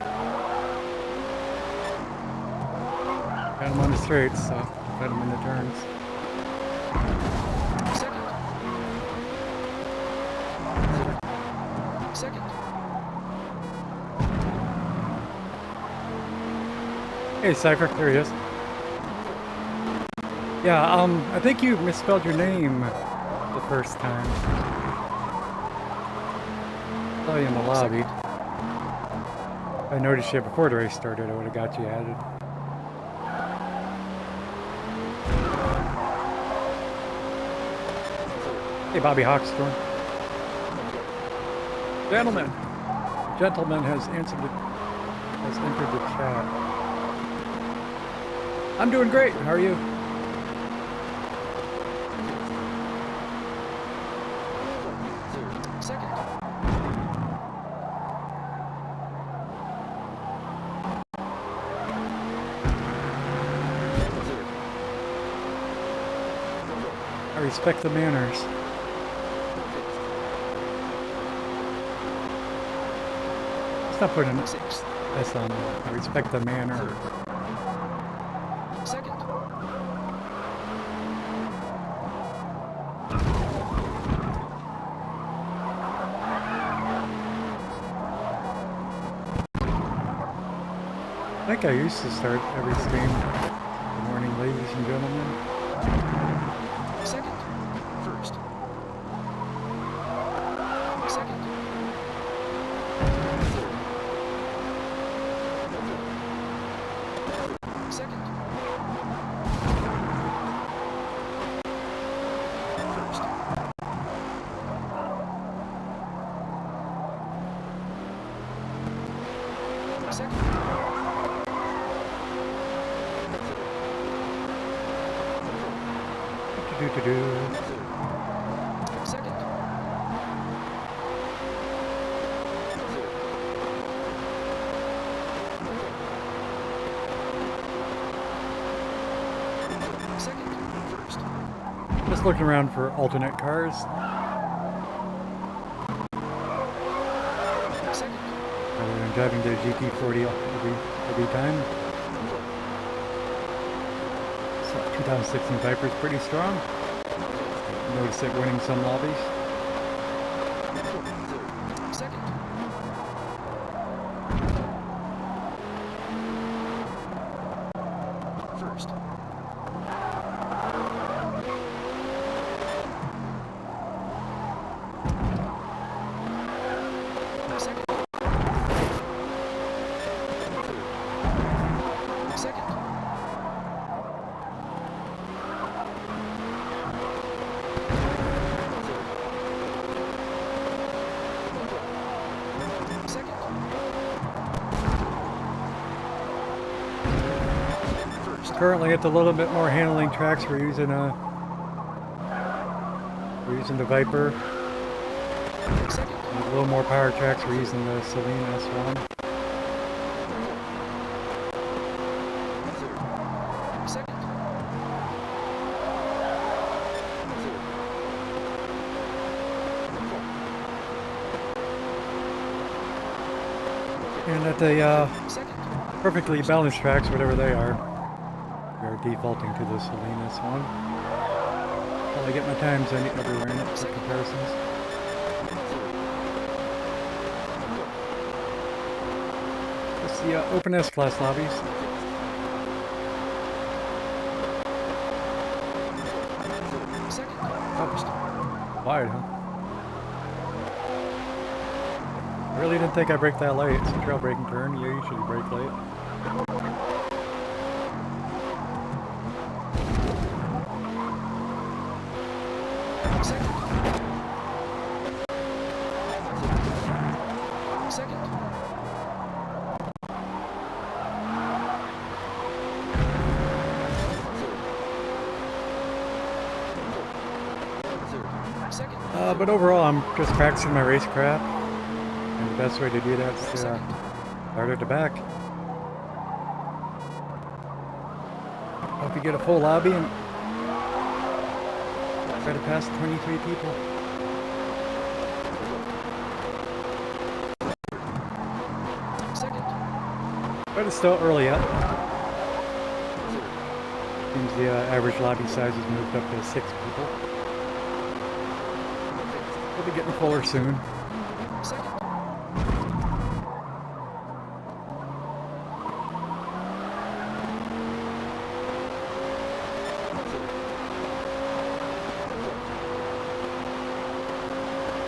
Got him on the straights, so got him in the turns. Second. Second. Hey, Cypher, there he is. Yeah, I think you misspelled your name the first time. Saw you in the lobby. If I noticed you before the race started, I would have got you added. Hey, Bobby Hawkstorm. Gentleman has entered the chat. I'm doing great. How are you? Second. I respect the manners. Stop putting Sixth. S on there. I respect the manner. Second. I think I used to start every stream. Good morning, ladies and gentlemen. Second. First. Second. Second. First. Do-do-do. Second. Second. First. Just looking around for alternate cars. Second. Rather than driving the GT40 every time. So 2016 Viper's pretty strong. Notice it winning some lobbies. Second. First. Second. Second. Second. First. Currently, it's a little bit more handling tracks. We're using the Viper. Second. A little more power tracks. We're using the Celine S1. Second. And at the Second. perfectly balanced tracks, whatever they are, we are defaulting to the Celine S1. While I get my times everywhere in it for comparisons. It's the Open S-Class lobbies. Second. Oh, wide, huh? I really didn't think I'd break that late. It's a trail braking turn. You usually brake late. Second. Second. Second. But overall, I'm just practicing my racecraft. And the best way to do that is to start at the back. Hope you get a full lobby and try to pass 23 people. Second. But it's still early up. Seems the average lobby size has moved up to 6 people. We'll be getting fuller soon. Second.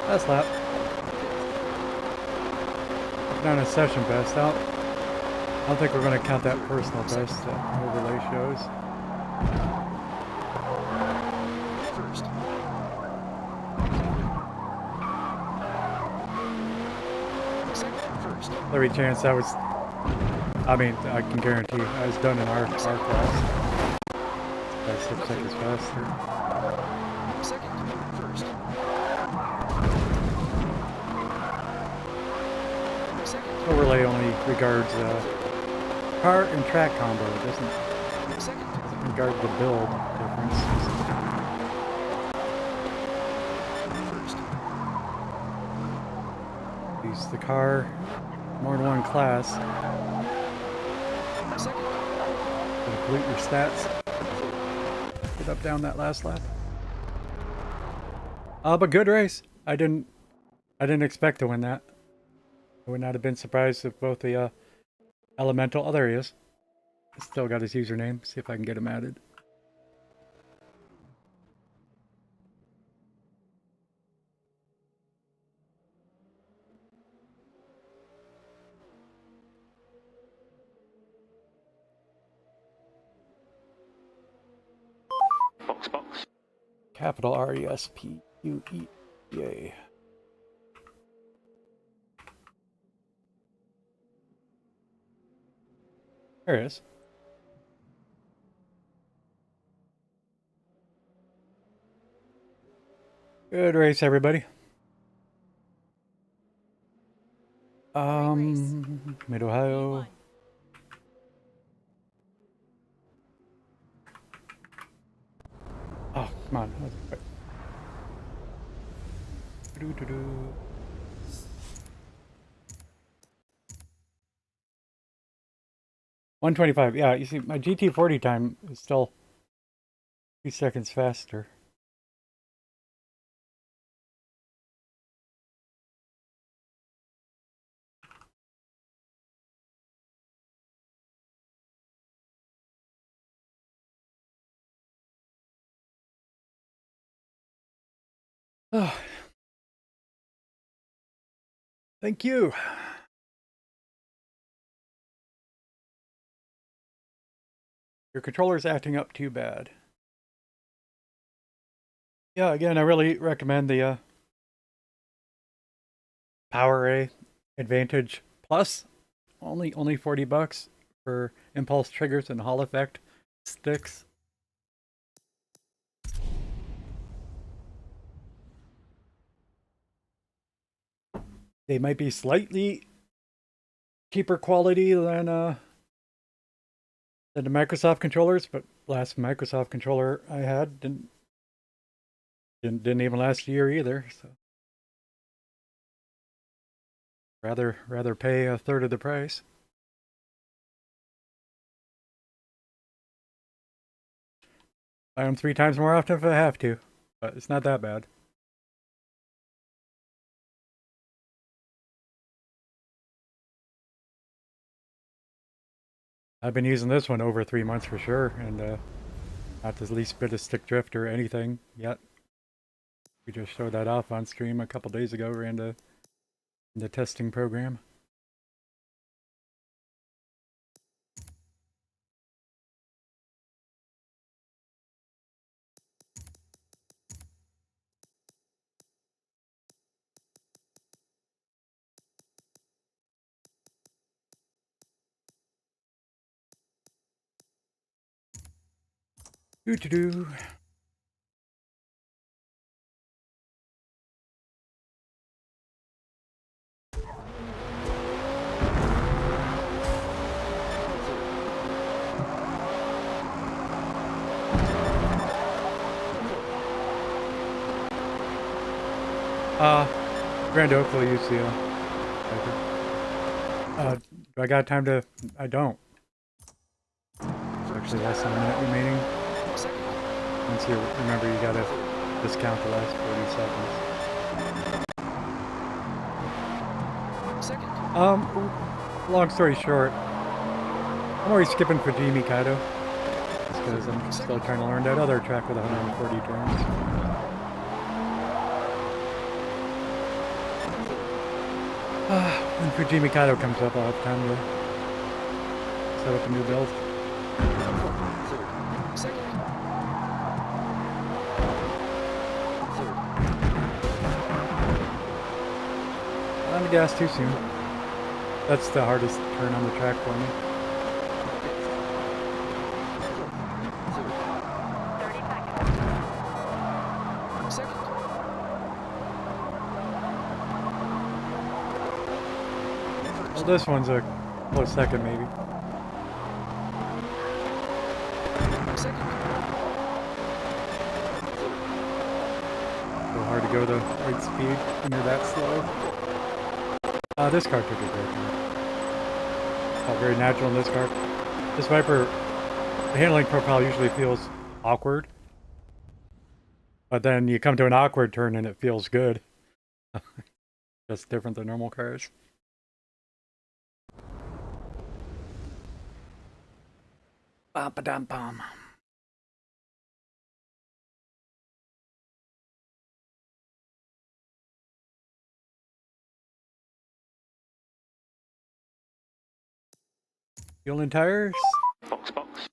Last lap. Down a session best. I don't think we're going to count that personal best that overlay shows. First. Second. First. Every chance I was, I mean, I can guarantee I was done in our class. By 6 seconds faster. Second. First. Second. Overlay only regards car and track combo. It doesn't Second. regard the build difference. First. Use the car more than one class Second. to complete your stats. Get up down that last lap. But good race. I didn't expect to win that. I would not have been surprised if both the Elemental. Oh, there he is. Still got his username. See if I can get him added. Box. Capital RESPUEA. There it is. Good race, everybody. race. Mid Ohio. P1. Oh, come on. That's quick. Doo-doo-doo. $125. Yeah, you see, my GT40 time is still 2 seconds faster. Oh, thank you. Your controller's acting up too bad. Yeah, again, I really recommend the PowerA Advantage Plus. Only $40 for impulse triggers and Hall effect sticks. They might be slightly cheaper quality than the Microsoft controllers, but last Microsoft controller I had didn't even last a year either. So rather pay a third of the price. Buy them 3 times more often if I have to, but it's not that bad. I've been using this one over 3 months for sure, and not the least bit of stick drift or anything yet. We just showed that off on stream a couple days ago. Ran the testing program. Doo-doo-doo. Grand Oak will use the do I got time to? I don't. Actually, less than a minute remaining. Second. Once you remember, you gotta discount the last 40 seconds. Second. Long story short, I'm always skipping Fujimi Kaido. Just because I'm still trying to learn that other track with 140 turns. When Fujimi Kaido comes up, I'll have time to set up a new build. Third. Second. Third. On the gas too soon. That's the hardest turn on the track for me. Fifth. Third. 30 seconds. Second. Well, this one's a close second, maybe. Second. So hard to go the right speed when you're that slow. This car took a great time. Felt very natural in this car. This Viper, the handling profile usually feels awkward. But then you come to an awkward turn and it feels good. Just different than normal cars. Bum-ba-dum-bum. Fuel and tires. Box, box.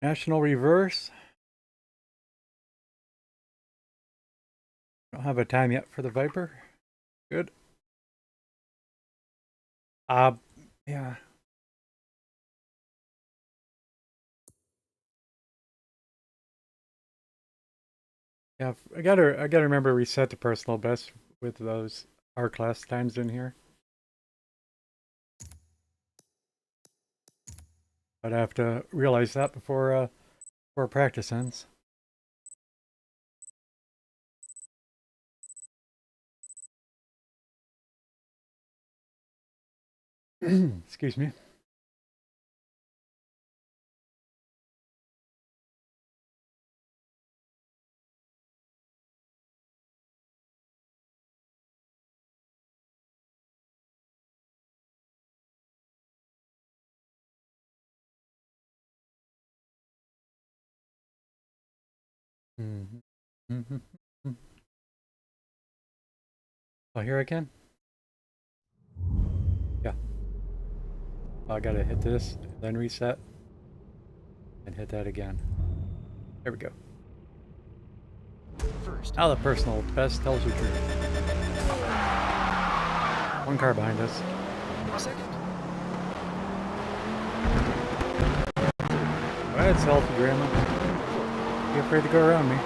National reverse. Don't have a time yet for the Viper. Good. Yeah. Yeah, I gotta remember to reset the personal best with those R class times in here. But I have to realize that before practice ends. Excuse me. Oh, here I can? Yeah. I gotta hit this, then reset, and hit that again. There we go. First. Now the personal best tells the truth. One car behind us. Second. Alright, it's healthy, Grandma. Be afraid to go around me.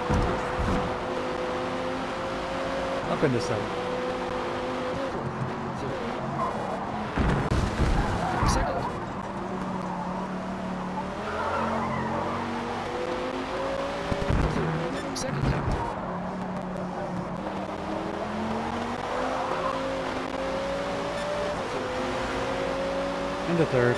Up into 7. Second. Second. Into 3rd.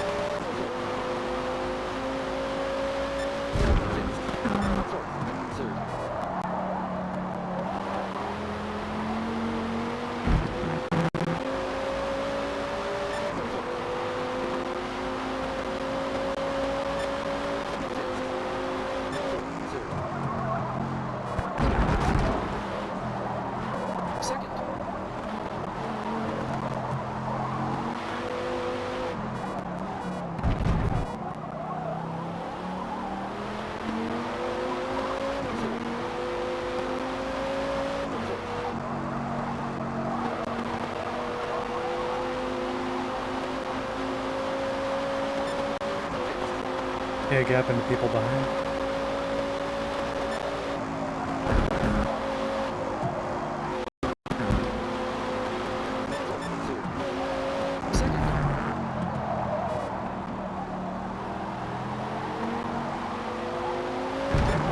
Okay, gap into people behind.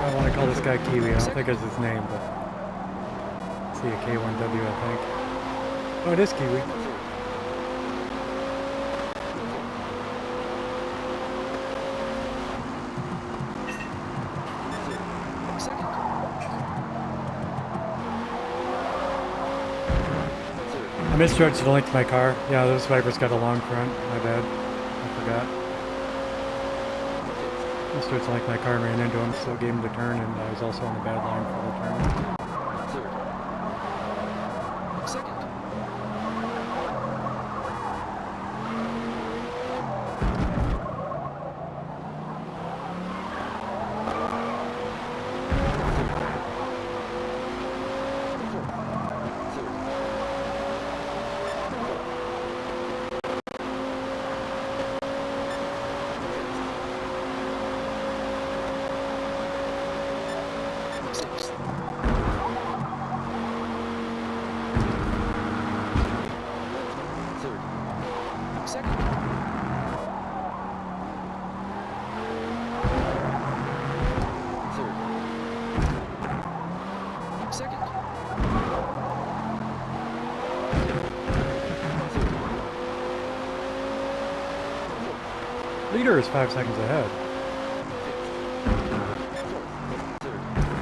I want to call this guy Kiwi. I don't think it's his name, but see a K1W, I think. Oh, it is Kiwi. I misjudged the length of my car. Yeah, those Viper's got a long front. My bad. I forgot. Misjudged the length of my car and ran into him, so it gave him the turn, and I was also on the bad line for the turn. Leader is 5 seconds ahead.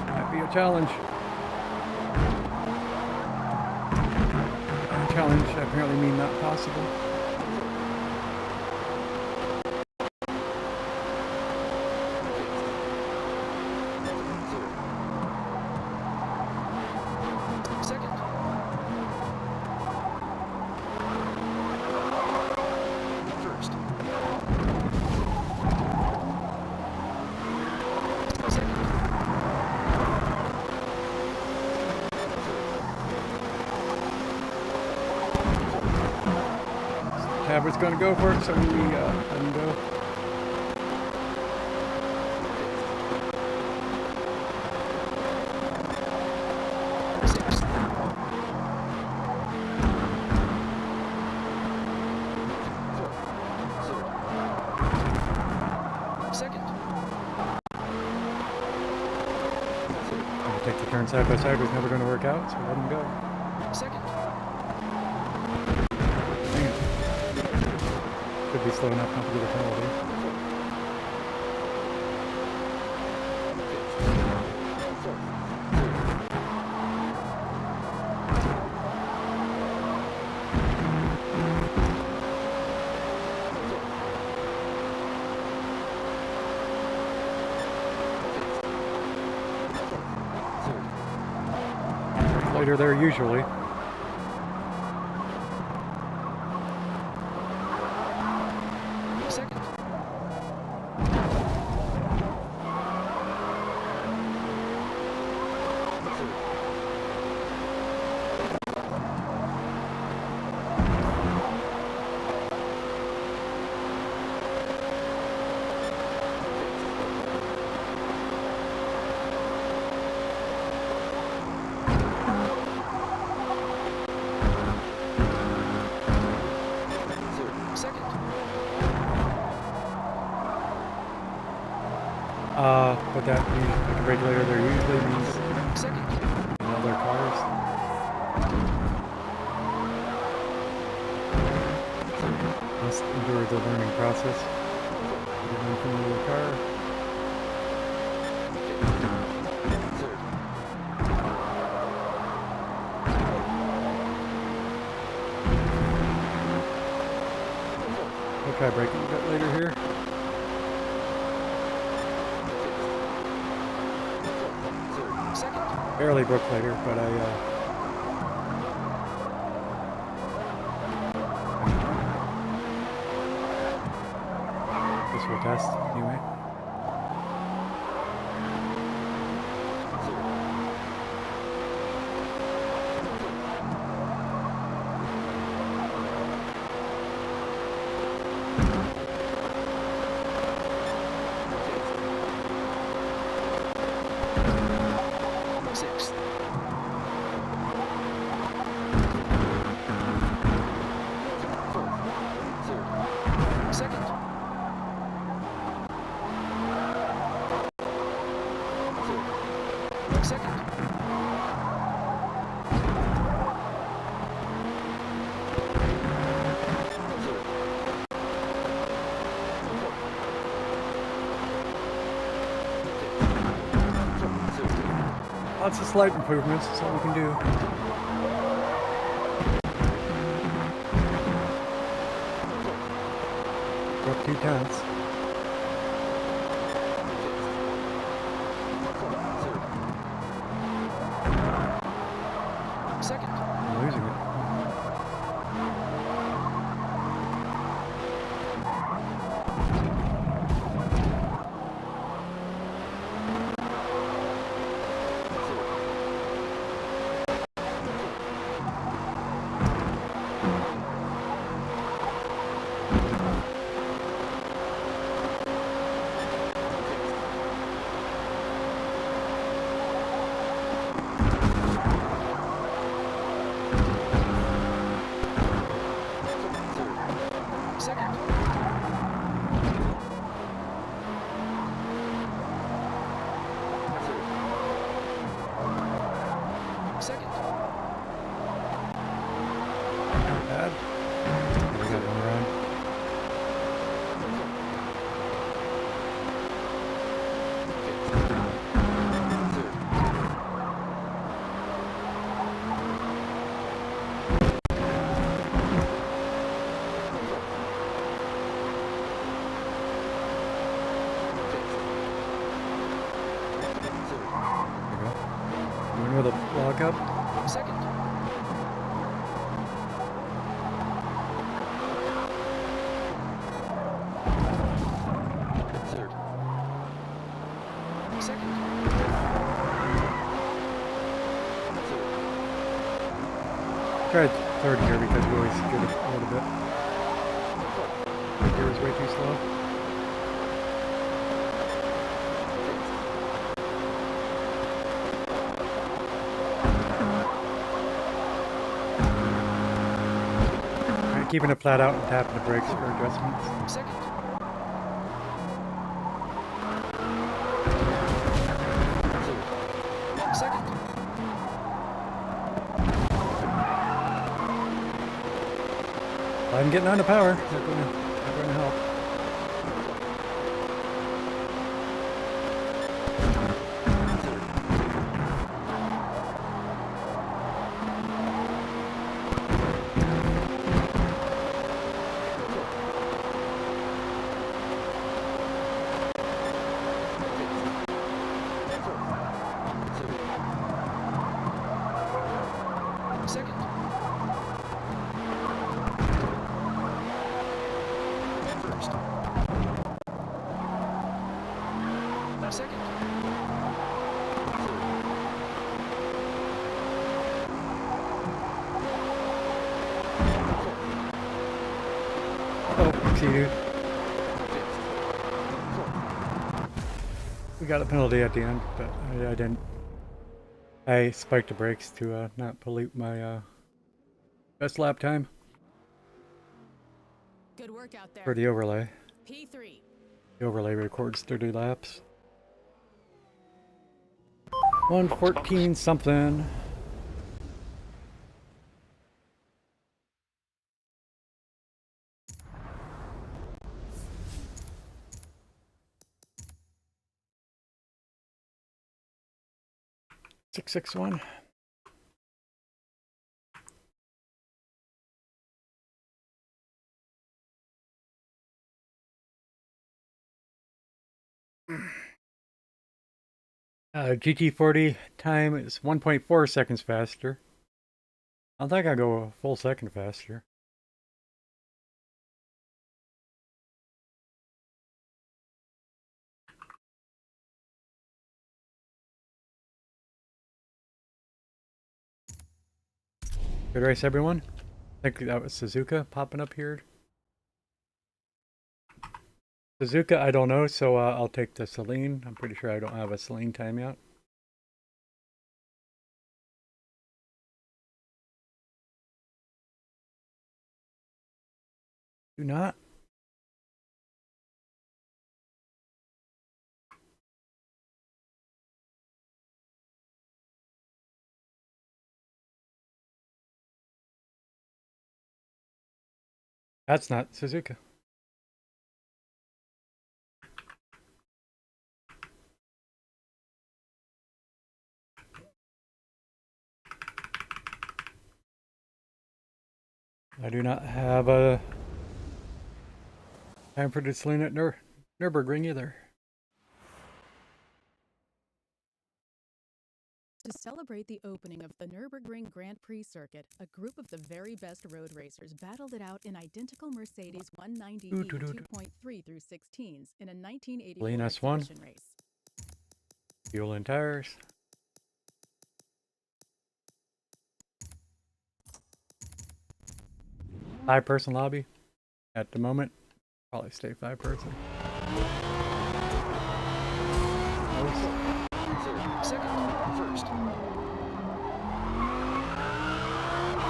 Might be a challenge. Challenge apparently mean not possible. Tabber's gonna go for it, so we let him go. like to turn side by side was never going to work out, so let him go. Second. Dang it. Could be slow enough not to get a penalty. Later there usually. Second. But that means like a brake later there usually means Second. other cars. Must endure the learning process. Get an unfamiliar car. Okay, braking a bit later here. Barely broke later, but this will test anyway. Sixth. Second. Second. Lots of slight improvements, that's all we can do. We're up 2/10. Second. I'm losing it. Second. Second. Not bad. We got one run. There we go. Doing with a log up. Second. Third. Second. Tried third here because we always get it a little bit. Gear was way too slow. Alright, keeping it flat out and tapping the brakes for adjustments. Second. Second. I'm getting on the power. Not gonna help. Second. First. Second. Oh, see, dude. We got a penalty at the end, but I didn't. I spiked the brakes to not pollute my best lap time Good work out there. for the overlay. P3. The overlay records 30 laps. 114 something. Six 6-1. GT40 time is 1.4 seconds faster. I don't think I'll go a full second faster. Good race, everyone. I think that was Suzuka popping up here. Suzuka, I don't know, so I'll take the Celine. I'm pretty sure I don't have a Celine time yet. Do not. That's not Suzuka. I do not have a time for the Celine at Nürburgring either. To celebrate the opening of the Nürburgring Grand Prix circuit, a group of the very best road racers battled it out in identical Mercedes 190E 2.3 through 16s in a 1984 Celine S1. exhibition race. Fuel and tires. Five-person lobby at the moment. Probably stay five-person. Second. First.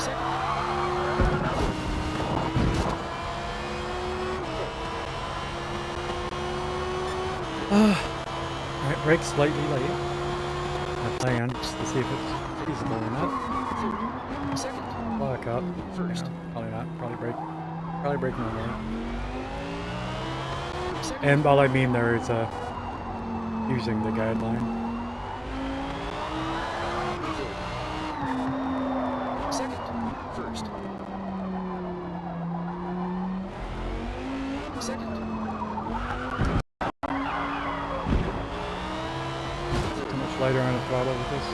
Second. Alright, brake slightly late. My plan just to see if it's feasible or not. Third. Second. Block up. First. No, probably not. Probably brake normally. Second. And all I mean there is using the guideline. Second. First. Second. Too much lighter on the throttle with this.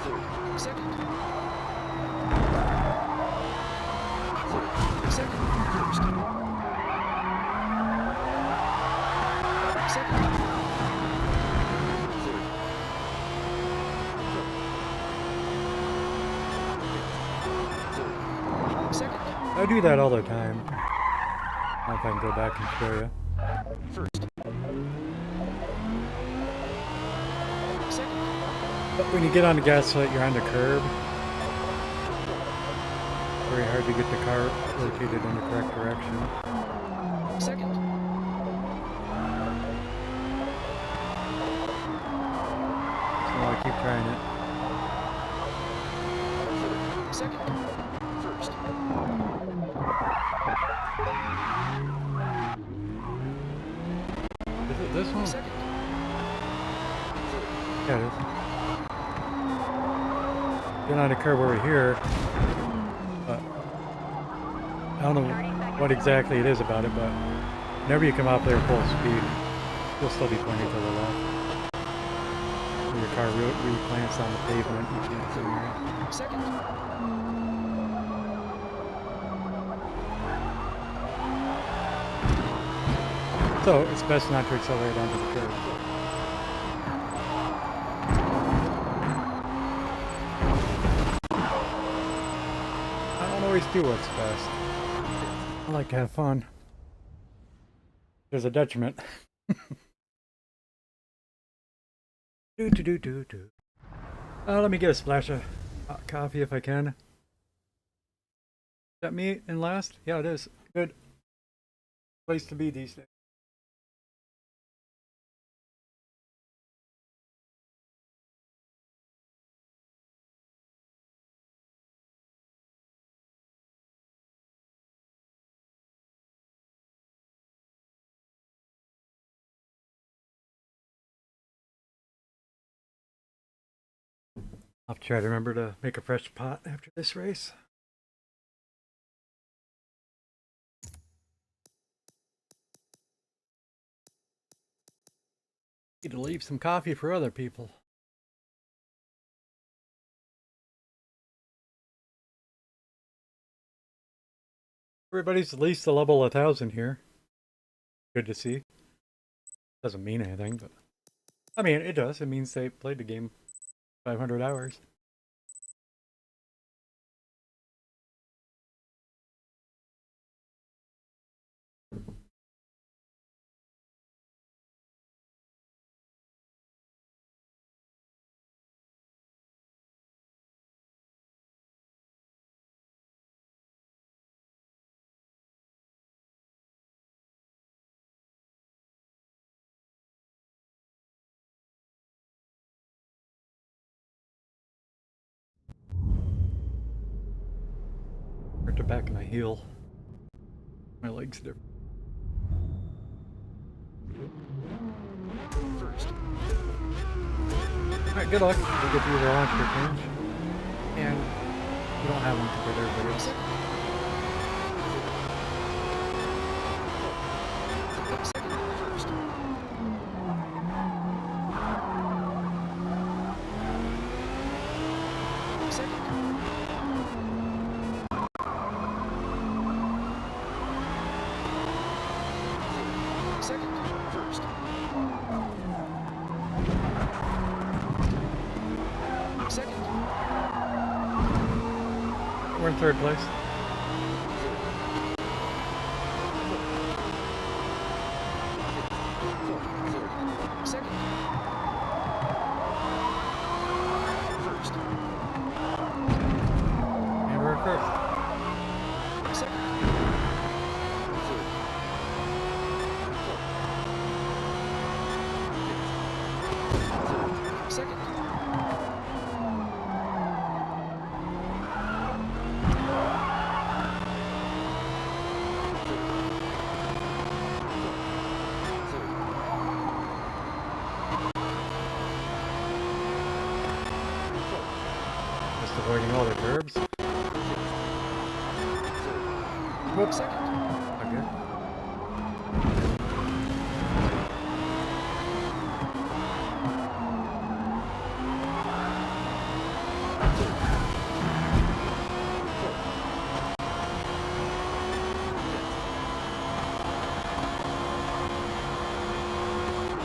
Third. Second. Second. First. Second. Third. Third. Second. I do that all the time. I don't know if I can go back and show you. First. Second. But when you get on the gas light, you're on the curb. Very hard to get the car rotated in the correct direction. Second. keep trying it. Second. First. Is it this one? Second. Yeah, it is. Getting on a curve over here, but I don't know what exactly it is about it, but whenever you come off there full speed, you'll still be pointing to the left. When your car replants on the pavement, you can't see it. Second. So it's best not to accelerate onto the curve. I don't always do what's best. I like to have fun. There's a detriment. Do. Let me get a splash of hot coffee if I can. Is that me in last? Yeah, it is. Good place to be these days. I'll try to remember to make a fresh pot after this race. Need to leave some coffee for other people. Everybody's at least a level 1000 here. Good to see. Doesn't mean anything, but I mean it does. It means they played the game 500 hours. Hurt the back of my heel. My legs different. First. Alright, good luck. We'll get through the launch for change. And you don't have one compared to everybody else. Second. First. Second. Second. First. Second. We're in third place. Second. First. And we're in first. Second. Third. Second. Just avoiding all the curbs. Whoops. Second. Okay.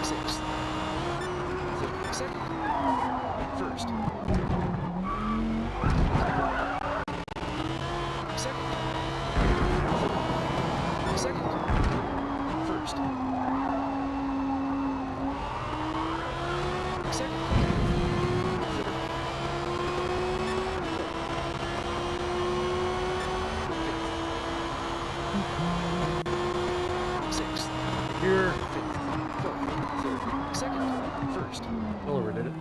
Sixth. Second. First. Second. Second. First. Second. Sixth. Here. Fifth. Fourth. Third. Second. First. Oliver did it.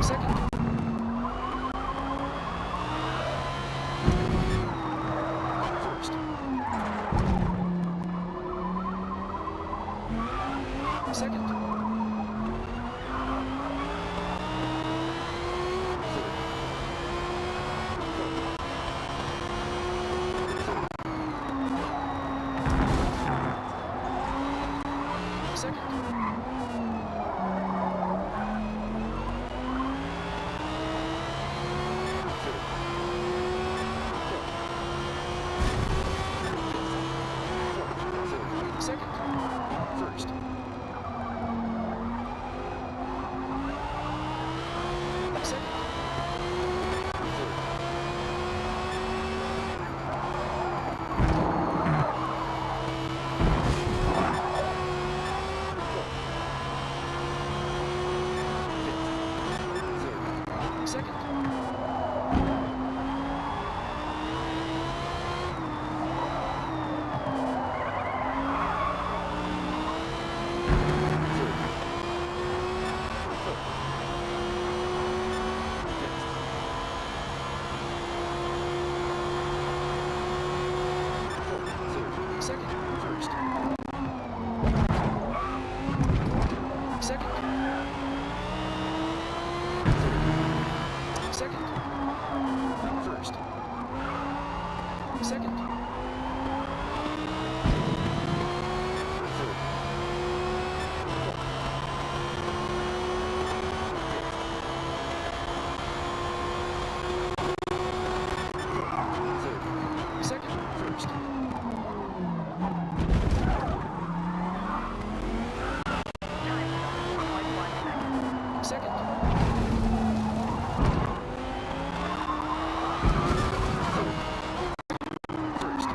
Second. First. Second. Second. First. Second. Third. Second. Second. First. Second. Second. First. Second. Third. Second. First. Second. First. Second. First. Second. First. Second. Third.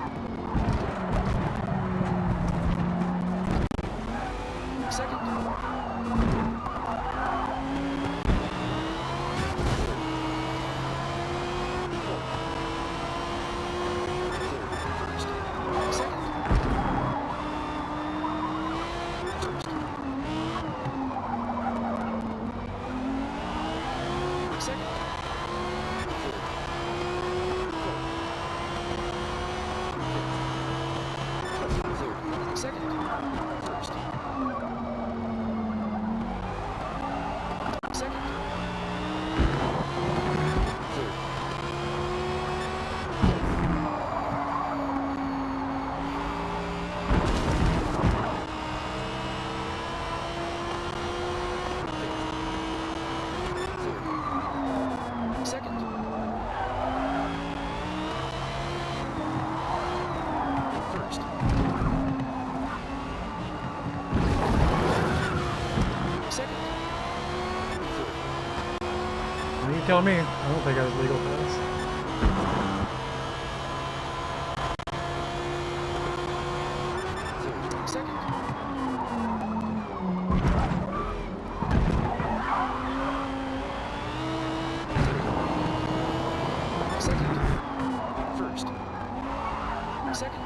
Second. First. Second. Third. Second. First. Second. Third. Now you tell me. I don't think I was legal for this. Third. Second. Second. First. Second.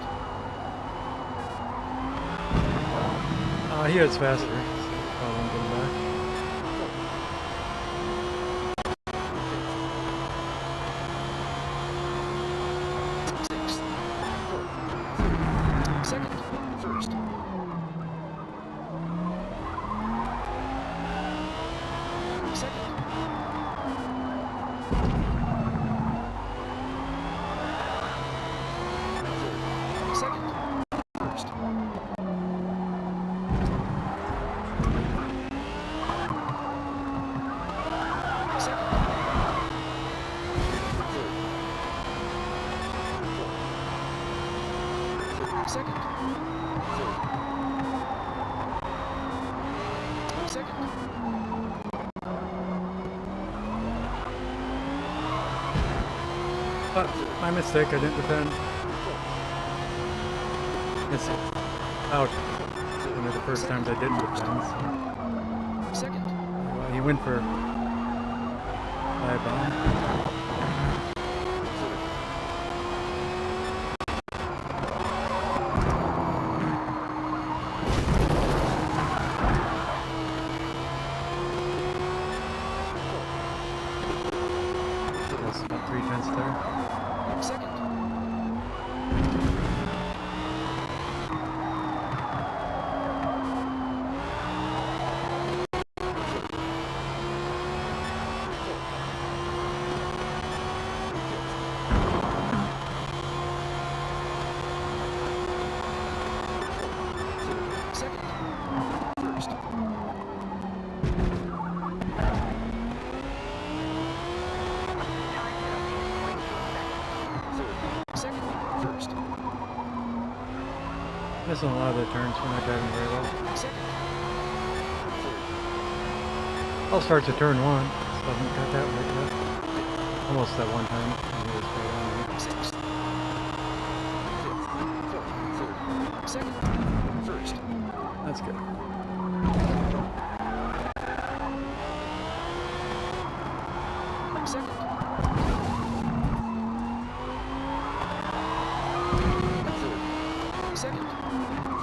He is faster. So I won't get him back. Sixth. Third. Second. First. Second. Third. Second. First. Second. Third. Second. Third. Second. My mistake. I didn't defend. It's out. One of the first times I didn't defend. So. Second. He went for five bomb. That's about 3/10 there. Second. Second. First. Third. Second. First. Missing a lot of the turns. We're not driving very well. Second. Third. I'll start to turn 1. Still haven't got that right yet. Almost that one time. I knew it was straight on me. Sixth. Fifth. Fourth. Third. Second. First. That's good. Second. Third. Second.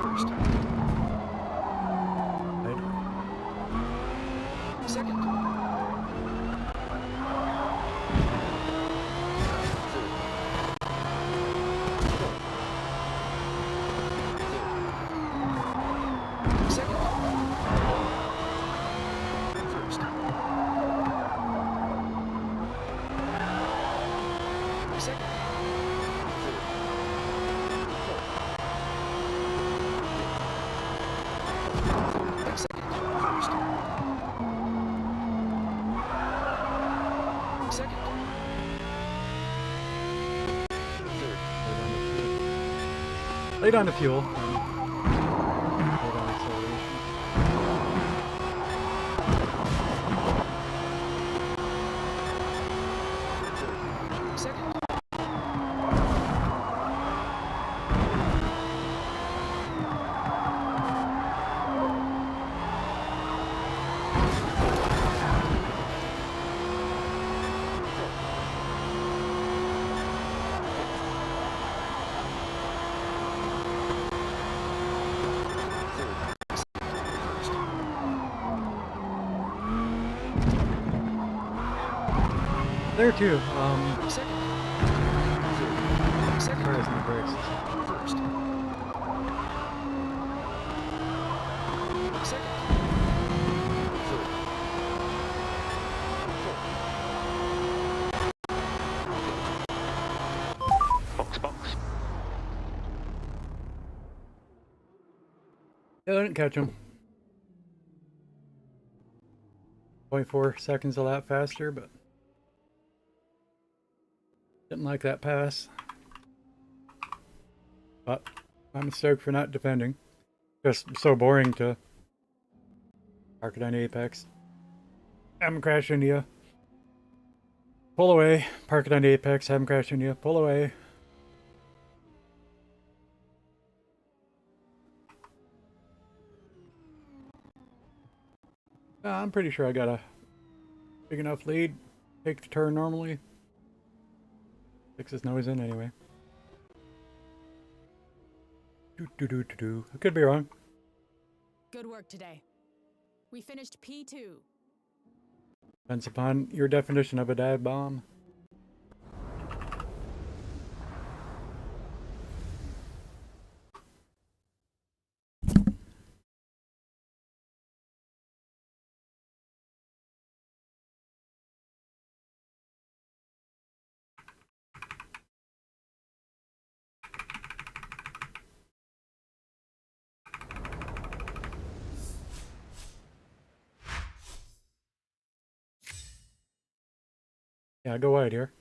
First. Right. Second. Second. First. Second. Third. Second. First. Second. Third. Late on the fuel. Late on acceleration. Second. First. There too. Second. Third. Second. Where is my brakes? First. Second. Third. Box, box. Yeah, I didn't catch him. 0.4 seconds a lap faster, but didn't like that pass. But my mistake for not defending. Just so boring to park it on Apex. Have him crash into you. Pull away. Park it on Apex. Have him crash into you. Pull away. I'm pretty sure I got a big enough lead. Take the turn normally. Fix his nose in anyway. I could be wrong. Good work today. We finished P2. Depends upon your definition of a dive bomb. Yeah, go wide here.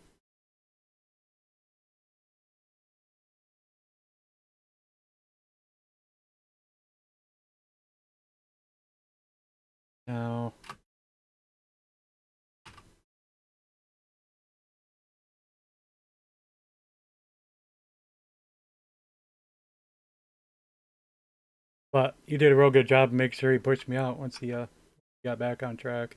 Now, but you did a real good job. Make sure he pushed me out once he got back on track.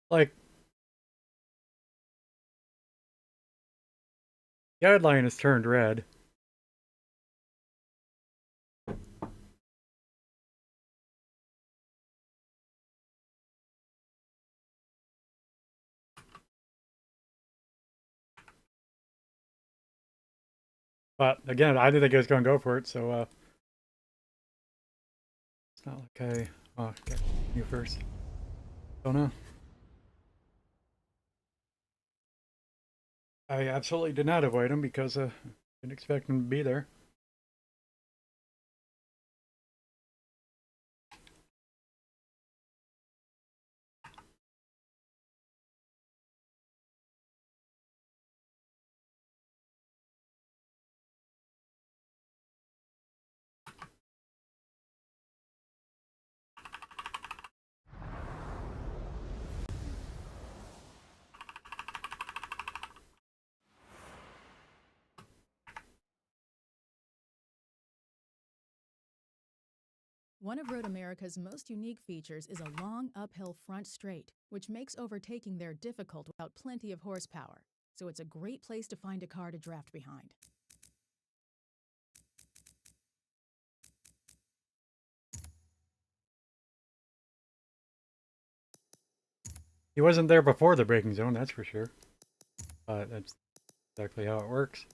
Like, Guideline has turned red. But again, I didn't think I was going to go for it, so it's not like okay, you first. Don't know. I absolutely did not avoid him because I didn't expect him to be there. One of Road America's most unique features is a long uphill front straight, which makes overtaking there difficult without plenty of horsepower. So it's a great place to find a car to draft behind. He wasn't there before the braking zone, that's for sure. But that's exactly how it works.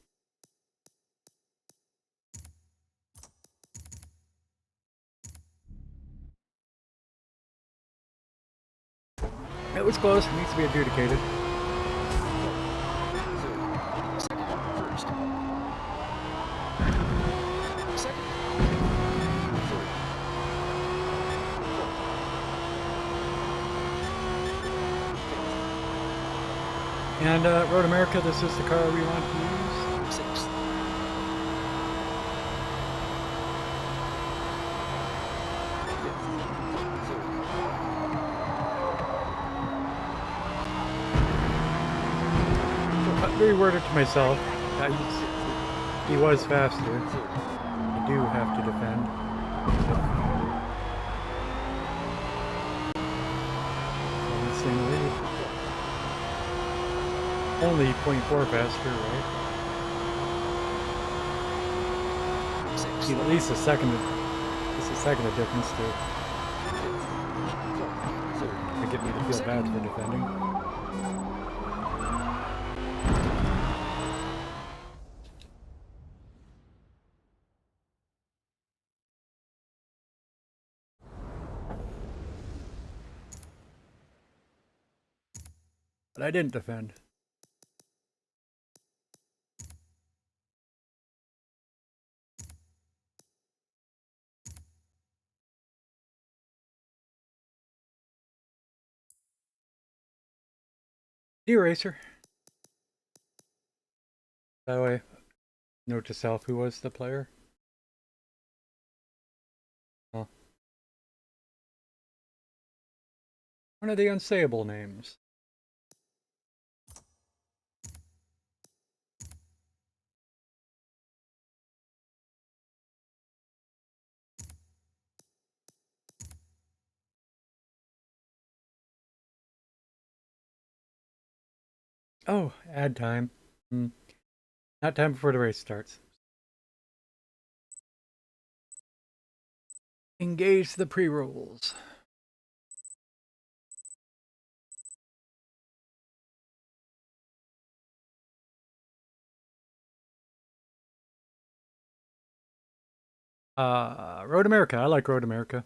It was close. It needs to be adjudicated. And Road America, this is the car we want to use. Sixth. I reworded to myself. He was faster. I do have to defend. Let's stay in the lead. Only 0.4 faster, right? At least a second. It's a second of difference to get me to feel bad for defending. But I didn't defend. Eraser. By the way, note to self, who was the player? Oh. One of the unsayable names. Oh, ad time. Not time before the race starts. Engage the pre-rolls. Road America. I like Road America.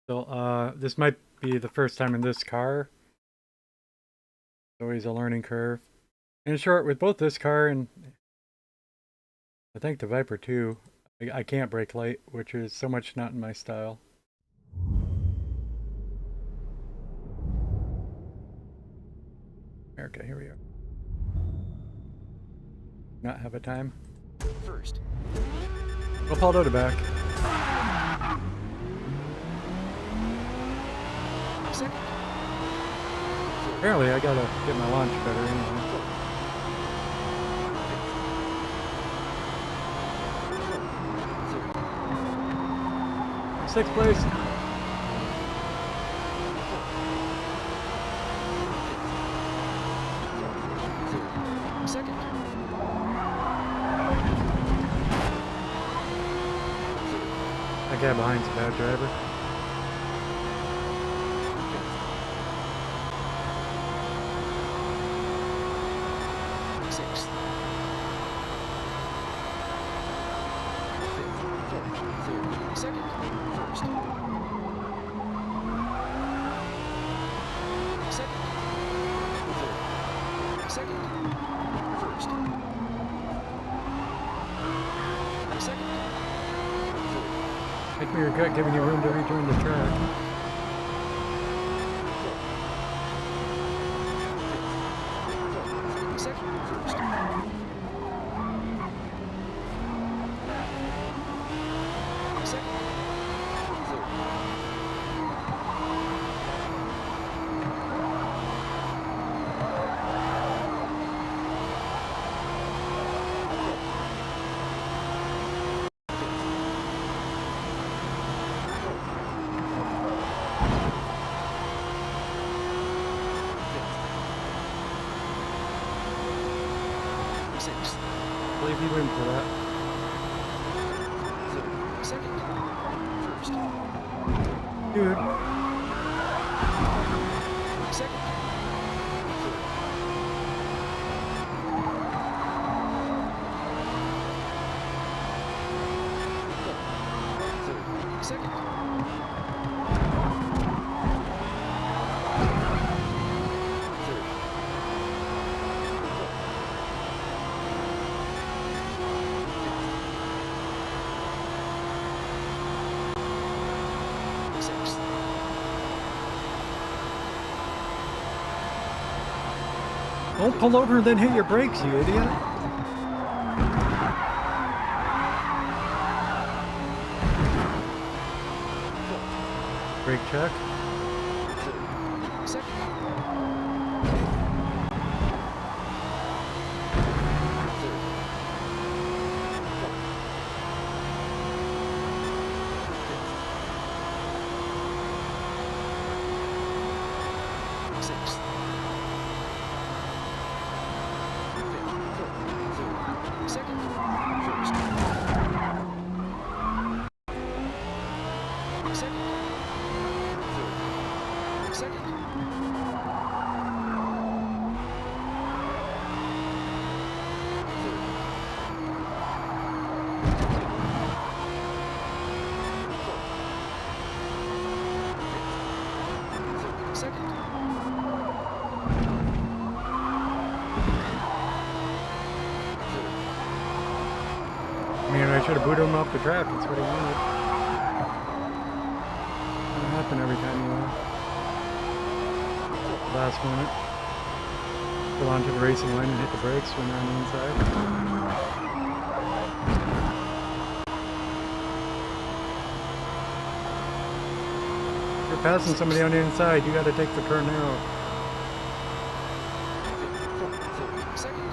So, this might be the first time in this car. It's always a learning curve. And in short, with both this car and I think the Viper too, I can't brake late, which is so much not in my style. America, here we are. Not have a time. First. Well, Paul Doda back. Second. Apparently, I gotta get my launch better anyway. Sixth place. Second. That guy behind's a bad driver. Sixth. Fifth. Fourth. Third. Second. First. Second. Third. Second. First. Second. Third. Make me regret giving you room to rejoin the track. Second. First. Second. Third. Sixth. I believe you win for that. Third. Second. First. Dude, Second. Third. Third. Second. Third. Sixth. don't pull over and then hit your brakes, you idiot. Brake check. Third. Second. Third. Fourth. Fifth. Sixth. Fifth. Fourth. Third. Second. First. Second. Third. Second. Second. Man, I should have booted him off the track. That's what he wanted. That'll happen every time you last minute. Pull onto the racing line and hit the brakes when they're on the inside. If you're passing somebody on the inside, you gotta take the turn arrow. Third. Second.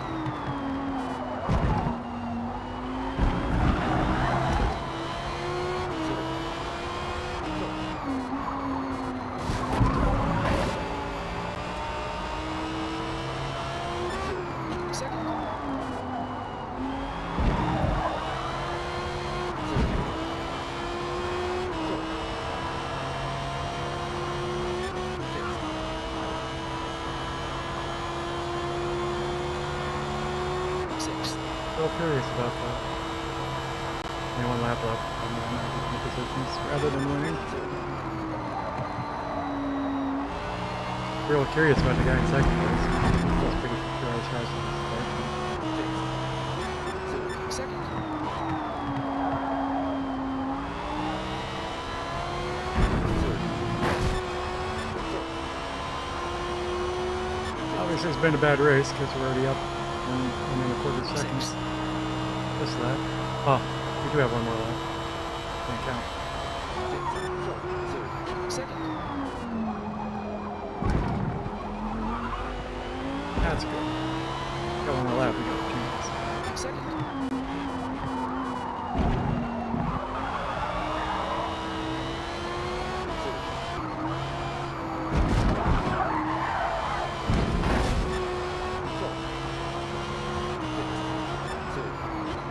Real curious about that. Only one lap left on the positions rather than winning. Real curious about the guy in second place. I was pretty sure I was faster than this Second. Obviously it's been a bad race because we're already up one and a quarter seconds. This lap. Oh, we do have one more lap. Can't count. Second. That's good. Got one more lap, we got 2 minutes. Second.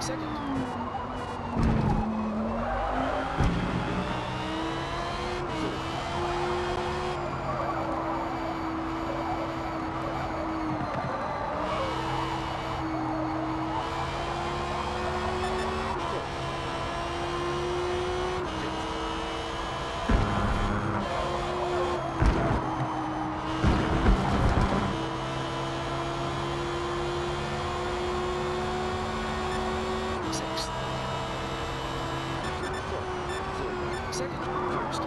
Second. Sixth. Fourth. Second. First.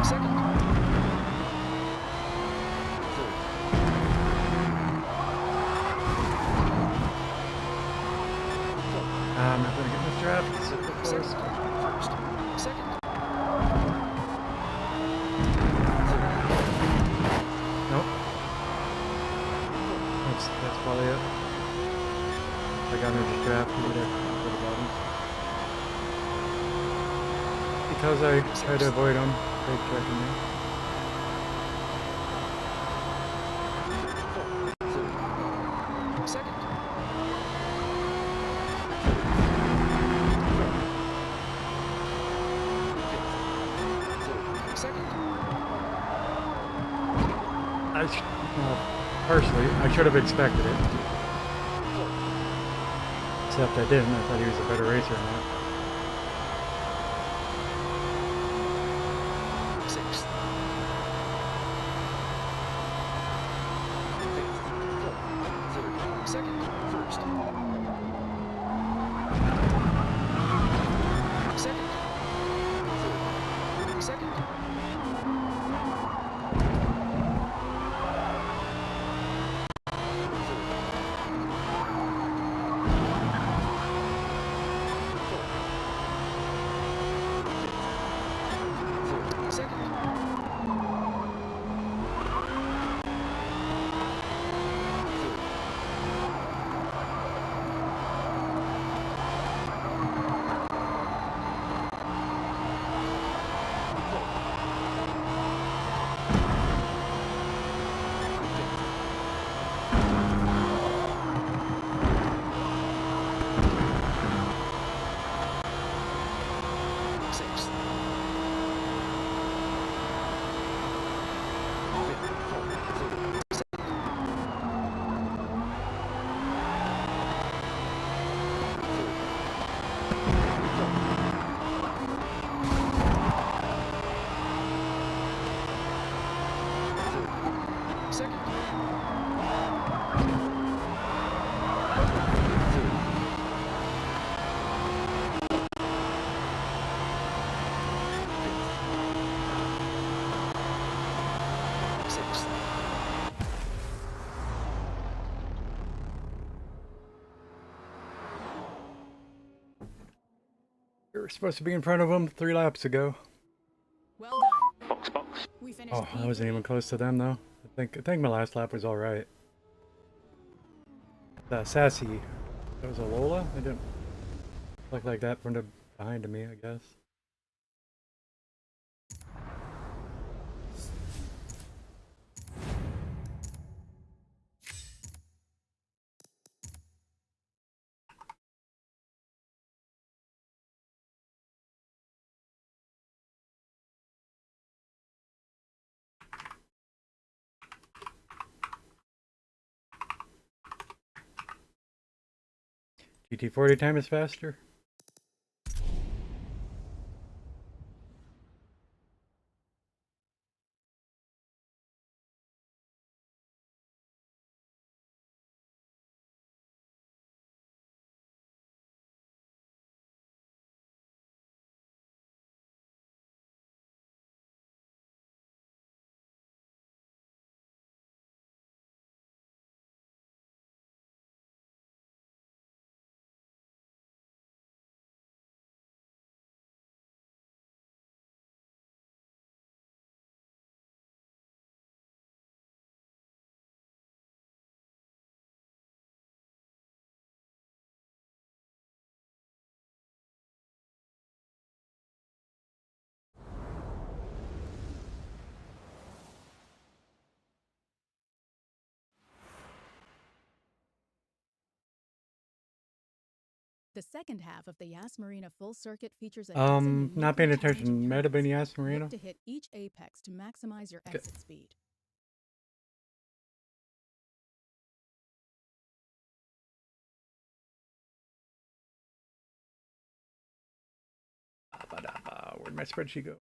Second. Third. I'm not gonna get this draft. It's the Second. forest. First. Second. Nope. That's probably it. I got no draft either. For the bottom. Because I try to avoid them, they tracking me. Third. Second. Fifth. Second. Well, personally, I should have expected it. Fourth. Except I didn't. I thought he was a better racer than that. Sixth. Fifth. Fourth. Third. Second. First. Second. Third. Second. Third. Second. Third. Sixth. Fifth. Fourth. Third. Second. Third. Second. Sixth. We were supposed to be in front of them 3 laps ago. Well done. Box, box. We finished Oh, I wasn't even close to them though. I think my last lap was all right. That sassy. That was a Lola. It didn't look like that from the behind to me, I guess. GT40 time is faster. The second half of the Yas Marina full circuit features a dozen Not paying uniquely attention. challenging Might have been turns. Yas Marina. Look to hit each apex to maximize your Okay. exit speed. Where'd my spreadsheet go?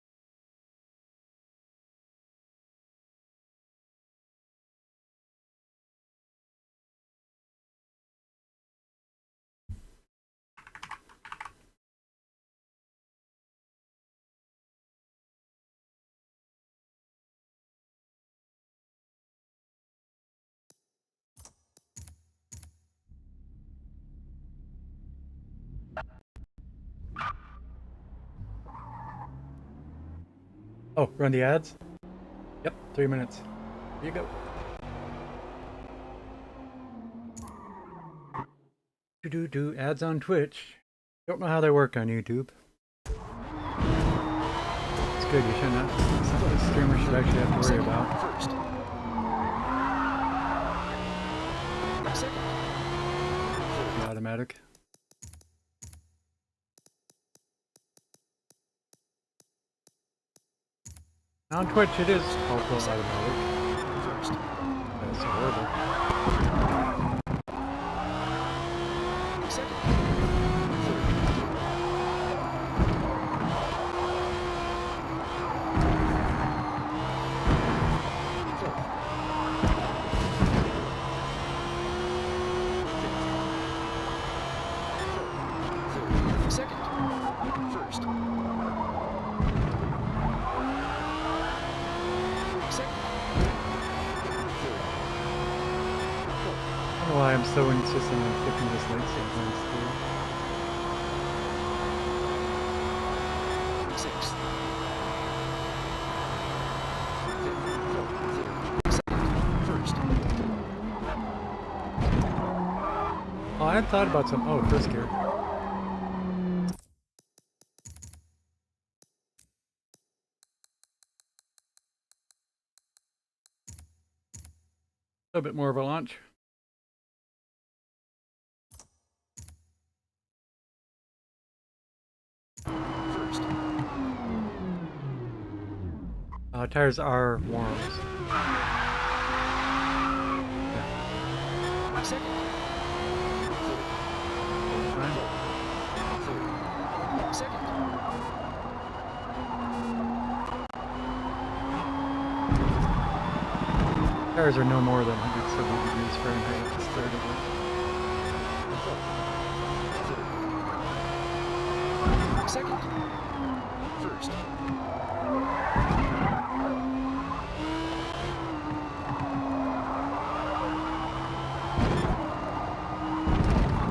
Oh, run the ads? Yep, 3 minutes. Here you go. Do ads on Twitch. Don't know how they work on YouTube. It's good, you should not. It's not what a streamer should actually have to worry about. First. Second. The automatic. On Twitch it is also automatic. First. That's horrible. Second. Third. Second. First. Second. Third. Fourth. I don't know why I'm so insistent on flipping this light sometimes too. Sixth. Fifth. Fourth. Third. Second. First. Oh, I had thought about some. Oh, first gear. A bit more of a launch. First. Tires are warms. Second. Fine. Third. Second. Tires are no more than 170 degrees Fahrenheit at the start of it. Third. Second. First.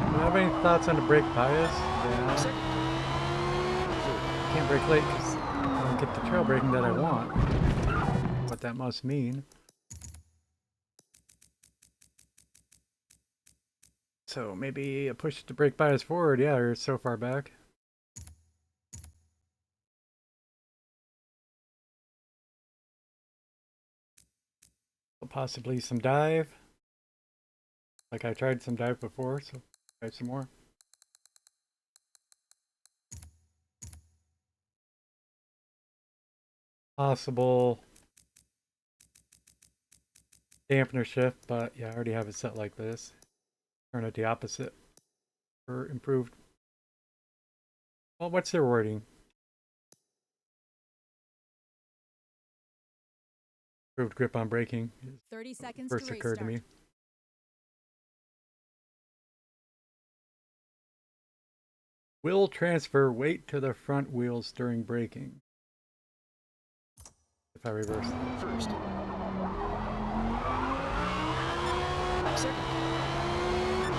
Do you have any thoughts on the brake bias? Yeah. Second. Third. Can't brake late because I don't get the trail braking that I want. What that must mean. So maybe a push the brake bias forward. Yeah, you're so far back. Possibly some dive. Like I tried some dive before, so try some more. Possible dampener shift, but yeah, I already have it set like this. Turn it the opposite for improved. Well, what's their wording? Improved grip on braking. 30 seconds First to occurred to restart. me. Will transfer weight to the front wheels during braking. If I reverse them. First. Second.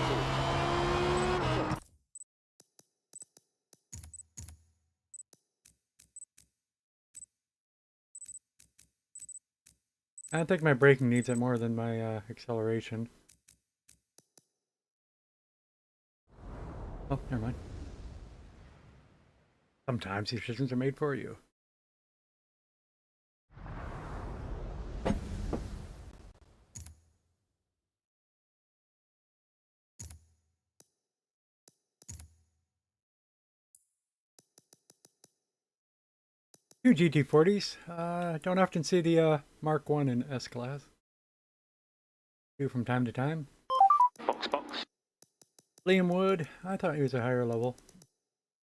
Third. Fourth. I think my braking needs it more than my acceleration. Oh, never mind. Sometimes these decisions are made for you. Two GT40s. Don't often see the Mark 1 in S-Class. Do from time to time. Box, box. Liam Wood. I thought he was a higher level.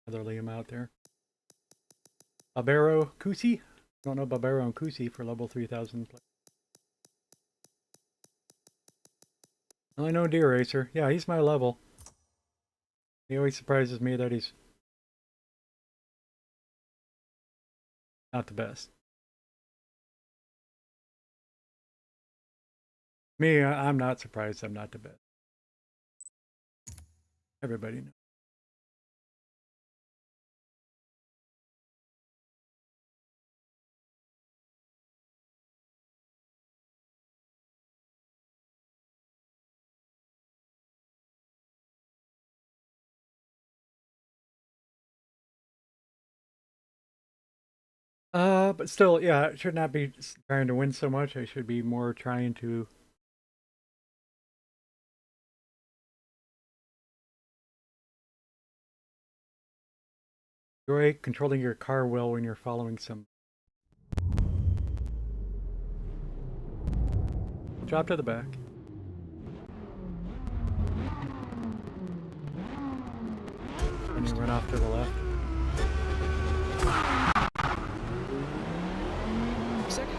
Another Liam out there. Barbero Kusi. Don't know Barbero and Kusi for level 3000. Only know Deer Racer. Yeah, he's my level. He always surprises me that he's not the best. Me, I'm not surprised I'm not the best. Everybody knows. But still, yeah, I should not be trying to win so much. I should be more trying to enjoy controlling your car well when you're following some. Drop to the back. And you run off to the left. Second.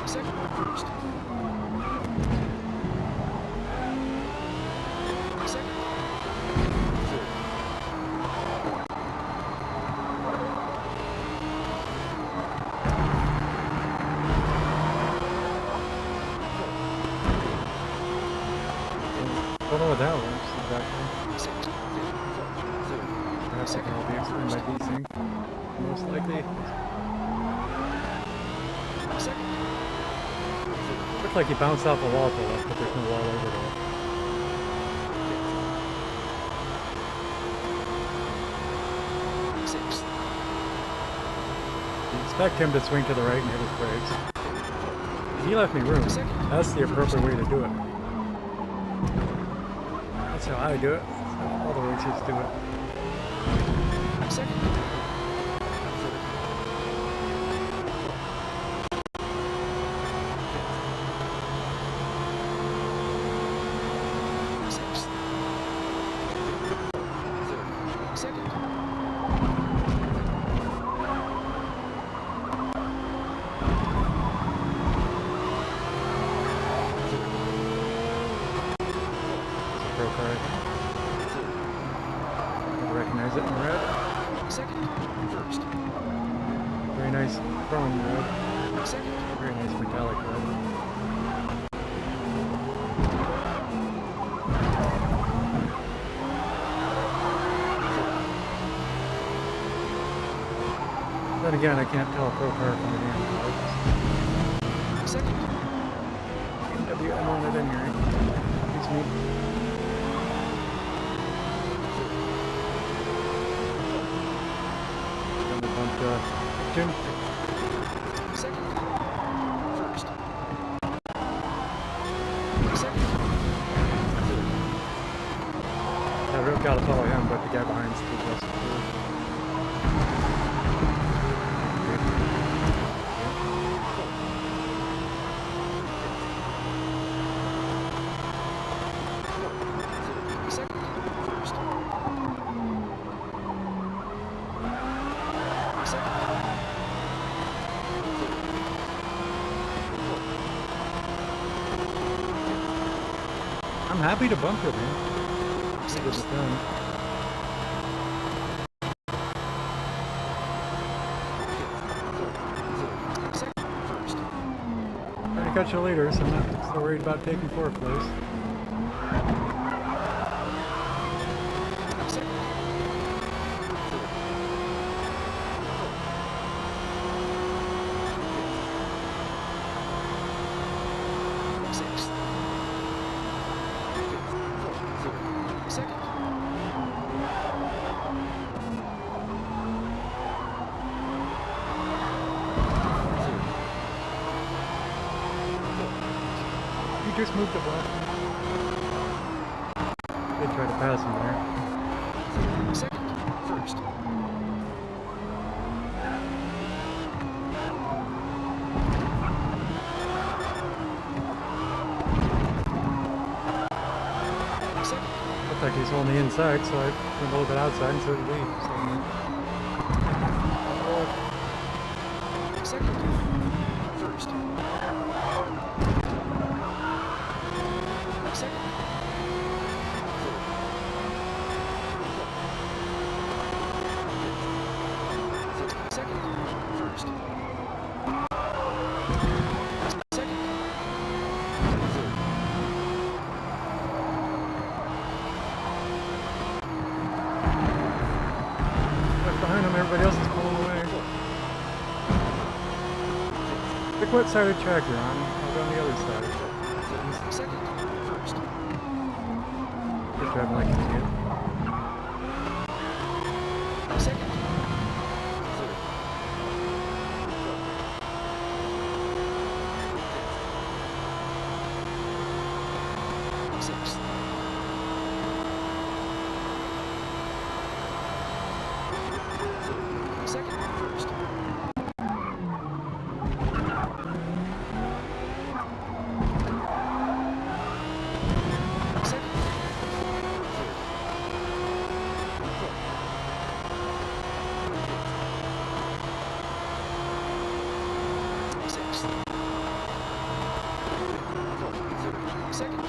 Second. First. Second. Don't know what that was exactly. Sixth. Fifth. Fourth. Third. Perhaps it can all be explained by desync. Most likely. Second. Looks like he bounced off a wall to the left, but there's no wall over there. Sixth. You expect him to swing to the right and hit his brakes. He left me room. That's the appropriate way to do it. That's how I do it. That's how all the racers do it. Second. Sixth. Third. Second. Pro card. I recognize it in red. Second. First. Very nice chrome red. Second. Very nice metallic red. Then again, I can't tell a pro car from a damn Second. BMW M1 at any rate. Excuse me. Then we bumped Jim. Second. First. Second. Third. I really gotta follow him, but the guy behind's too close. Second. First. Second. I'm happy to bump it, man. It was Sixth. fun. Second. First. Already got you later, so I'm not so worried about taking fourth place. Second. Sixth. Fifth. Fourth. Third. Second. Third. You just moved a block. They try to pass him there. first. Second. Looked like he's on the inside, so I went a little bit outside, and so did he. So, Second. First. Second. Third. Second. First. Second. Third. Look behind him, everybody else is pulling away. Pick what side of the track you're on. I'll go on the other side. Second. First. Just driving like an idiot. Second. Third. Sixth. Second. First. Second. Third. Sixth. Second.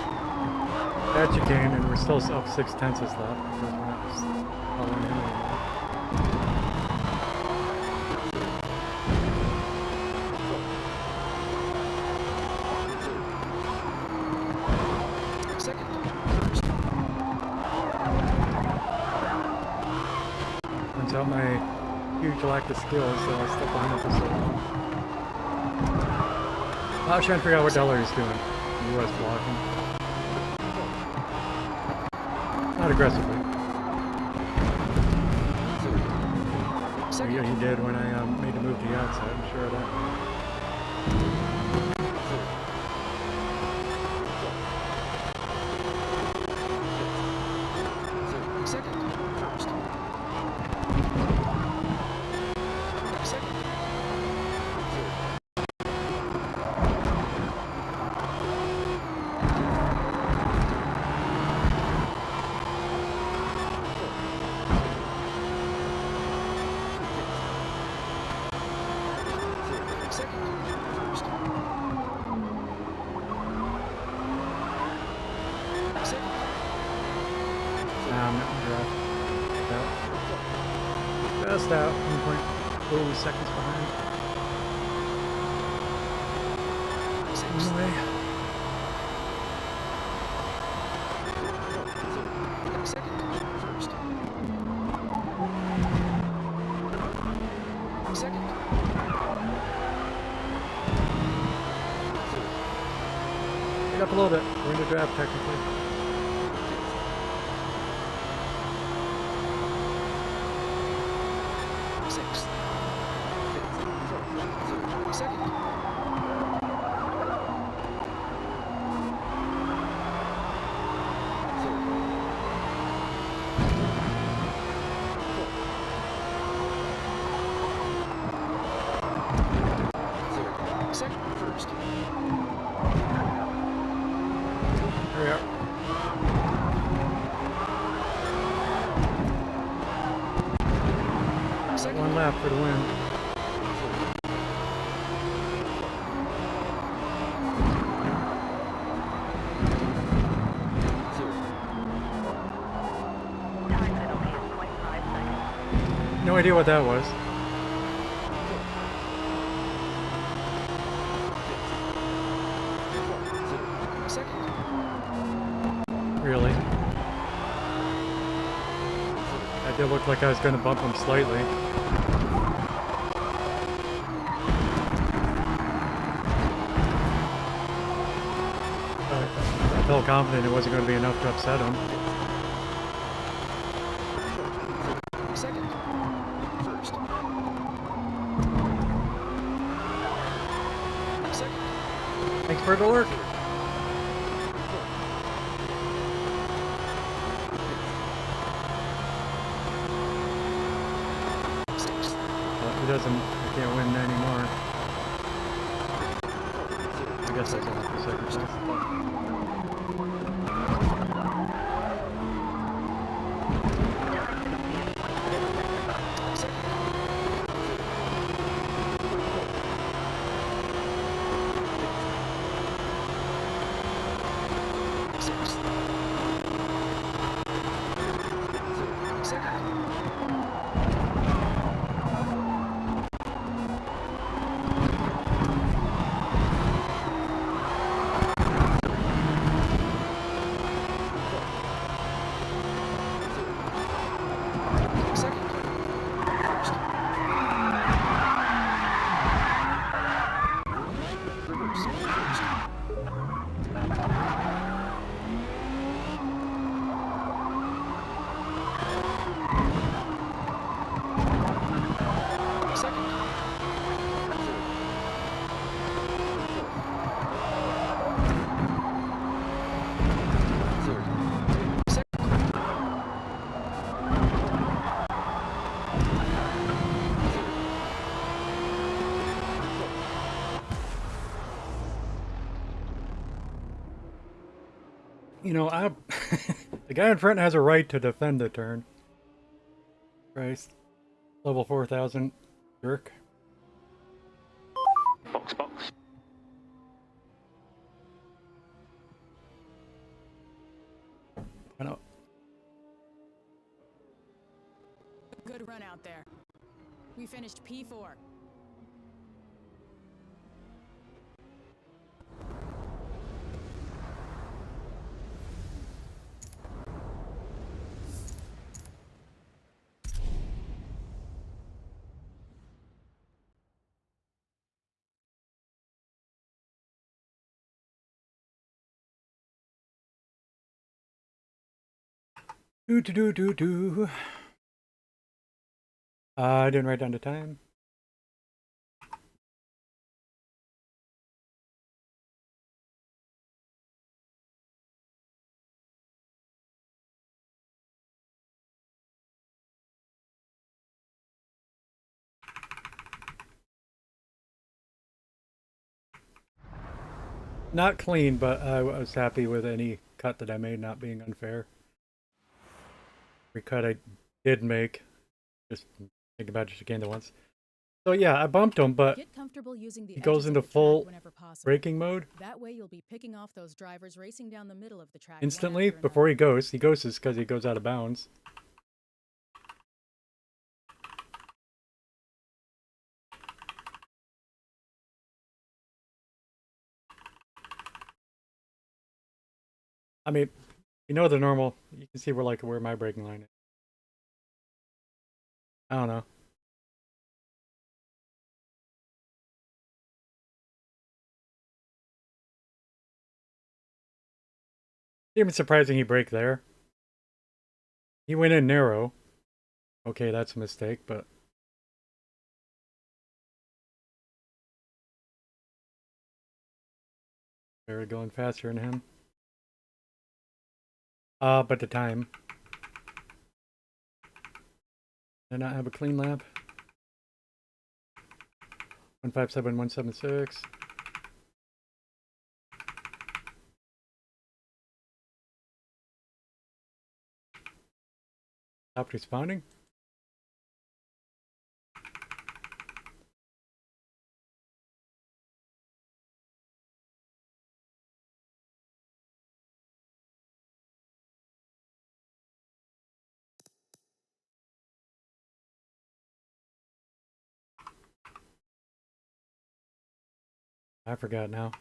That you can, and we're still up 6/10 left because we're not following him anymore. Second. First. Turns out my huge lack of skills, so I stuck behind him for so long. I was trying to figure out what Delaware is doing. He was blocking. Not aggressively. Third. Well, Second. yeah, he did when I made the move to the outside, I'm sure of that. Third. Third. Second. First. Second. Third. Second. First. Second. Nah, I'm not in the draft. Just out. 1.0 seconds behind. Sixth. Anyway, Second. First. Second. pick up a little bit. We're in the draft technically. Sixth. Fifth. Third. Second. Third. Third. Second. First. Here we are. Second. One lap for the win. Third. Time penalty is 0.5 seconds. No idea what that was. Second. Really. That did look like I was going to bump him slightly. I felt confident it wasn't going to be enough to upset him. Second. First. Second. Thanks for the alert. guess that's only the second place. Sixth. Third. Second. Second. First. Reverse. First. Second. Third. Second. You know, the guy in front has a right to defend the turn. Christ. Level 4000 jerk. Box, box. I know. Good run out there. We finished P4. Do. I didn't write down the time. Not clean, but I was happy with any cut that I made not being unfair. Every cut I did make, just think about just again the once. So yeah, I bumped him, but Get comfortable using the he goes edges of into the track full whenever possible. braking mode That way you'll be picking off those drivers racing down the middle of the track one instantly after before he another. goes. He goes because he goes out of bounds. I mean, you know the normal. You can see where my braking line is. I don't know. Even surprising he braked there. He went in narrow. Okay, that's a mistake, but they're going faster than him. But the time. Did not have a clean lap. 157176. Stopped responding. I forgot now.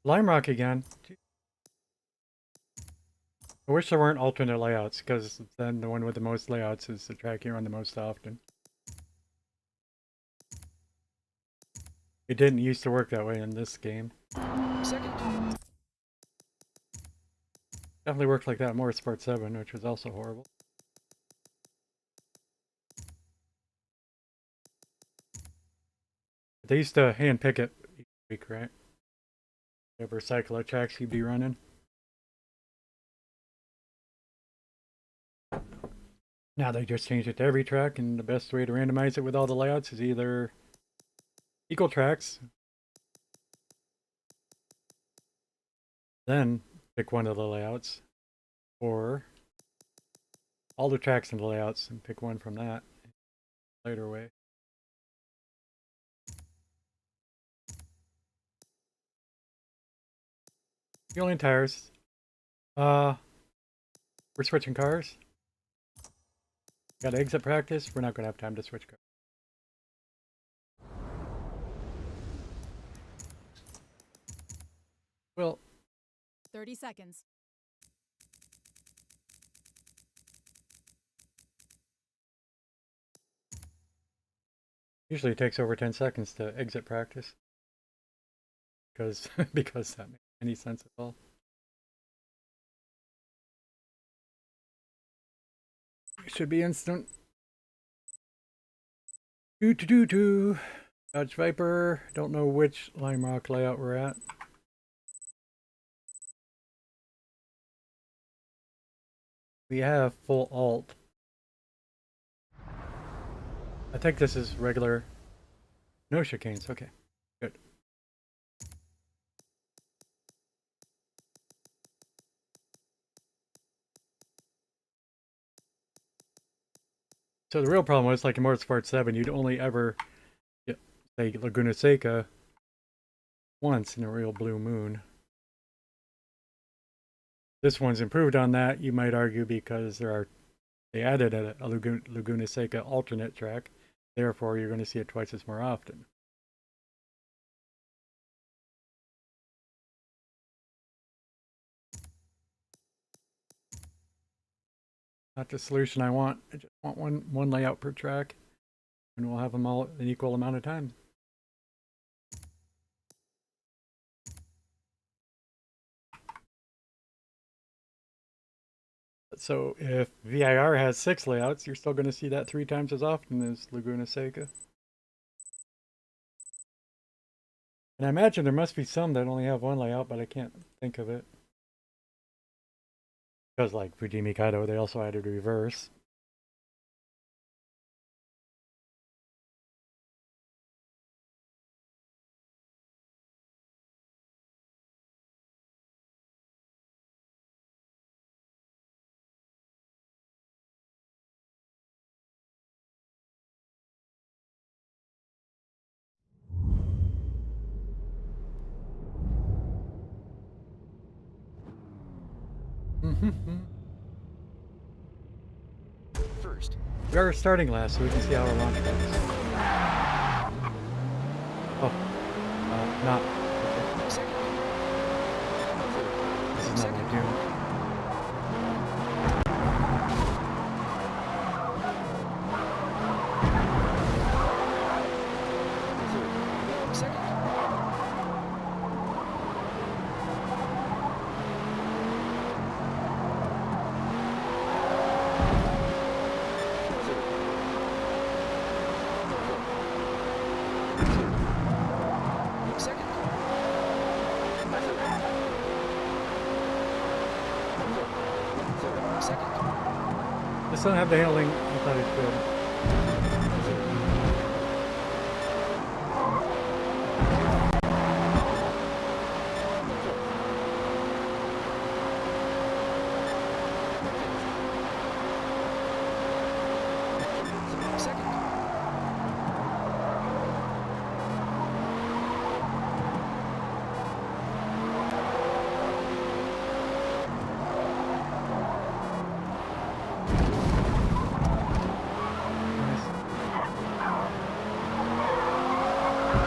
Lime Rock again. I wish there weren't alternate layouts, because then the one with the most layouts is the track you run the most often. It didn't used to work that way in this game. Second. Definitely worked like that in Motorsport 7, which was also horrible. They used to hand pick it each week, right? Whatever cycle of tracks you'd be running. Now they just changed it to every track, and the best way to randomize it with all the layouts is either equal tracks, then pick one of the layouts, or all the tracks and the layouts and pick one from that later way. Fuel and tires. We're switching cars. Got exit practice. We're not gonna have time to switch cars. Well, 30 seconds. usually it takes over 10 seconds to exit practice. Because because that makes any sense at all. It should be instant. Doo. Dodge Viper. Don't know which Lime Rock layout we're at. We have full alt. I think this is regular. No chicanes. Okay. Good. So the real problem was, like in Motorsport 7, you'd only ever get, say, Laguna Seca once in a real blue moon. This one's improved on that, you might argue, because they added a Laguna Seca alternate track. Therefore, you're going to see it twice as more often. Not the solution I want. I just want one layout per track, and we'll have them all an equal amount of time. So if VIR has 6 layouts, you're still going to see that 3 times as often as Laguna Seca. And I imagine there must be some that only have 1 layout, but I can't think of it. Because like Fujimi Kaido, they also added reverse. First. We are starting last, so we can see how our launch goes. Oh, not. Okay. Second. This is not my doom. Second. This doesn't have the handling I thought it could.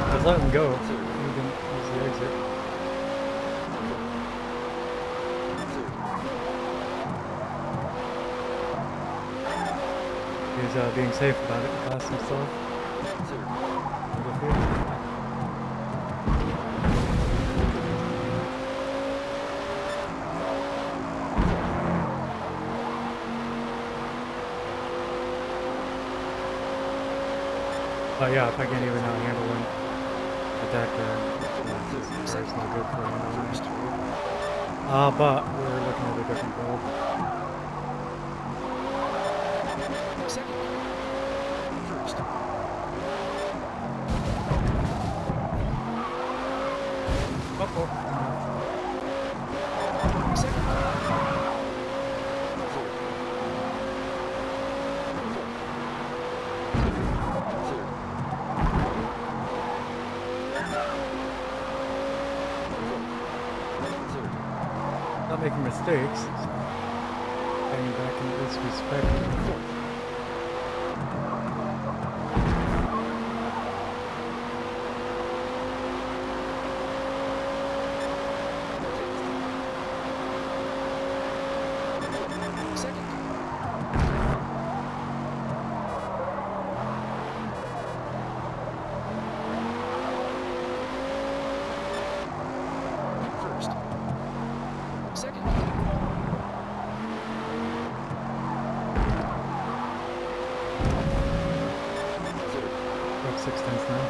Just let him go. You can use the exit. He's being safe about it. He lost himself. But yeah, if I can't even handle him at that this car's no good for handling actually. But we're looking at a different build. Second. First. Uh-oh. Second. Not making mistakes. Getting back into this respect. Up 6 tenths now.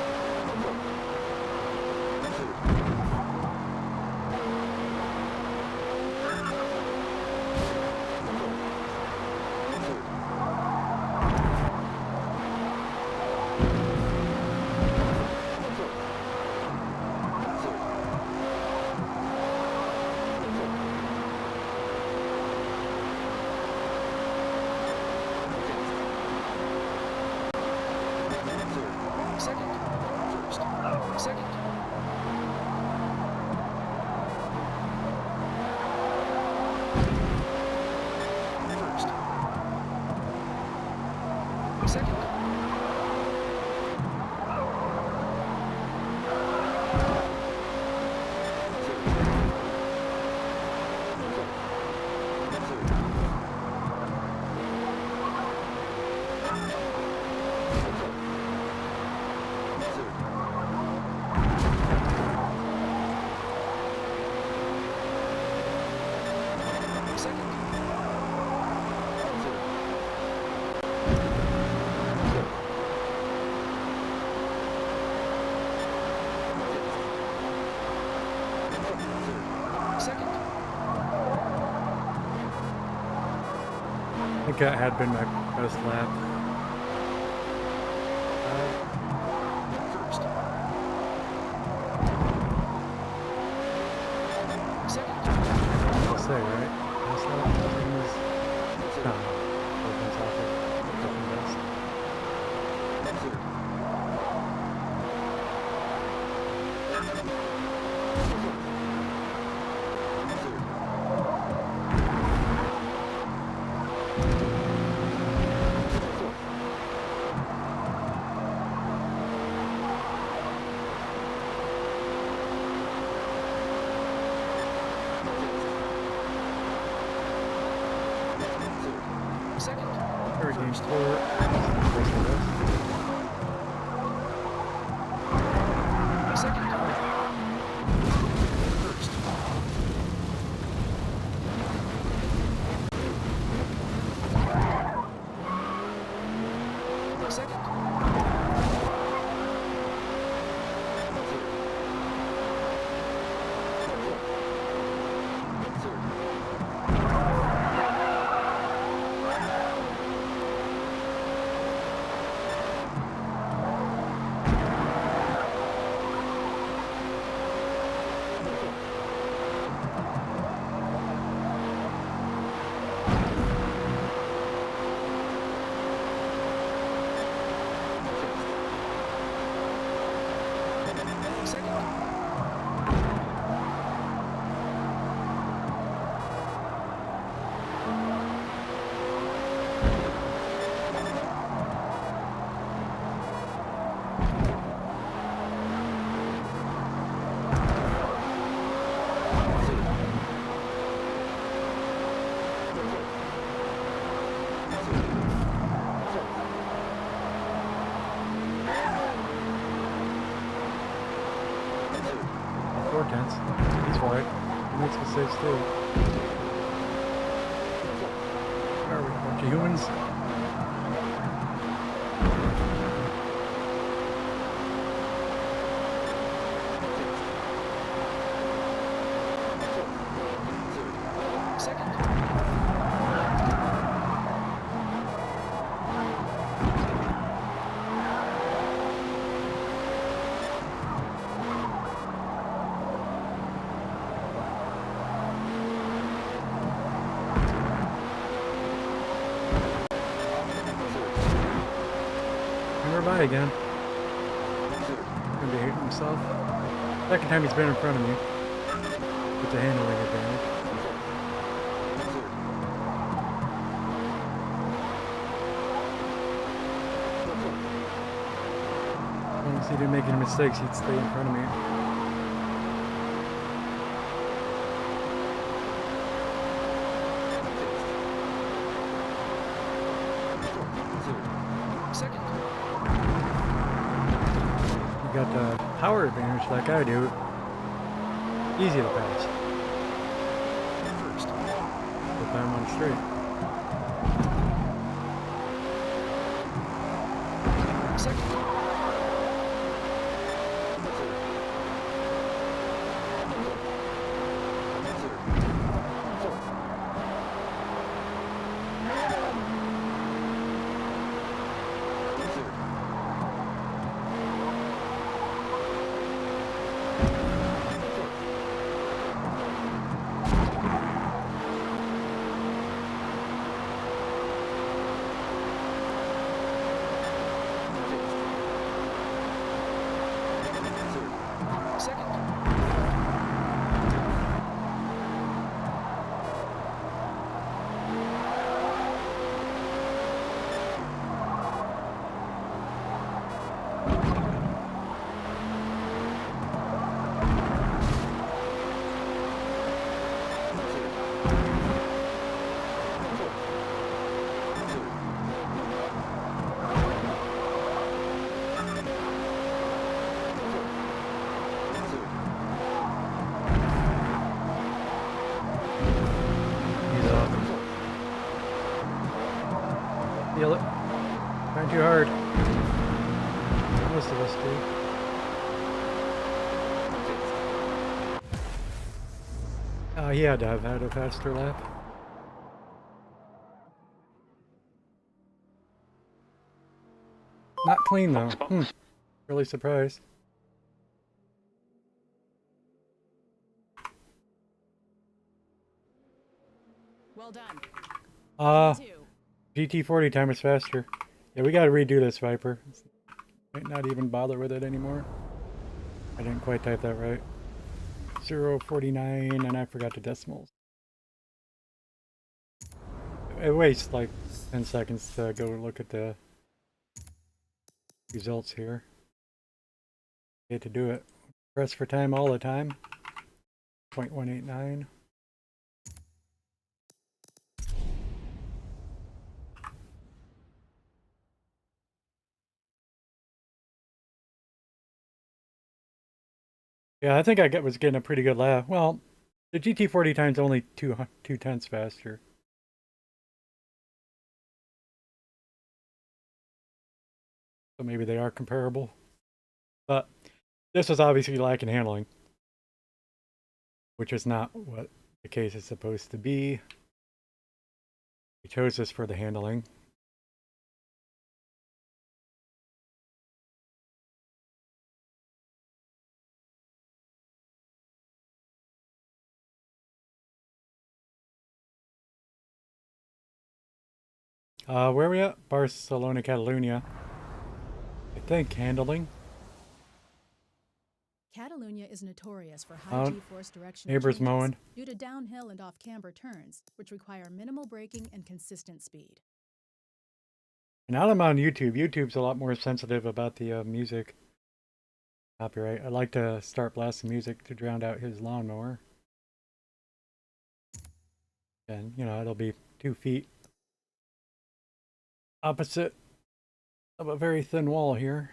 I think that had been my best lap. First. Second. I'll say, right? Best lap? No. Opens off it. Second best. Hurricane 4. Tenths. He's wide. He makes mistakes too. Are we a bunch of humans? Never by again. Gonna be hating himself. Second time he's been in front of me. With the handling advantage. As long as he didn't make any mistakes, he'd stay in front of me. Second. You got the power advantage like I do. Easy to pass. First. If I'm on straight. Second. Feel it. Trying too hard. Most of us do. He had to have had a faster lap. Not clean though. Really surprised. Well done. GT40 time is faster. Yeah, we gotta redo this, Viper. Might not even bother with it anymore. I didn't quite type that right. 049 and I forgot the decimals. It wastes like 10 seconds to go look at the results here. Get to do it. Press for time all the time. 0.189. Yeah, I think I was getting a pretty good lap. Well, the GT40 time's only 2/10 faster. So maybe they are comparable. But this was obviously lacking handling, which is not what the case is supposed to be. We chose this for the handling. Where are we at? Barcelona, Catalunya. I think handling. Catalunya is notorious for high G-force directional neighbors changes mowing. due to downhill and off-camber turns, which require minimal braking and consistent speed. Now I'm on YouTube. YouTube's a lot more sensitive about the music copyright. I like to start blasting music to drown out his lawnmower. And, you know, it'll be 2 feet opposite of a very thin wall here.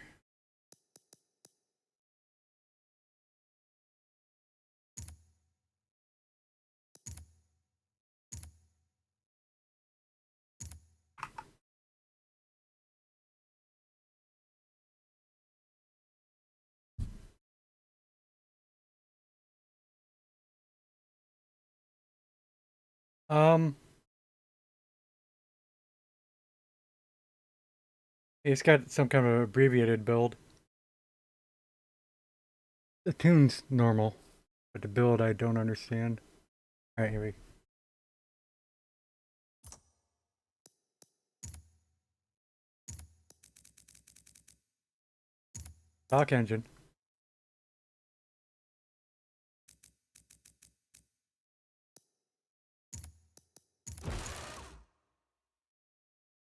Um, it's got some kind of abbreviated build. The tune's normal, but the build I don't understand. Alright, here we go. Stock engine.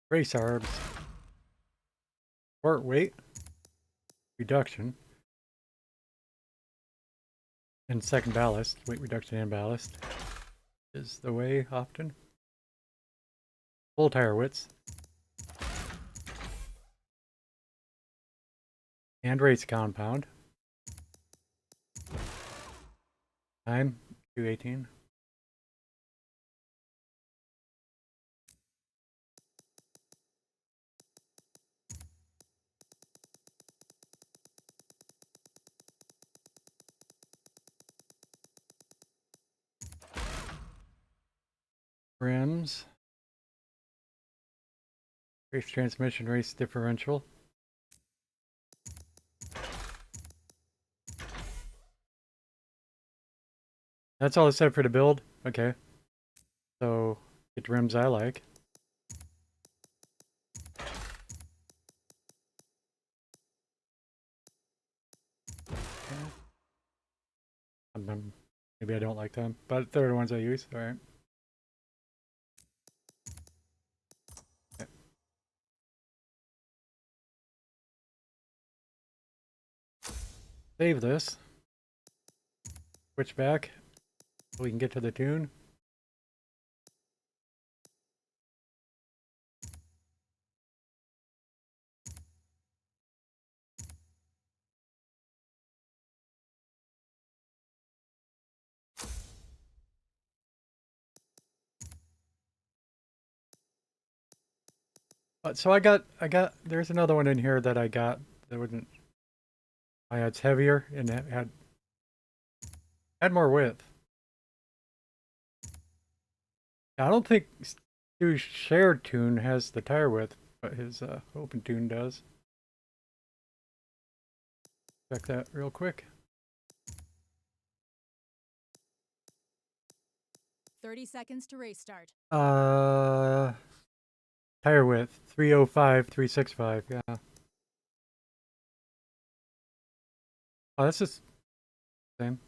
Race arbs. Port weight. Reduction. And second ballast. Weight reduction and ballast. Is the way often. Full tire widths. And race compound. Time 2:18. Rims. Race transmission, race differential. That's all it said for the build. Okay. So, get the rims I like. Maybe I don't like them, but they're the ones I use. Alright. Okay. Save this. Switch back so we can get to the tune. So I got, there's another one in here that I got that wasn't, it's heavier and it had more width. I don't think Stu's shared tune has the tire width, but his open tune does. Check that real quick. 30 seconds to race start. Tire width 305, 365. Yeah. Oh, that's just same.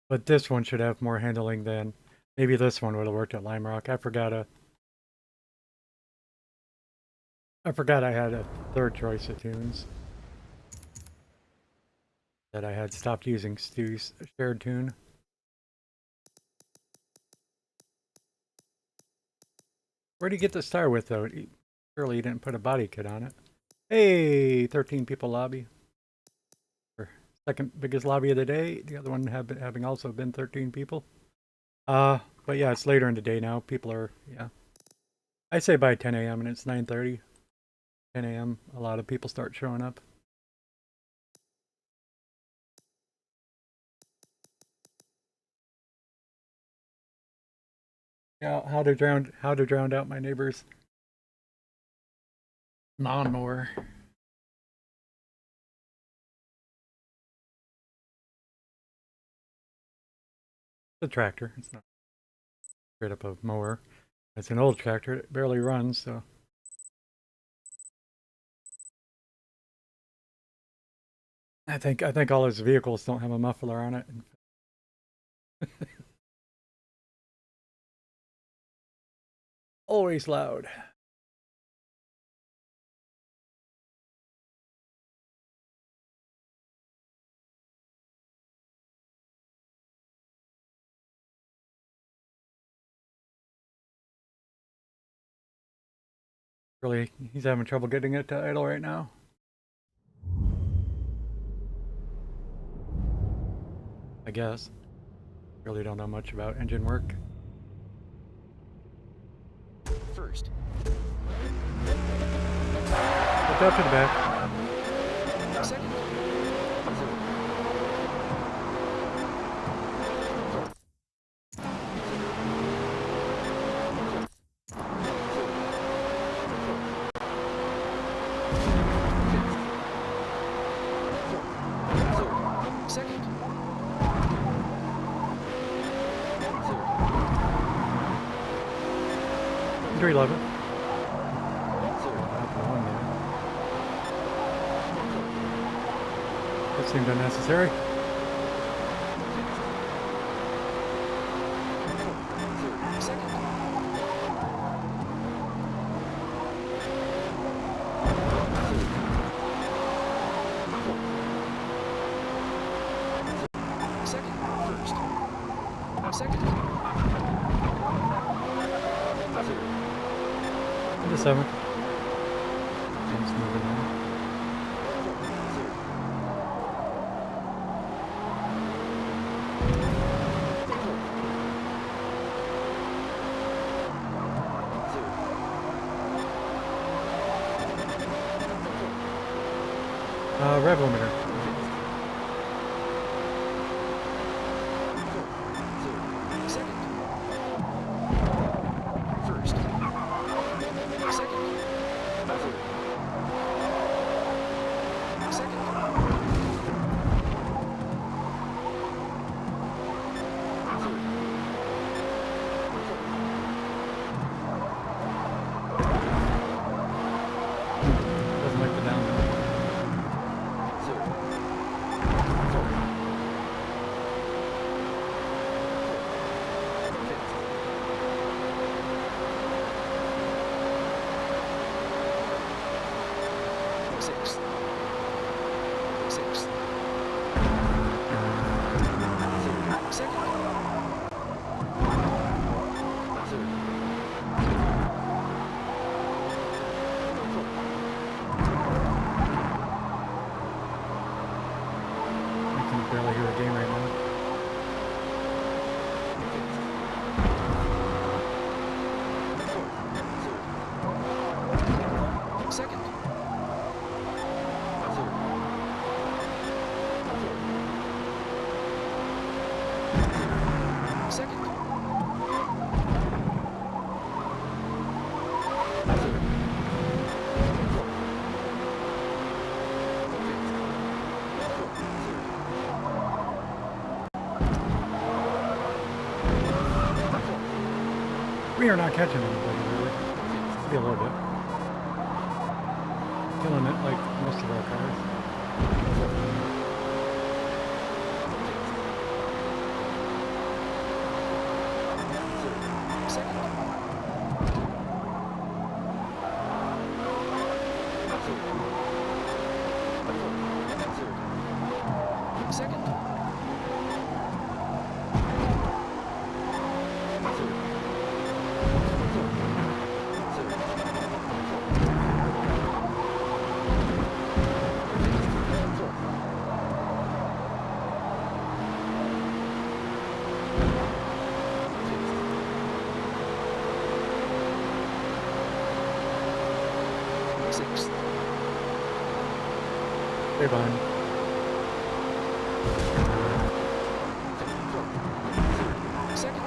But this one should have more handling than maybe this one would have worked at Lime Rock. I forgot I had a third choice of tunes that I had stopped using Stu's shared tune. Where'd he get the star with though? Surely he didn't put a body kit on it. Hey, 13 people lobby. Second biggest lobby of the day. The other one having also been 13 people. But yeah, it's later in the day now. People are, yeah. I say by 10 a.m. and it's 9:30. 10 a.m. a lot of people start showing up. Yeah, how to drown out my neighbor's lawnmower. The tractor. It's not straight up a mower. It's an old tractor. It barely runs, so. I think all his vehicles don't have a muffler on it. Always loud. Really, he's having trouble getting it to idle right now. I guess. Really don't know much about engine work. First. Look out to the back. Second. Third. Second. Third. 311. Third. That seemed unnecessary. Third. Second. Second. First. Second. Third. Into 7th. Things moving on. Third. Rev limiter. Second. First. Second. Third. Second. Doesn't like the down. Third. Sixth. Sixth. Third. Second. Third. I can barely hear a game right now. Second. Third. Second. We are not catching anybody really. Maybe a little bit. Killing it like most of our cars. Second. Sixth. Stay behind. Second.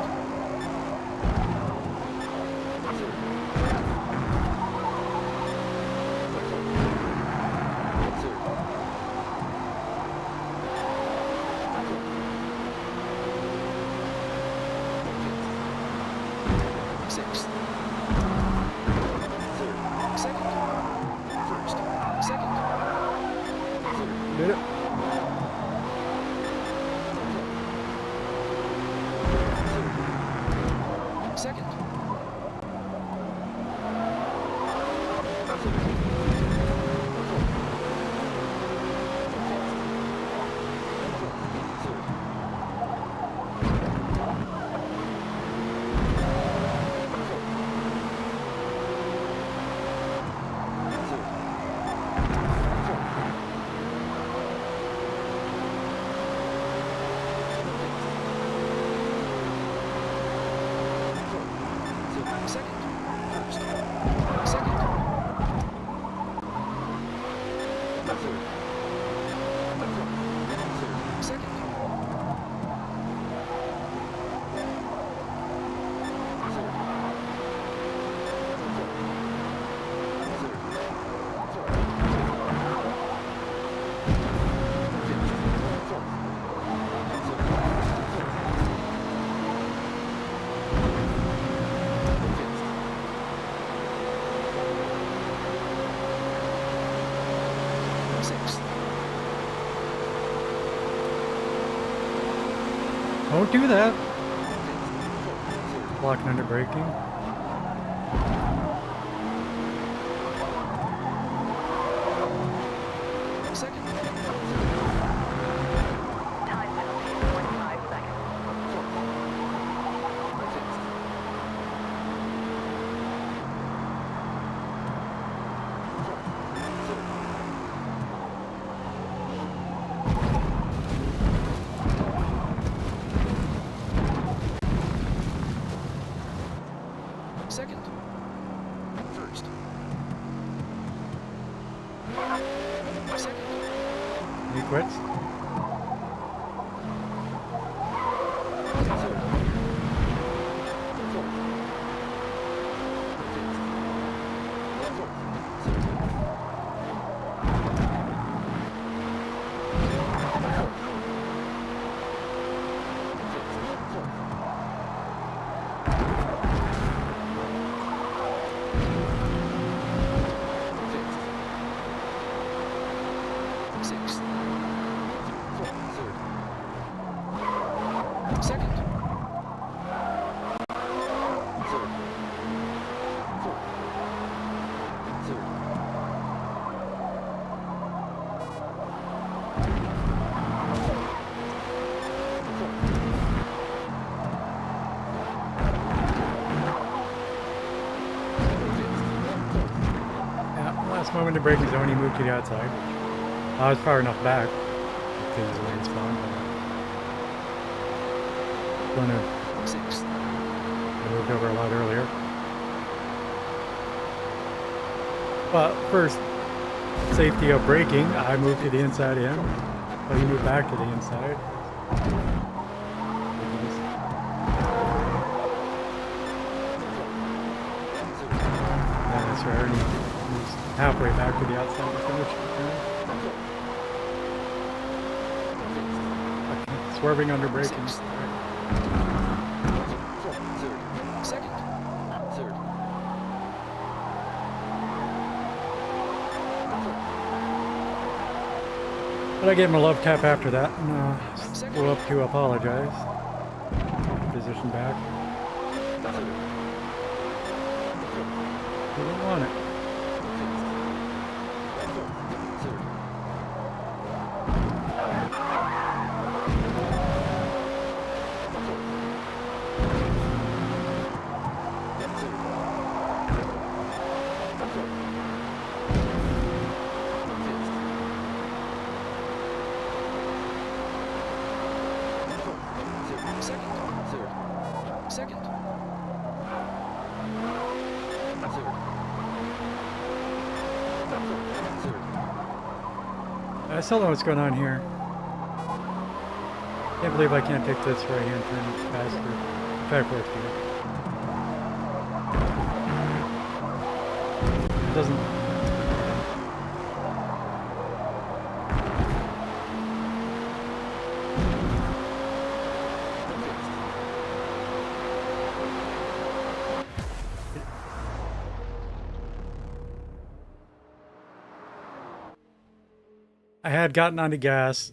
Sixth. Third. Second. First. Second. Third. Did it? Second. Don't do that. Blocking under braking. Second. Time penalty, 25 seconds. Second. First. Second. He quits. Third. Fourth. Sixth. Third. Second. Third. Fourth. Third. Yeah, last moment of braking zone, he moved to the outside. I was far enough back to his lane spawn, but gonna Sixth. moved over a lot earlier. But first, safety of braking, I moved to the inside in, but he moved back to the inside. Yeah, that's right. And he was halfway back to the outside to finish. Okay, swerving under braking. Third. Second. Third. But I gave him a love tap after that, and flew up to apologize. Position back. He didn't want it. Second. Third. I still don't know what's going on here. Can't believe I can't take this right hand turn faster. Try fourth gear. It doesn't. I had gotten onto gas,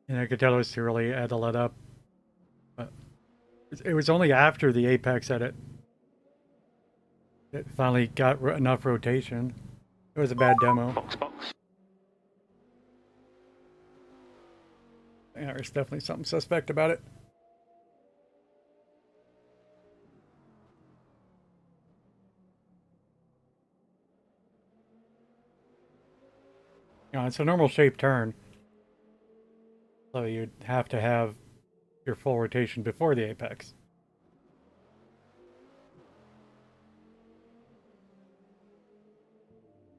and I could tell it was too early. I had to let up. But it was only after the apex that it finally got enough rotation. It was a bad demo. Box, box. Yeah, there's definitely something suspect about it. You know, it's a normal shaped turn. So you'd have to have your full rotation before the apex.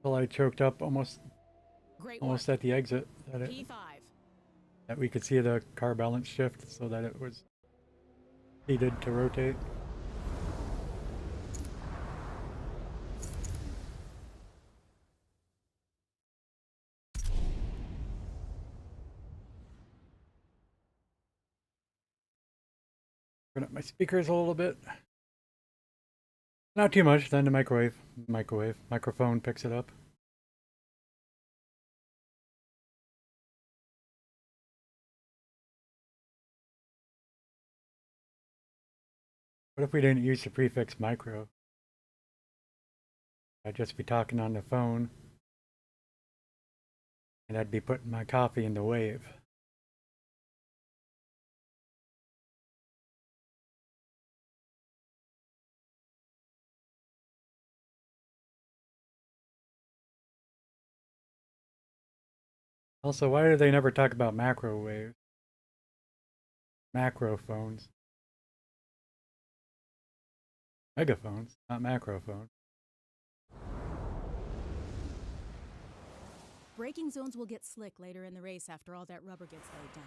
Well, I choked up almost at the exit that we could see the car balance shift so that it was needed to rotate. Turn up my speakers a little bit. Not too much, then the microphone picks it up. What if we didn't use the prefix micro? I'd just be talking on the phone, and I'd be putting my coffee in the wave. Also, why do they never talk about macro waves? Macro phones. Megaphones, not macrophones. Braking zones will get slick later in the race after all that rubber gets laid down.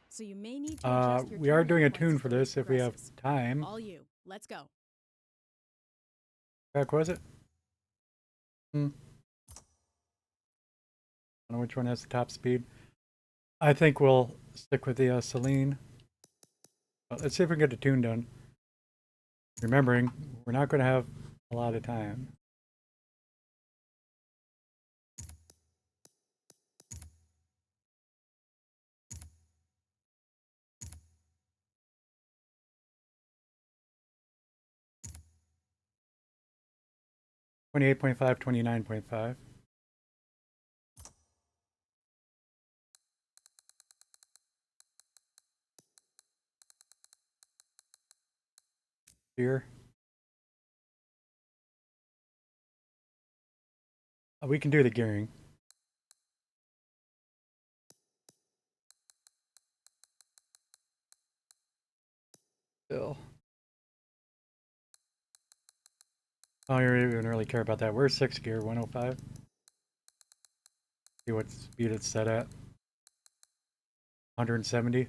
So you may need to adjust your We are doing a turning points tune as for the race this if we have progresses. time. All you. Let's go. Track was it? I don't know which one has the top speed. I think we'll stick with the Celine. Let's see if we can get the tune done. Remembering, we're not going to have a lot of time. $28.5, $29.5. Here. We can do the gearing. Still. I don't even really care about that. Where's 6th gear? 105? See what speed it's set at. 170.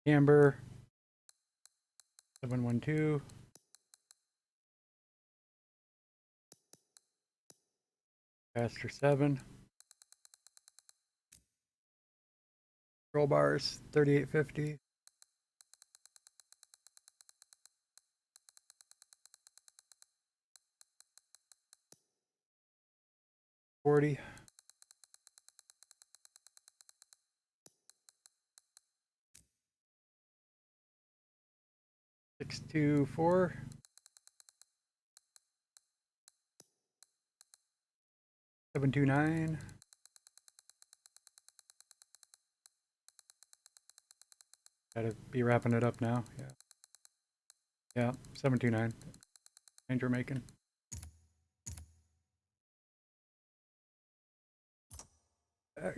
Camber 712. Faster 7. Roll bars 3850. $40. $624. $729. Gotta be wrapping it up now. Yeah. Yeah, 729. Change we're making.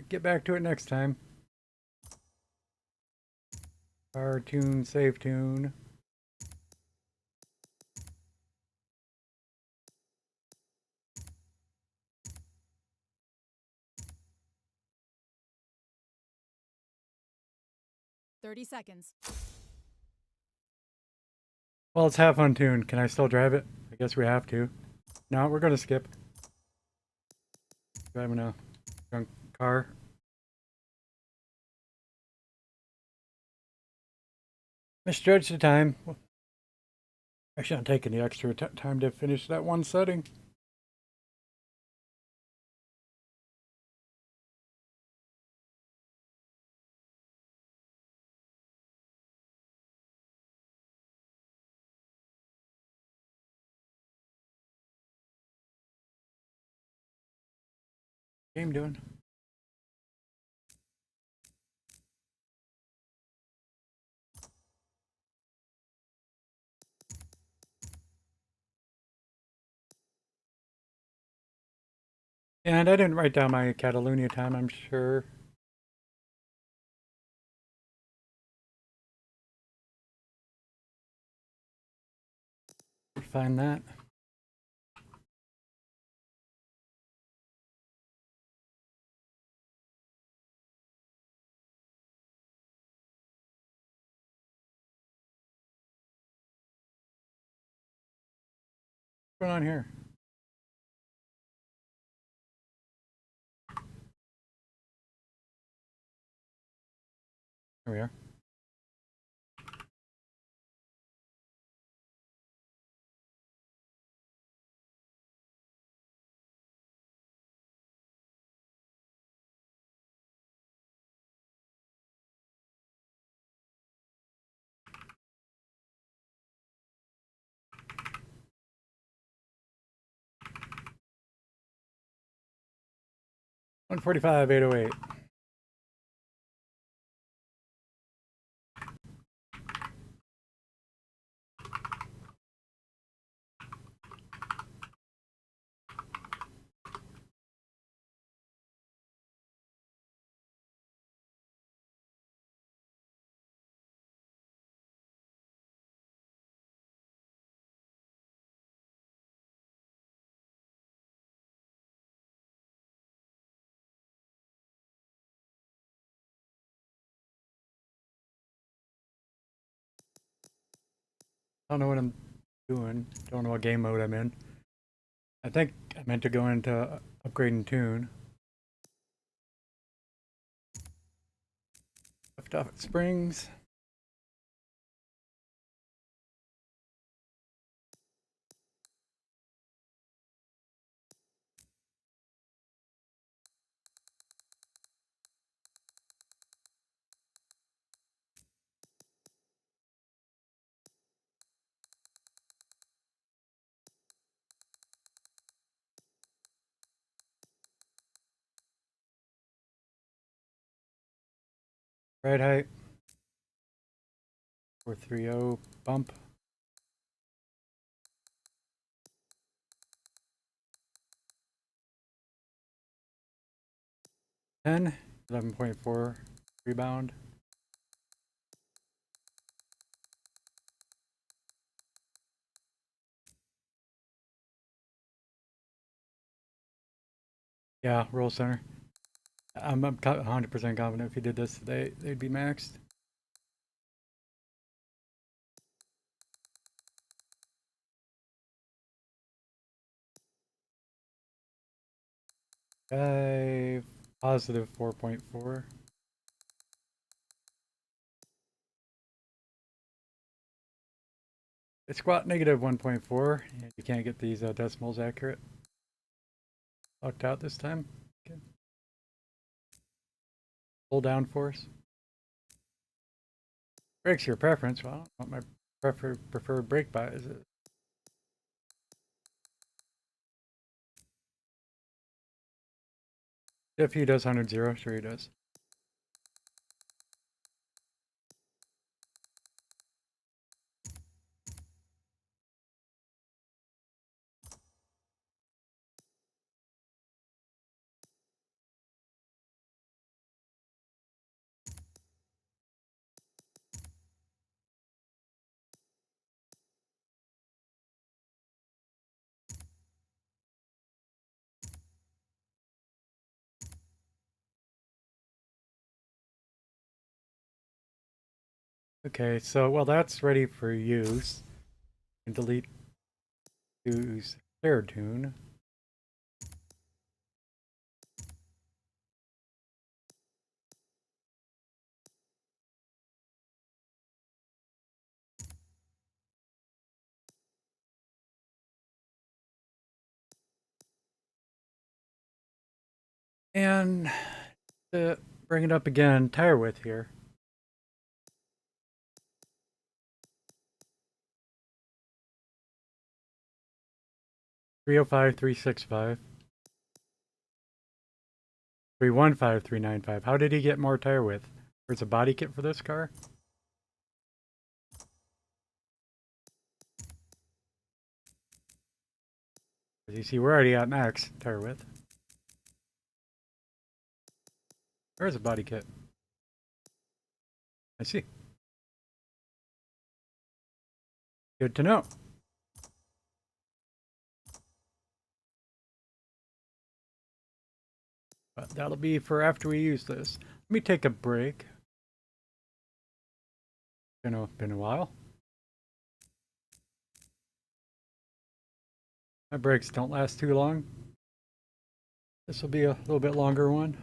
Get back to it next time. Our tune, save tune. $30 seconds. Well, it's half untuned. Can I still drive it? I guess we have to. No, we're gonna skip. Driving a junk car. Misjudged the time. I shouldn't have taken the extra time to finish that one setting. Game doing. And I didn't write down my Catalunya time, I'm sure. find that. What's going on here? Here we are. $145, $808. I don't know what I'm doing. Don't know what game mode I'm in. I think I meant to go into upgrade and tune. Left off at Springs. Ride height. 430 bump. Ten. 11.4 rebound. Yeah, roll center. I'm 100% confident if he did this today, they'd be maxed. Positive 4.4. It's squat negative 1.4. And you can't get these decimals accurate. Lucked out this time. Okay. Pull down force. Brake's your preference. Well, I don't know what my preferred brake bias is. If he does 100-0, sure he does. Okay, so well that's ready for use. And delete use third tune. And to bring it up again, tire width here. .305, 365. 315, 395. How did he get more tire width? There's a body kit for this car? As you see, we're already at max tire width. There's a body kit. I see. Good to know. But that'll be for after we use this. Let me take a break. Been a while. My breaks don't last too long. This will be a little bit longer one.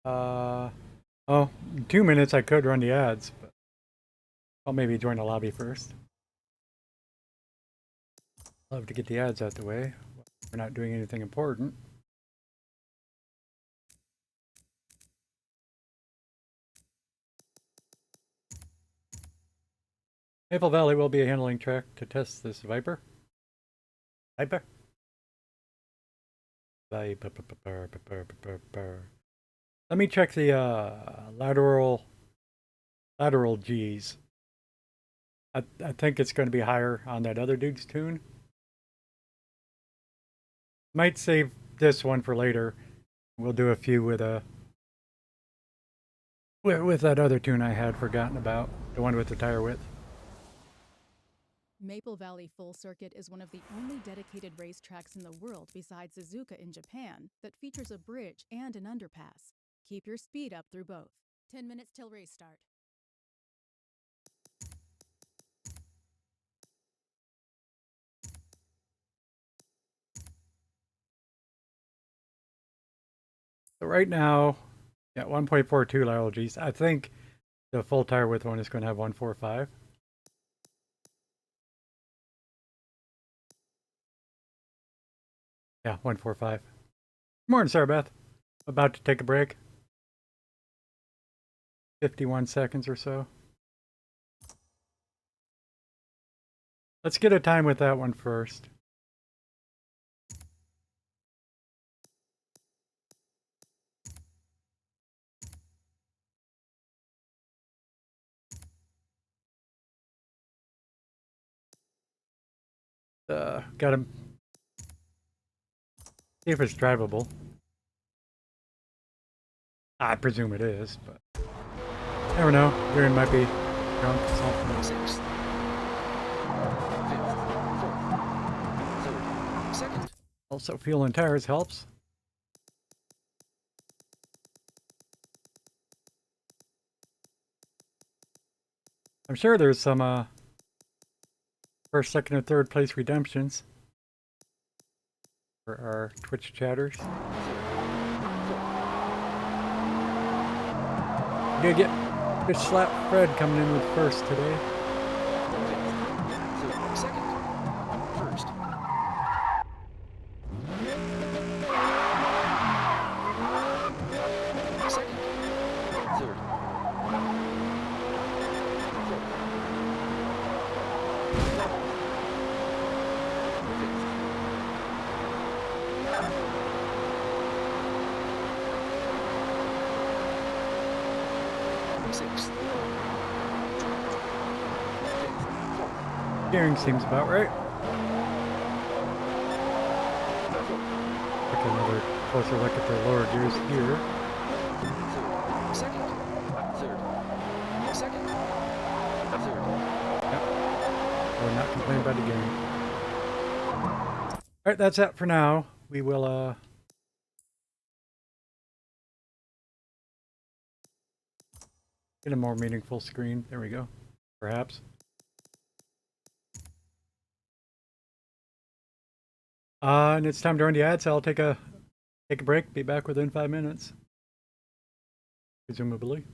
Oh, in 2 minutes I could run the ads, but I'll maybe join the lobby first. Love to get the ads out the way. We're not doing anything important. Maple Valley will be a handling track to test this Viper. Viper? Viper. Let me check the lateral G's. I think it's going to be higher on that other dude's tune. Might save this one for later. We'll do a few with that other tune I had forgotten about, the one with the tire width. Maple Valley Full Circuit is one of the only dedicated racetracks in the world besides Suzuka in Japan that features a bridge and an underpass. Keep your speed up through both. 10 minutes till race start. So right now, yeah, 1.42 lateral Gs. I think the full tire width one is going to have 1.45. Yeah, 1.45. Morning, Sarah Beth. About to take a break. 51 seconds or so. Let's get a time with that one first. Gotta see if it's drivable. I presume it is, but never know. Darren might be drunk or something. Sixth. Fifth. Fourth. Third. Second. Also, fuel and tires helps. I'm sure there's some first, second, and third place redemptions for our Twitch chatters. Gonna get Bitch Slap Fred coming in with first today. Fifth. Third. Second. First. Second. Third. Sixth. Steering seems about right. Take another closer look at the lower gears here. Third. Second. Third. Second. Third. We're not complaining about the game. Alright, that's it for now. We will get a more meaningful screen. There we go. Perhaps. And it's time to run the ads. I'll take a break. Be back within 5 minutes. Presumably.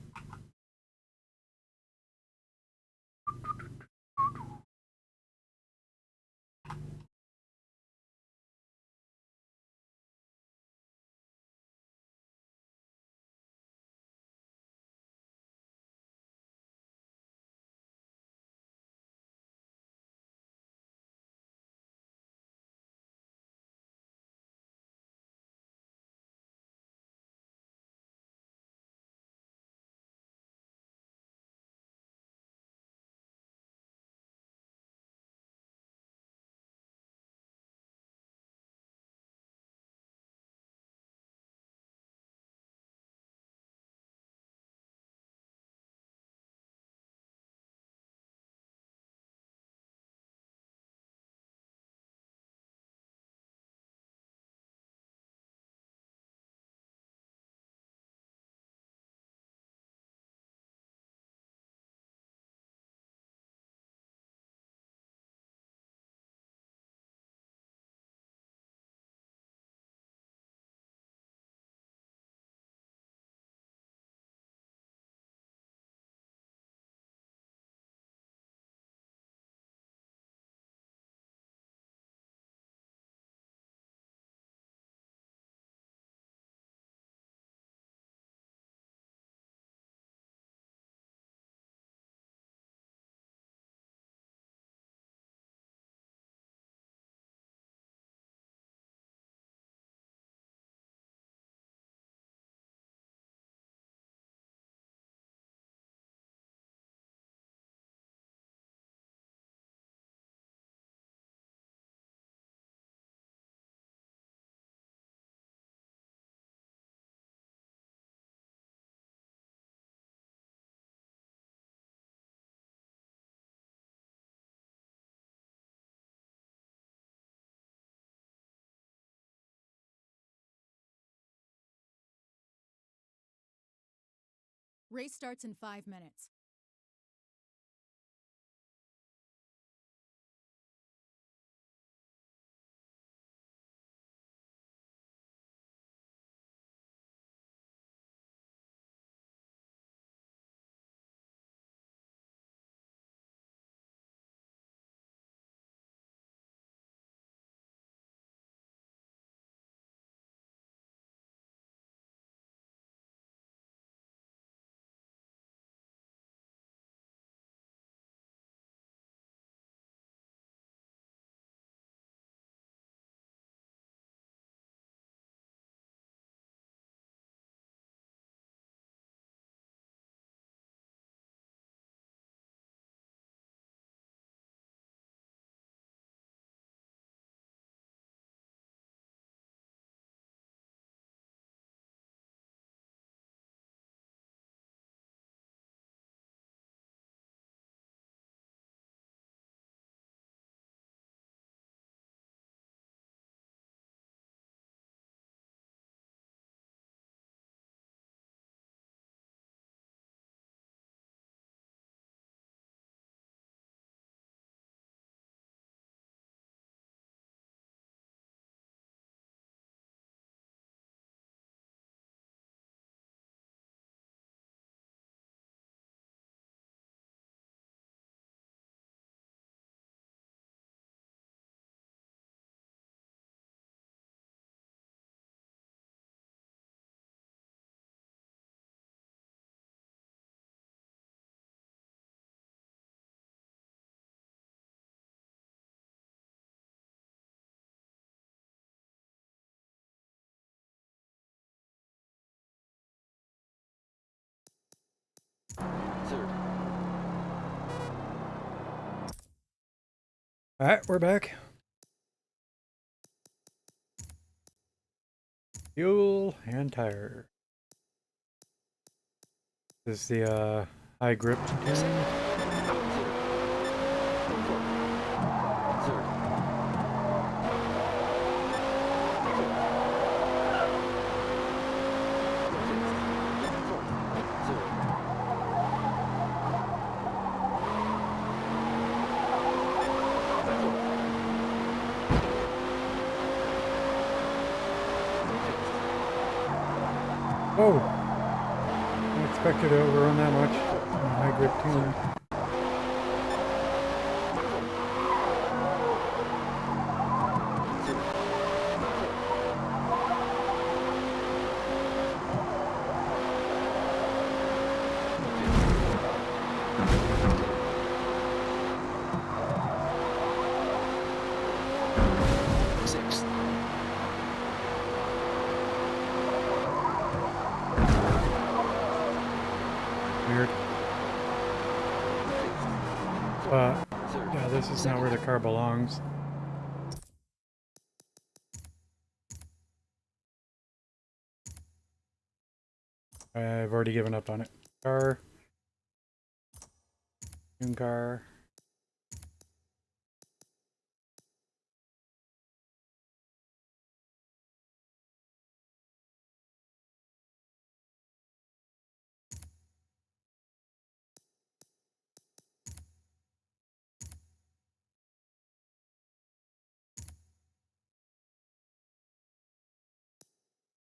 Race starts in 5 minutes. Third. Alright, we're back. Fuel and tire. This is the high grip tune. Whoa! I expected to overrun that much. High grip tune. Sixth. Weird. But yeah, this is not where the car belongs. I've already given up on it. Car. Tune car.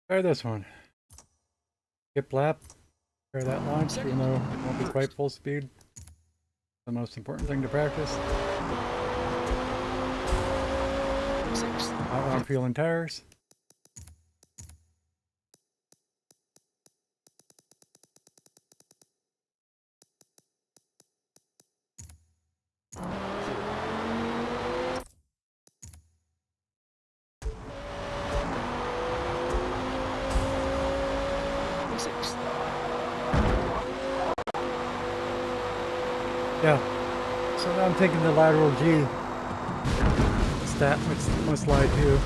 Try this one. Skip lap. Try that launch, even though it won't be quite full speed. The most important thing to practice. Sixth. Hot rod fuel and tires. Sixth. Yeah. So now I'm taking the lateral G. Stat must lie too.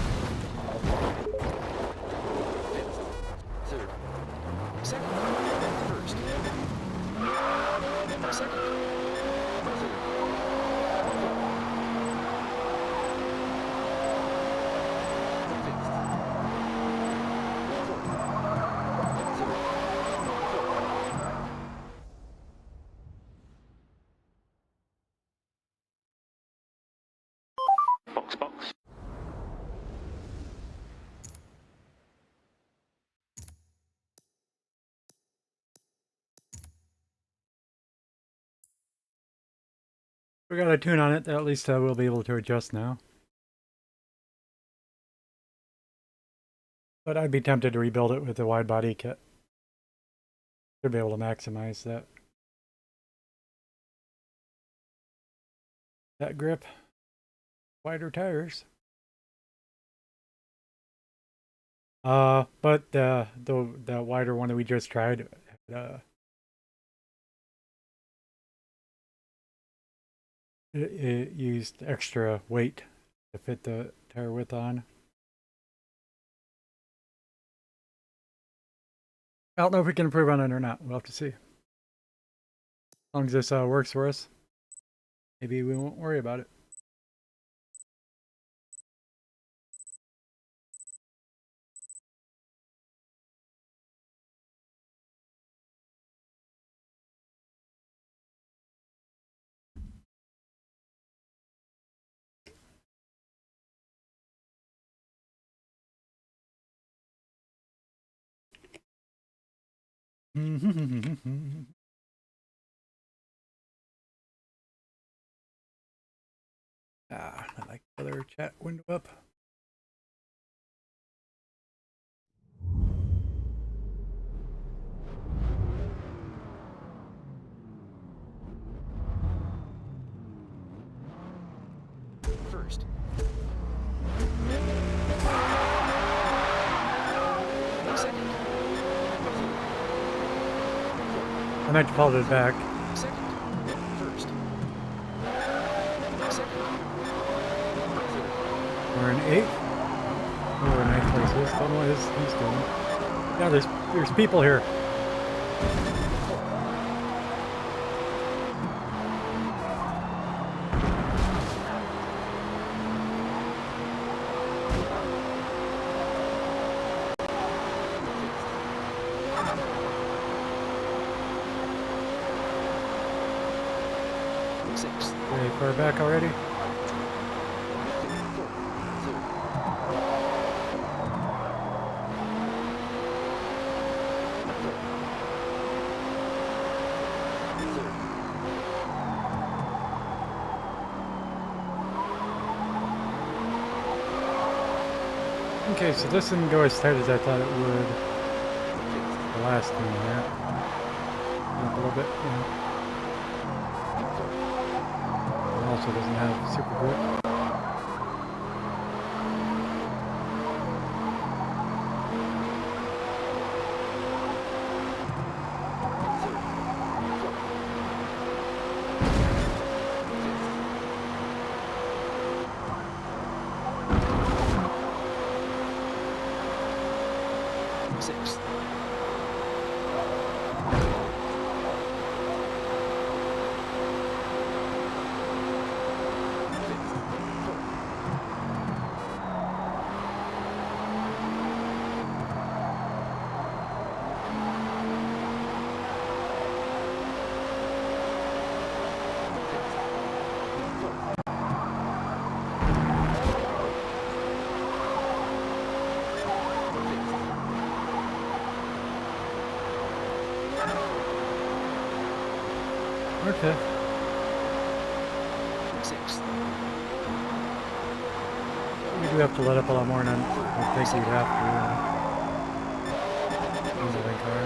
Fifth. Third. Second. First. Second. Third. Fifth. Fourth. Third. We got a tune on it that at least we'll be able to adjust now. But I'd be tempted to rebuild it with the wide body kit. Should be able to maximize that grip. Wider tires. But the wider one that we just tried, it used extra weight to fit the tire width on. I don't know if we can improve on it or not. We'll have to see. As long as this works for us, maybe we won't worry about it. I like the other chat window up. First. Second. I meant to follow it back. Second. First. Second. We're in 8th. Oh, we're in 9th places. Don't know what he's doing. Yeah, there's people here. Sixth. Way far back already. Okay, so this didn't go as tight as I thought it would. The last one there. Up a little bit, yeah. It also doesn't have super grip. Sixth. Okay. Sixth. We do have to let up a lot more than I think you'd have to. In the car.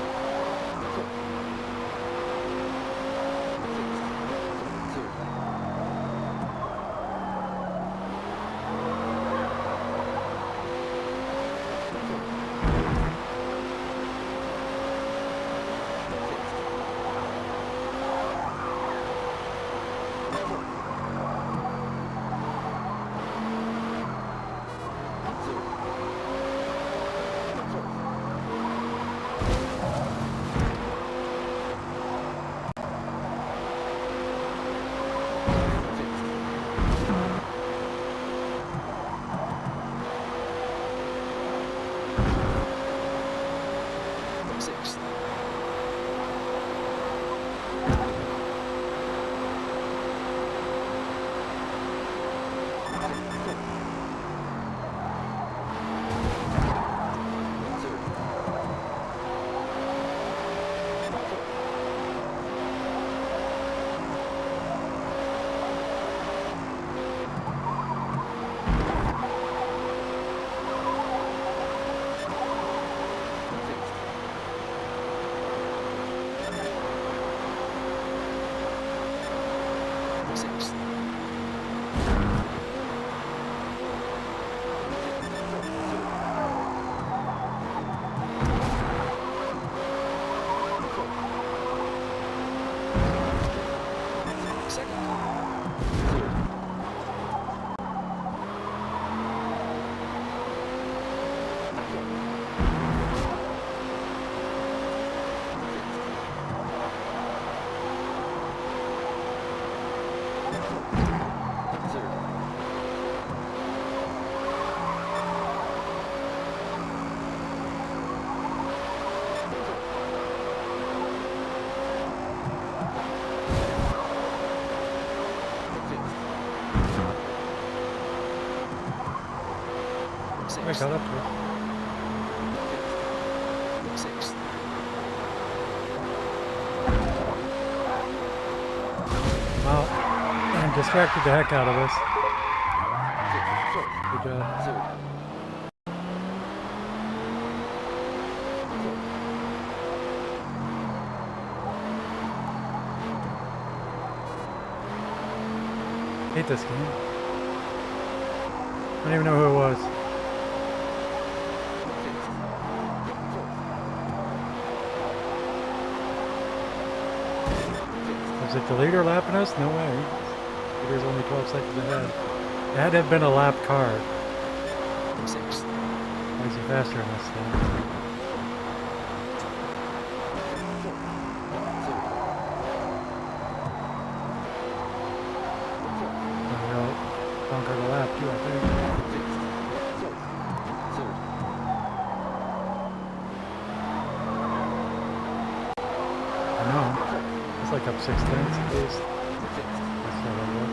Sixth. Second. Third. Third. I got up to it. Sixth. Wow. I distracted the heck out of us. Good job. Third. Hate this game. I don't even know who it was. Was it the leader lapping us? No way. The leader's only 12 seconds ahead. It had to have been a lap car. Sixth. Why is he faster than us then? Conquer the lap too, I think. Third. I know. It's like up 6 tenths at least. That's not a lot.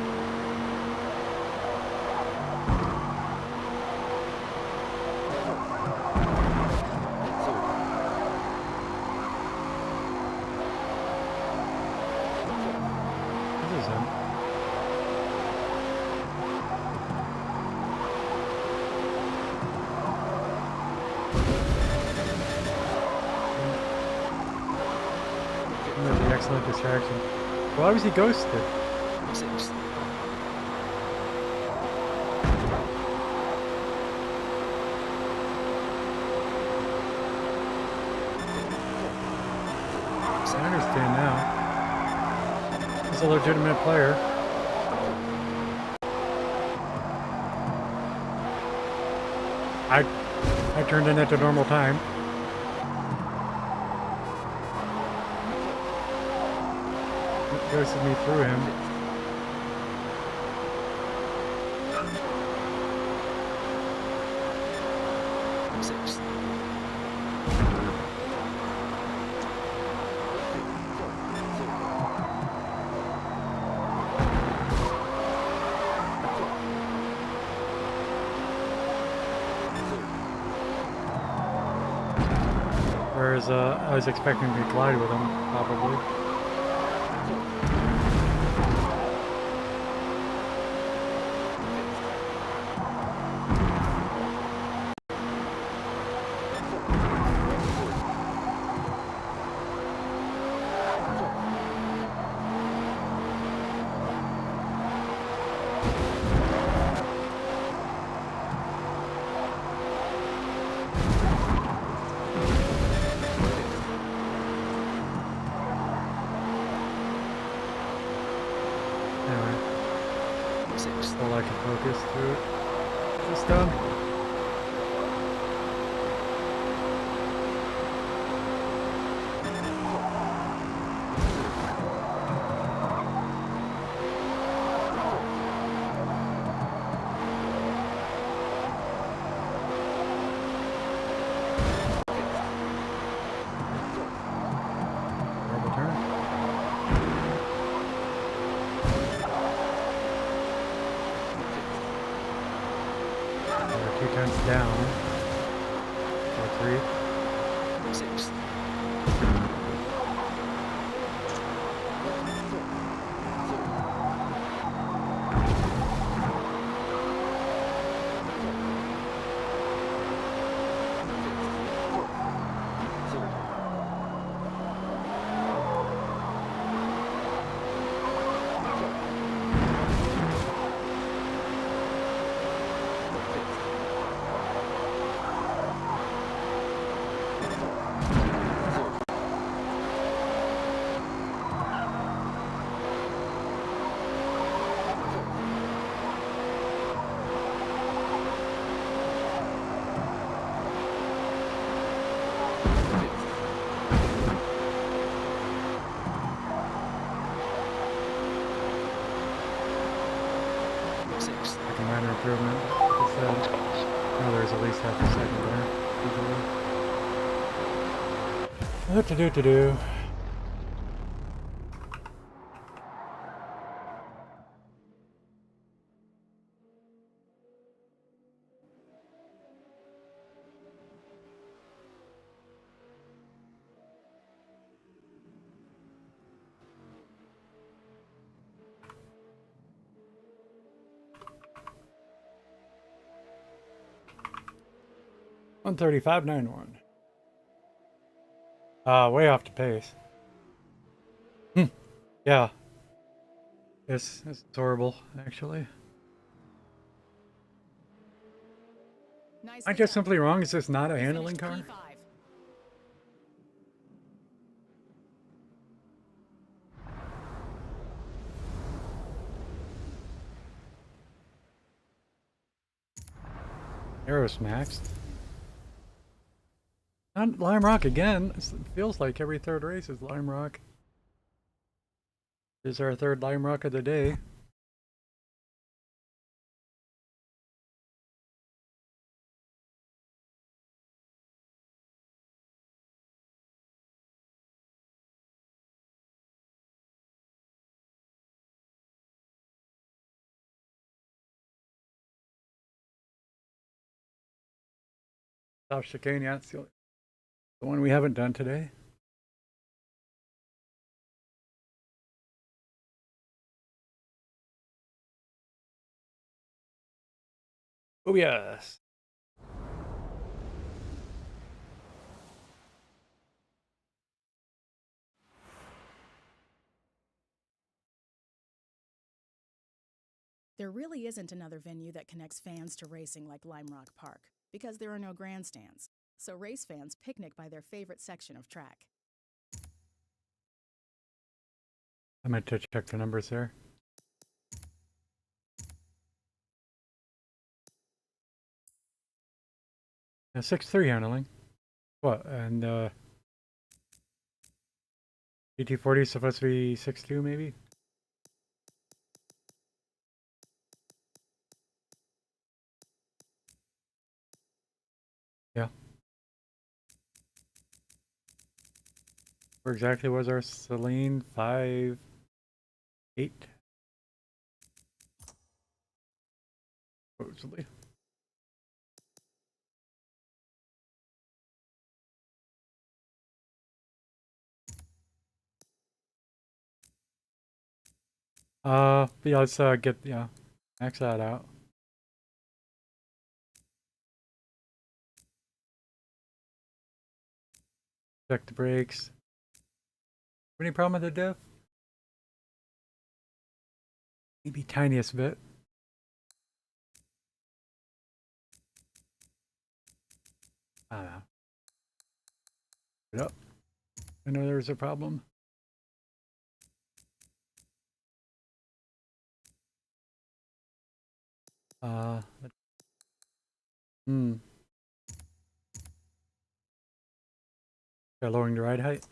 This is him. That's an excellent distraction. Why was he ghosted? Sixth. I understand now. He's a legitimate player. I turned in at the normal time. It ghosted me through him. Sixth. Whereas I was expecting to collide with him, probably. Anyway, Sixth. still I can focus through it. It's done. Horrible turn. We're 2 tenths down. Or 3. Sixth. Third. Sixth. like a minor improvement. Like I said, no, there's at least half a second there. What to do to do? $135.91. Way off the pace. Yeah. It's horrible, actually. Am I just simply wrong? Is this not a handling car? Arrow's maxed. Not Lime Rock again. It feels like every third race is Lime Rock. This is our third Lime Rock of the day. South Chicane, yeah, it's the one we haven't done today. Oh yes. There really isn't another venue that connects fans to racing like Lime Rock Park, because there are no grandstands. So race fans picnic by their favorite section of track. I meant to check the numbers there. Yeah, 6.3 handling. What? And GT40 is supposed to be 6.2 maybe? Yeah. Where exactly was our Celine? 5.8? Supposedly. Yeah, let's max that out. Check the brakes. Any problem with the diff? Maybe tiniest bit. I don't know. Put it up. I know there's a problem. Lowering the ride height.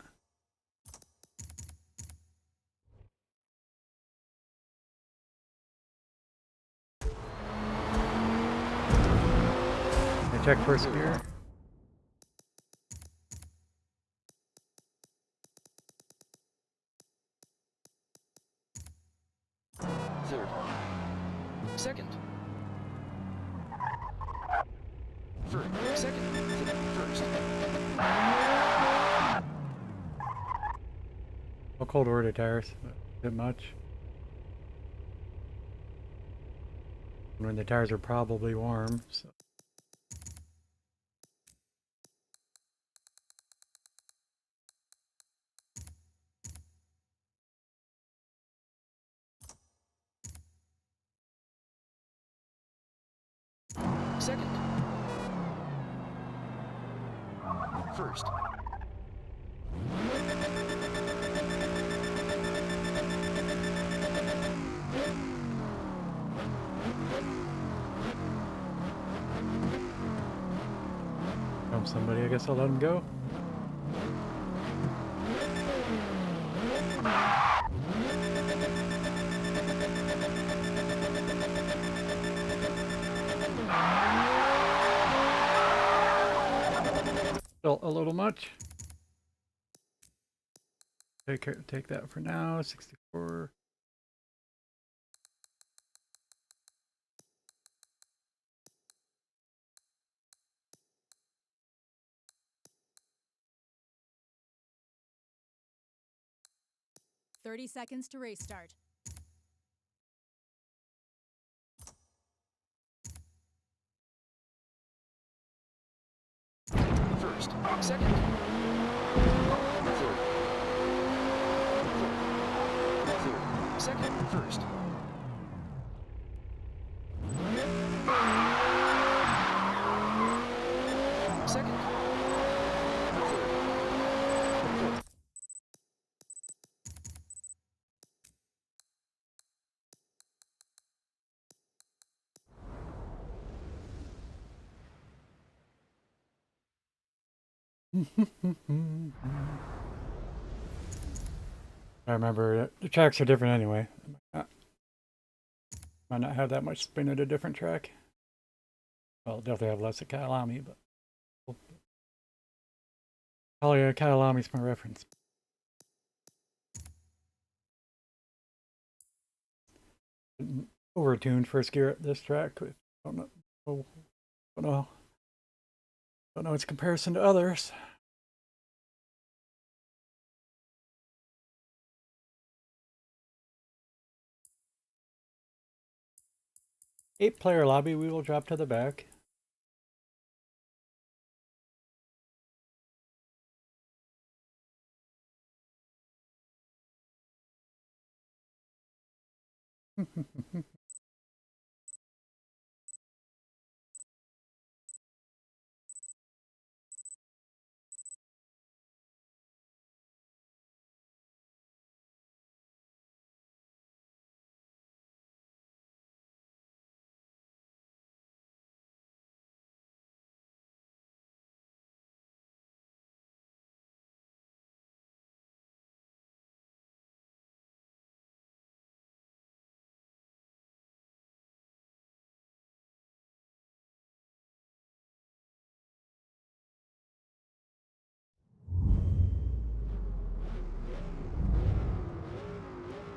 I check first gear. Third. Second. First. Second. First. How cold were the tires? A bit much. When the tires are probably warm, so. Second. First. From somebody, I guess I'll let him go. Felt a little much. Take that for now. 64. Thirty seconds to race start. First, second, third, second, first. Second, third, I remember the tracks are different anyway. Might not have that much spin at a different track. Well, definitely have less at Kyalami, but probably Kyalami's my reference. Overtuned first gear at this track. Don't know. Don't know its comparison to others. Eight-player lobby. We will drop to the back.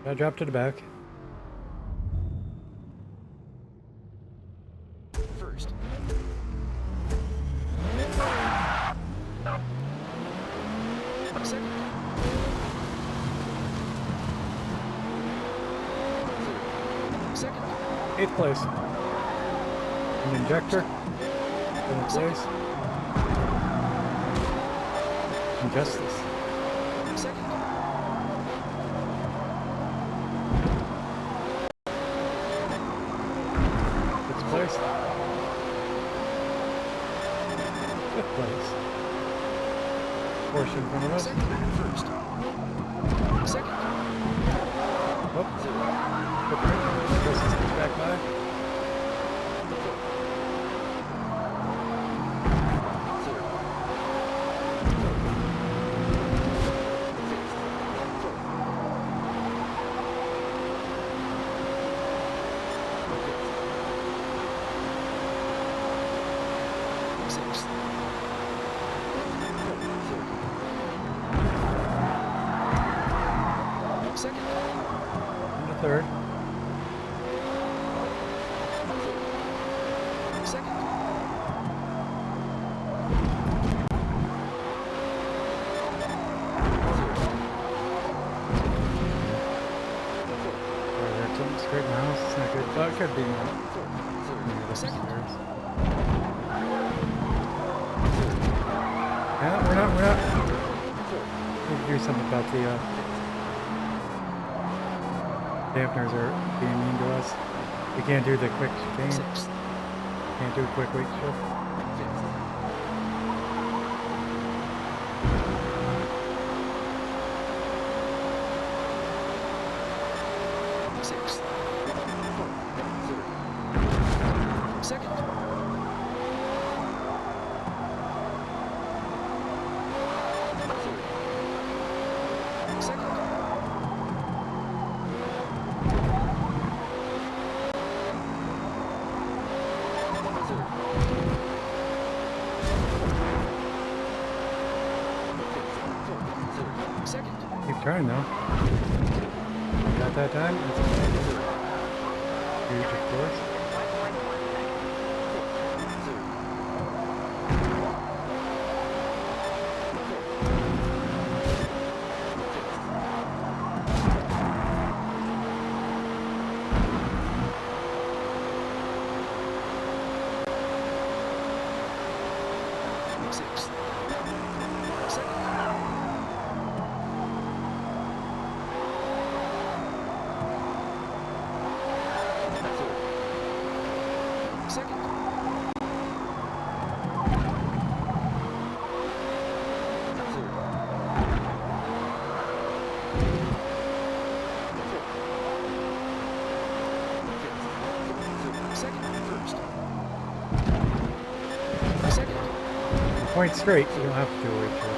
I drop to the back. first. Second, third, second, Eighth place. An injector. Seventh place. Injustice. second, Sixth place. Fifth place. Porsche in front of us. second, first. Second, Oh, footprint. Justice gets back by. sixth, second, And the third. second, That's something straight in the house. It's not good. Oh, it could be more. second, Yeah, we're not. We need to do something about the dampeners are being mean to us. We can't do the quick chicane. sixth, Can't do a quick weight shift. fifth, sixth, third, second, third, second, third, Trying though. Got that time? That's huge, of course. Sixth. Second. Third. Second. Second. First. Second. Point straight, you don't have to do a wait trip.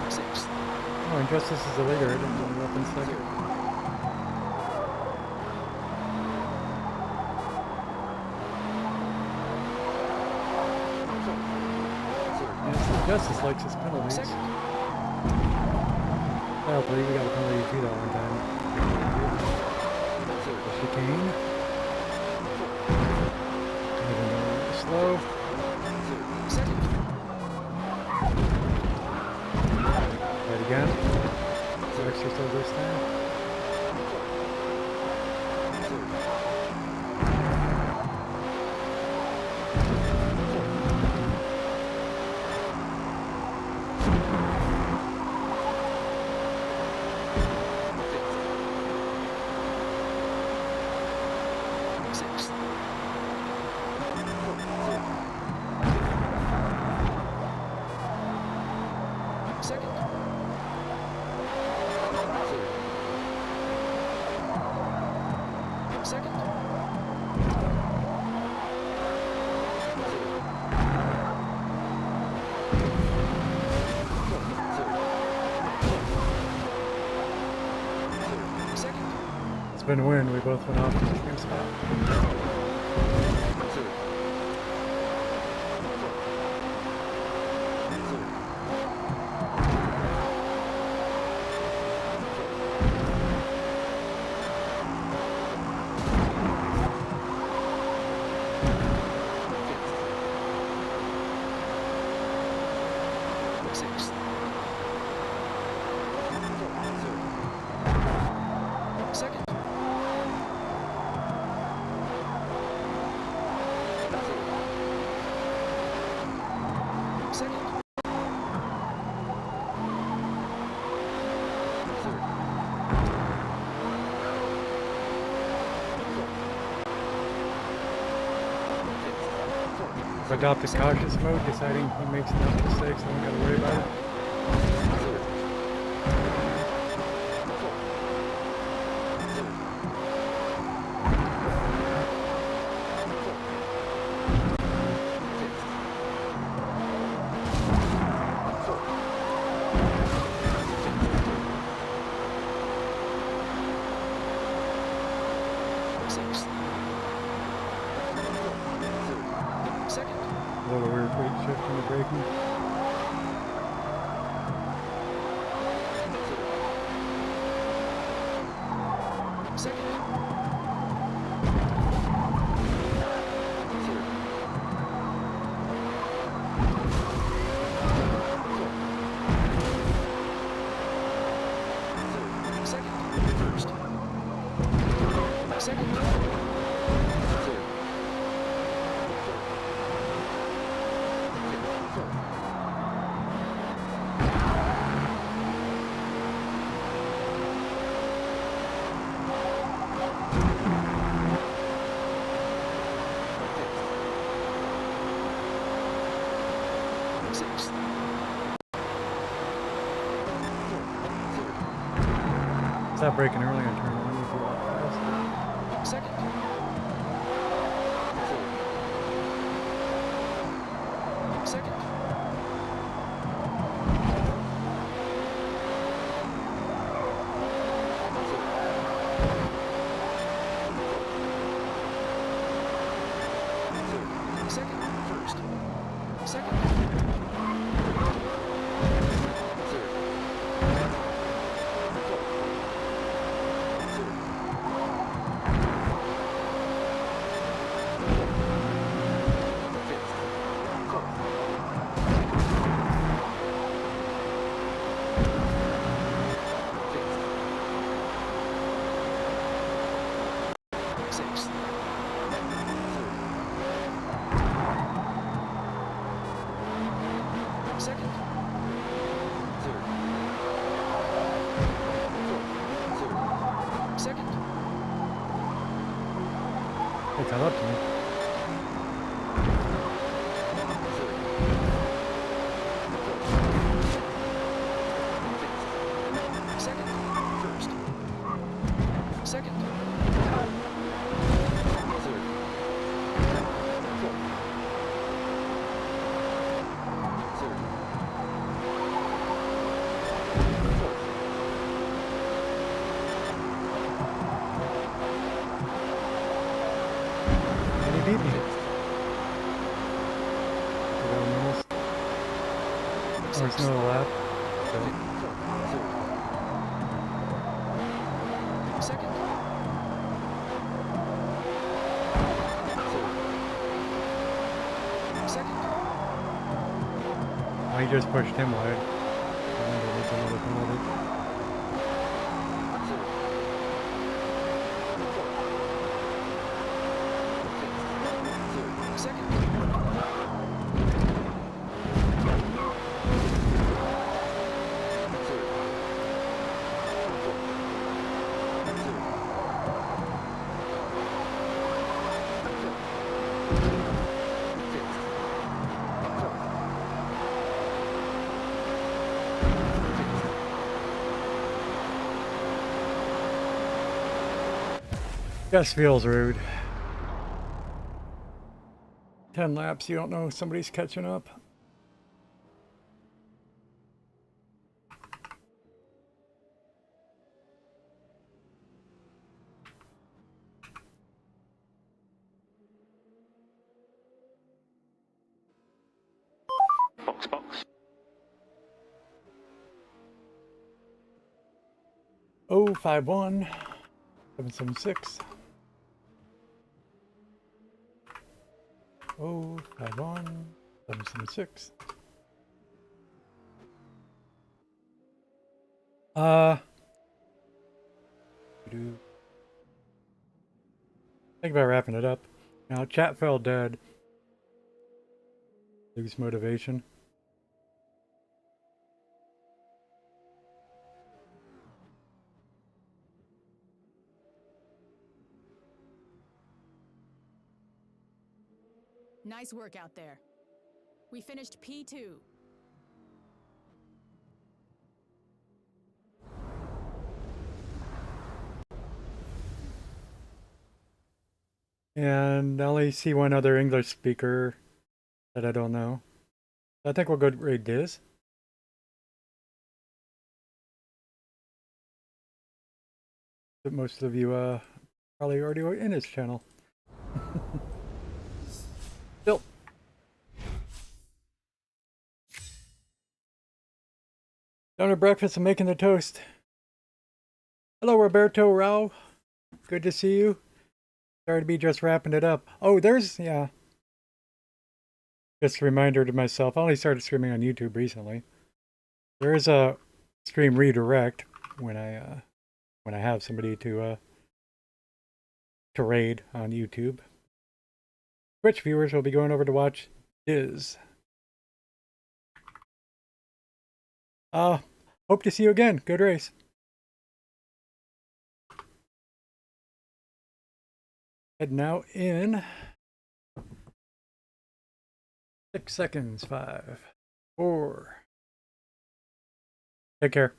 Sixth. Oh, and Justice is the leader, I didn't know weapons second. Yes, Justice likes his penalties. Second. I believe we got a penalty too that one time. Chicane. Even though it's slow. Second. Right again. Extra slow this time. Sixth. Second. Second. Second. It's been a win, we both went off in the same spot. Sixth. Second. Second. Adopt a cautious mode, deciding he makes enough mistakes, then we gotta worry about it. Sixth. Second. A little weird weight shift in the braking. Second. Second. First. Second. Third. Sixth. Stop braking early on turn one, you'd be a lot faster. Second. Third. Second. Second. Third. Fourth. Third. Second. They caught up to me. Third. Fourth. Fifth. Second. First. Second. Third. Fourth. Third. Fourth. And he beat me. Fifth. Did I almost? Oh, there's Sixth. another lap. Fifth. Okay. Third. Second. Third. Second. I just pushed him wide. I wonder what's another penalty. Third. Fourth. Fifth. Third. Second. Third. Fourth. Third. Fourth. Fifth. Fourth. Just feels rude. 10 laps, you don't know somebody's catching up. Box, box. 051 776. 051 776. Think about wrapping it up. Now, chat fell dead. Lose motivation. Nice work out there. We finished P2. And I only see one other English speaker that I don't know. I think we'll go raid Diz. But most of you probably already are in his channel. Still. Done her breakfast and making the toast. Hello, Roberto Rao. Good to see you. Sorry to be just wrapping it up. Oh, yeah. Just a reminder to myself, I only started streaming on YouTube recently. There is a stream redirect when I have somebody to raid on YouTube. Twitch viewers will be going over to watch Diz. Hope to see you again. Good race. Heading out in 6 seconds. 5, 4. Take care.